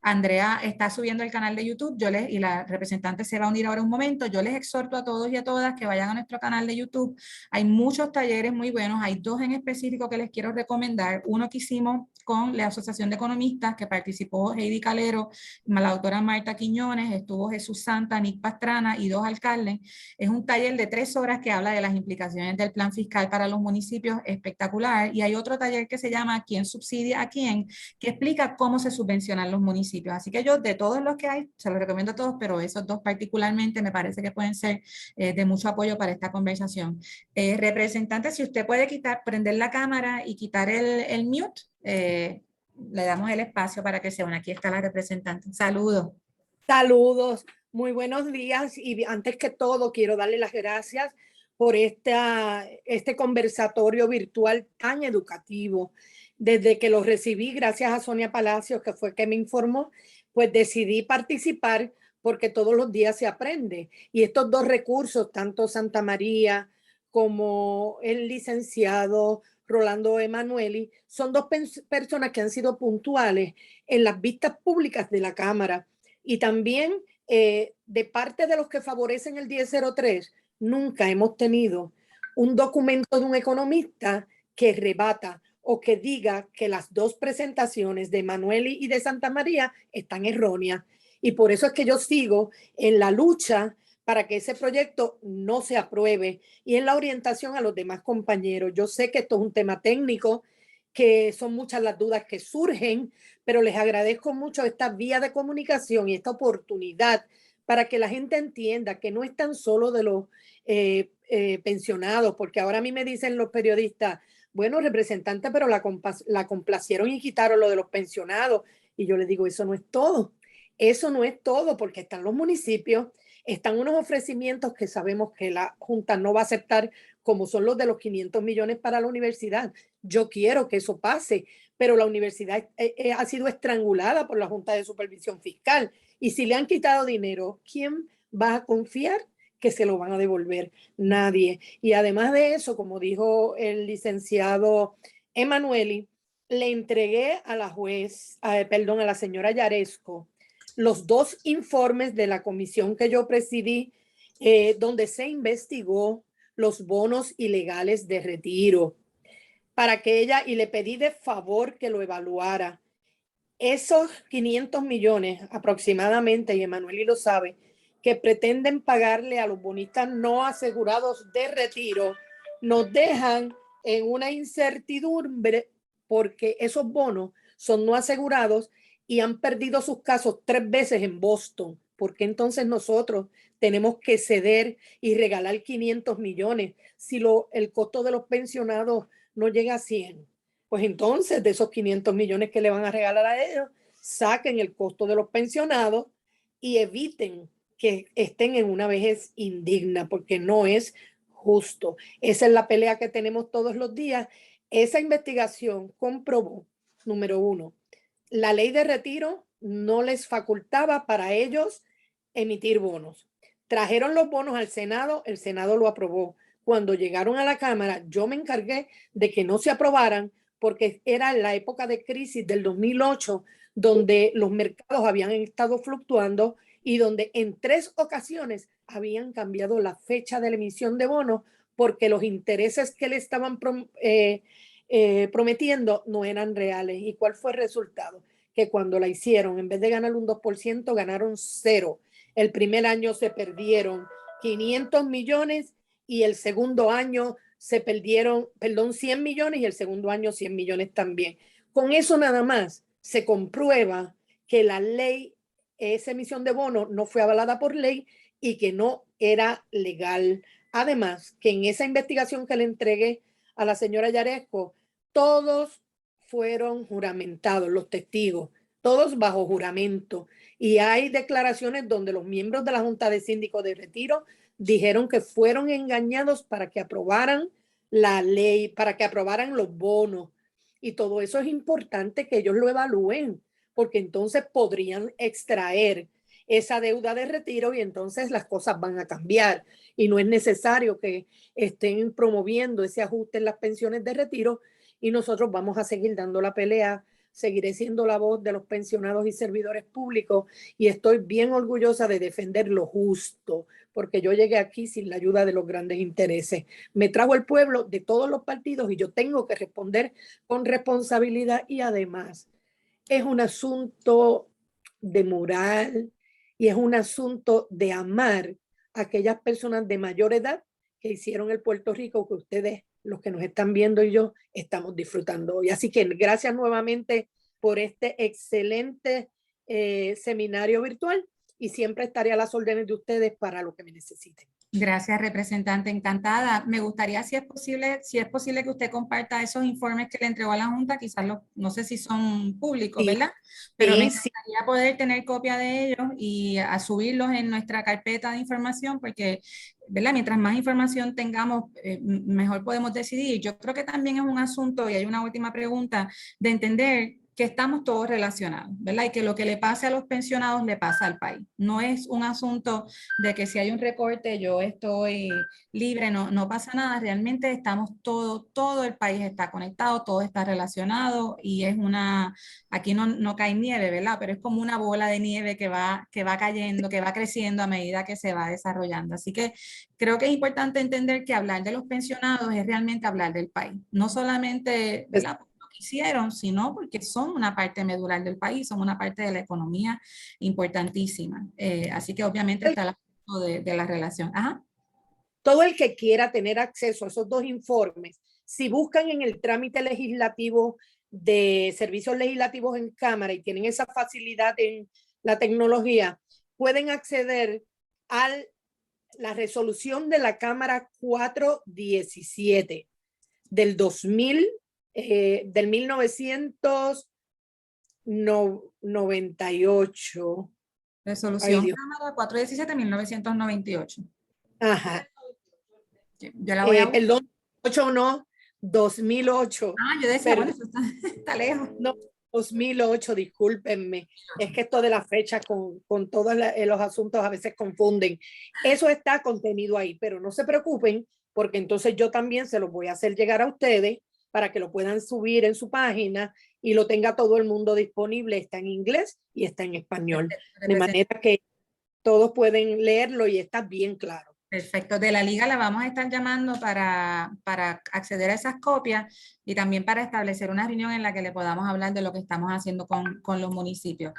Andrea está subiendo el canal de YouTube, y la representante se va a unir ahora un momento. Yo les exhorto a todos y a todas que vayan a nuestro canal de YouTube. Hay muchos talleres muy buenos, hay dos en específico que les quiero recomendar. Uno que hicimos con la Asociación de Economistas, que participó Heidi Calero, la doctora Marta Quiñones, estuvo Jesús Santa, Nick Pastrana y dos alcaldes. Es un taller de 3 horas que habla de las implicaciones del plan fiscal para los municipios, espectacular. Y hay otro taller que se llama ¿Quién subsidia a quién?, que explica cómo se subvencionan los municipios. Así que yo, de todos los que hay, se los recomiendo a todos, pero esos dos particularmente me parece que pueden ser de mucho apoyo para esta conversación. Representante, si usted puede prender la cámara y quitar el mute, le damos el espacio para que se una. Aquí está la representante. Saludos. Saludos, muy buenos días, y antes que todo quiero darle las gracias por este conversatorio virtual tan educativo. Desde que lo recibí, gracias a Sonia Palacios, que fue que me informó, pues decidí participar porque todos los días se aprende. Y estos dos recursos, tanto Santa María como el licenciado Rolando Emanueli, son dos personas que han sido puntuales en las vistas públicas de la Cámara. Y también de parte de los que favorecen el 1003, nunca hemos tenido un documento de un economista que rebata o que diga que las dos presentaciones de Emanueli y de Santa María están erróneas. Y por eso es que yo sigo en la lucha para que ese proyecto no se apruebe y en la orientación a los demás compañeros. Yo sé que esto es un tema técnico, que son muchas las dudas que surgen, pero les agradezco mucho esta vía de comunicación y esta oportunidad para que la gente entienda que no es tan solo de los pensionados, porque ahora a mí me dicen los periodistas, bueno, representante, pero la complacieron y quitaron lo de los pensionados. Y yo les digo, eso no es todo. Eso no es todo, porque están los municipios, están unos ofrecimientos que sabemos que la Junta no va a aceptar, como son los de los 500 millones para la universidad. Yo quiero que eso pase, pero la universidad ha sido estrangulada por la Junta de Supervisión Fiscal. Y si le han quitado dinero, ¿quién va a confiar que se lo van a devolver? Nadie. Y además de eso, como dijo el licenciado Emanueli, le entregué a la señora Yaresco, los dos informes de la comisión que yo presidí, donde se investigó los bonos ilegales de retiro, para que ella, y le pedí de favor que lo evaluara. Esos 500 millones aproximadamente, y Emanueli lo sabe, que pretenden pagarle a los bonistas no asegurados de retiro, nos dejan en una incertidumbre, porque esos bonos son no asegurados y han perdido sus casos 3 veces en Boston. Porque entonces nosotros tenemos que ceder y regalar 500 millones si el costo de los pensionados no llega a 100? Pues entonces de esos 500 millones que le van a regalar a ellos, saquen el costo de los pensionados y eviten que estén en una vejez indigna, porque no es justo. Esa es la pelea que tenemos todos los días. Esa investigación comprobó, número 1, la ley de retiro no les facultaba para ellos emitir bonos. Trajeron los bonos al Senado, el Senado lo aprobó. Cuando llegaron a la Cámara, yo me encargué de que no se aprobaran, porque era la época de crisis del 2008, donde los mercados habían estado fluctuando y donde en 3 ocasiones habían cambiado la fecha de la emisión de bonos porque los intereses que le estaban prometiendo no eran reales. ¿Y cuál fue el resultado? Que cuando la hicieron, en vez de ganar un 2%, ganaron 0. El primer año se perdieron 500 millones y el segundo año se perdieron, 100 millones y el segundo año 100 millones también. Con eso nada más se comprueba que la ley, esa emisión de bonos no fue avalada por ley y que no era legal. Además, que en esa investigación que le entregué a la señora Yaresco, todos fueron juramentados, los testigos, todos bajo juramento. Y hay declaraciones donde los miembros de la Junta de Síndicos de Retiro dijeron que fueron engañados para que aprobaran la ley, para que aprobaran los bonos. Y todo eso es importante que ellos lo evalúen, porque entonces podrían extraer esa deuda de retiro y entonces las cosas van a cambiar. Y no es necesario que estén promoviendo ese ajuste en las pensiones de retiro, y nosotros vamos a seguir dando la pelea. Seguiré siendo la voz de los pensionados y servidores públicos, y estoy bien orgullosa de defender lo justo, porque yo llegué aquí sin la ayuda de los grandes intereses. Me trajo el pueblo de todos los partidos y yo tengo que responder con responsabilidad, y además es un asunto de moral y es un asunto de amar aquellas personas de mayor edad que hicieron el Puerto Rico que ustedes, los que nos están viendo y yo, estamos disfrutando hoy. Así que gracias nuevamente por este excelente seminario virtual y siempre estaré a las órdenes de ustedes para lo que me necesiten. Gracias, representante, encantada. Me gustaría, si es posible que usted comparta esos informes que le entregó a la Junta, quizás no sé si son públicos, Sí, ¿verdad? Pero sí, me encantaría poder tener copia de ellos y a subirlos en nuestra carpeta de información, porque, ¿verdad? Mientras más información tengamos, mejor podemos decidir. Yo creo que también es un asunto, y hay una última pregunta, de entender que estamos todos relacionados, ¿verdad? Y que lo que le pase a los pensionados le pasa al país. No es un asunto de que si hay un recorte yo estoy libre, no pasa nada. Realmente estamos todo el país está conectado, todo está relacionado y es aquí no cae nieve, ¿verdad? Pero es como una bola de nieve que va cayendo, que va creciendo a medida que se va desarrollando. Así que creo que es importante entender que hablar de los pensionados es realmente hablar del país. No solamente, ¿verdad? Hicieron, sino porque son una parte medular del país, son una parte de la economía importantísima. Así que obviamente está el asunto de la relación. Ajá. Todo el que quiera tener acceso a esos dos informes, si buscan en el trámite legislativo de servicios legislativos en Cámara y tienen esa facilidad en la tecnología, pueden acceder a la resolución de la Cámara 417 del 1998. Resolución Cámara 417-1998. Ajá. Yo la voy a buscar. Perdón, 8 no, 2008. Yo decía, Pero, bueno, eso está lejos. No, 2008, discúlpenme. Es que esto de la fecha con todos los asuntos a veces confunden. Eso está contenido ahí, pero no se preocupen, porque entonces yo también se los voy a hacer llegar a ustedes para que lo puedan subir en su página y lo tenga todo el mundo disponible. Está en inglés y está en español. De manera que todos pueden leerlo y está bien claro. Perfecto. De la liga la vamos a estar llamando para acceder a esas copias y también para establecer una reunión en la que le podamos hablar de lo que estamos haciendo con los municipios.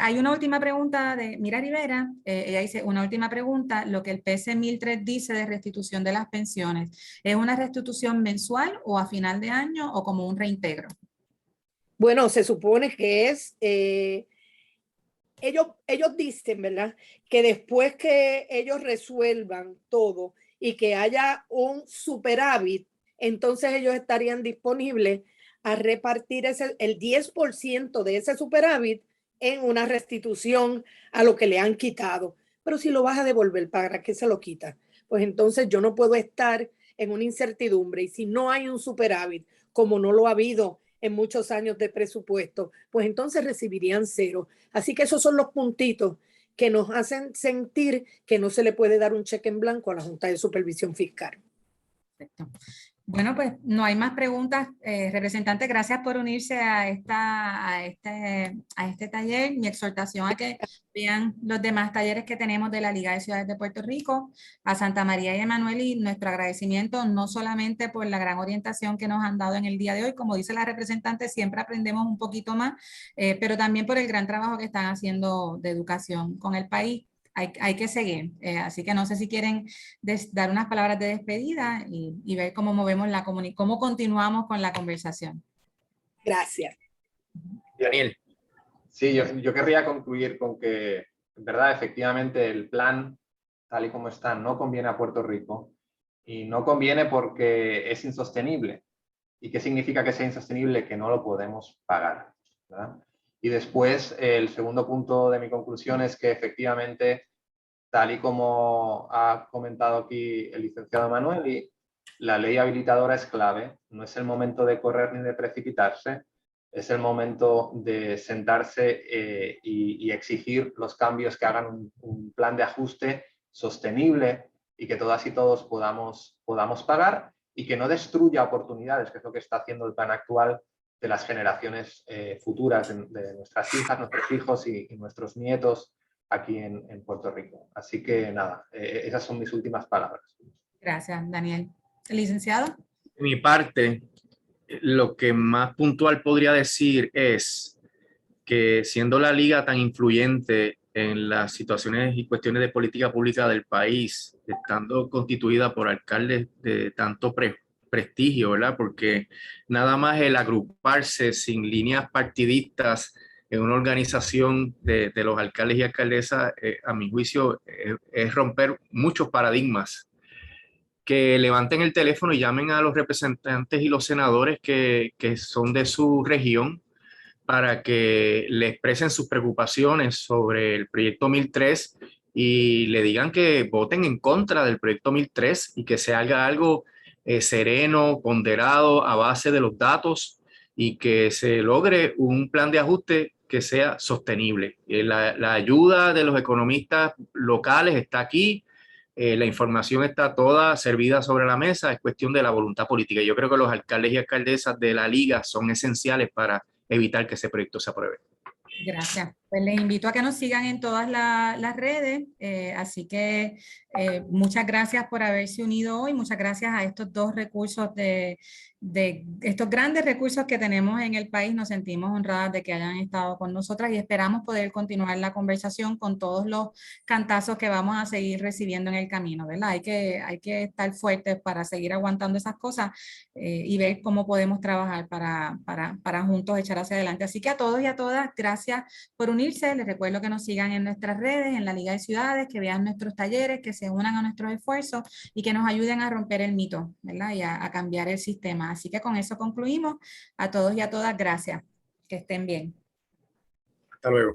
Hay una última pregunta de Mira Rivera. Ella dice, una última pregunta, lo que el PC 1003 dice de restitución de las pensiones, ¿es una restitución mensual o a final de año o como un reintegro? Bueno, se supone que es... Ellos dicen, ¿verdad? Que después que ellos resuelvan todo y que haya un superávit, entonces ellos estarían disponibles a repartir el 10% de ese superávit en una restitución a lo que le han quitado. Pero si lo vas a devolver, ¿para qué se lo quita? Pues entonces yo no puedo estar en una incertidumbre y si no hay un superávit, como no lo ha habido en muchos años de presupuesto, pues entonces recibirían cero. Así que esos son los puntitos que nos hacen sentir que no se le puede dar un cheque en blanco a la Junta de Supervisión Fiscal. Perfecto. Bueno, pues no hay más preguntas. Representante, gracias por unirse a este taller. Mi exhortación a que vean los demás talleres que tenemos de la Liga de Ciudades de Puerto Rico, a Santa María y Emanuel, y nuestro agradecimiento no solamente por la gran orientación que nos han dado en el día de hoy, como dice la representante, siempre aprendemos un poquito más, pero también por el gran trabajo que están haciendo de educación con el país. Hay que seguir, así que no sé si quieren dar unas palabras de despedida y ver cómo movemos cómo continuamos con la conversación. Gracias. Daniel. Sí, yo querría concluir con que, en verdad, efectivamente, el plan, tal y como está, no conviene a Puerto Rico y no conviene porque es insostenible. ¿Y qué significa que sea insostenible? Que no lo podemos pagar, ¿verdad? Y después, el segundo punto de mi conclusión es que efectivamente, tal y como ha comentado aquí el licenciado Manuel, la ley habilitadora es clave. No es el momento de correr ni de precipitarse, es el momento de sentarse y exigir los cambios que hagan un plan de ajuste sostenible y que todas y todos podamos pagar y que no destruya oportunidades, que es lo que está haciendo el plan actual, de las generaciones futuras, de nuestras hijas, nuestros hijos y nuestros nietos aquí en Puerto Rico. Así que nada, esas son mis últimas palabras. Gracias, Daniel. Licenciado. De mi parte, lo que más puntual podría decir es que siendo la liga tan influyente en las situaciones y cuestiones de política pública del país, estando constituida por alcaldes de tanto prestigio, ¿verdad? Porque nada más el agruparse sin líneas partidistas en una organización de los alcaldes y alcaldesas, a mi juicio, es romper muchos paradigmas. Que levanten el teléfono y llamen a los representantes y los senadores que son de su región para que le expresen sus preocupaciones sobre el proyecto 1003 y le digan que voten en contra del proyecto 1003 y que se haga algo sereno, ponderado, a base de los datos y que se logre un plan de ajuste que sea sostenible. La ayuda de los economistas locales está aquí. La información está toda servida sobre la mesa, es cuestión de la voluntad política. Yo creo que los alcaldes y alcaldesas de la liga son esenciales para evitar que ese proyecto se apruebe. Gracias. Pues les invito a que nos sigan en todas las redes, así que muchas gracias por haberse unido hoy, muchas gracias a estos dos recursos de estos grandes recursos que tenemos en el país. Nos sentimos honradas de que hayan estado con nosotras y esperamos poder continuar la conversación con todos los cantazos que vamos a seguir recibiendo en el camino, ¿verdad? Hay que estar fuertes para seguir aguantando esas cosas y ver cómo podemos trabajar para juntos echar hacia adelante. Así que a todos y a todas, gracias por unirse. Les recuerdo que nos sigan en nuestras redes, en la Liga de Ciudades, que vean nuestros talleres, que se unan a nuestros esfuerzos y que nos ayuden a romper el mito, ¿verdad? Y a cambiar el sistema. Así que con eso concluimos. A todos y a todas, gracias. Que estén bien. Hasta luego.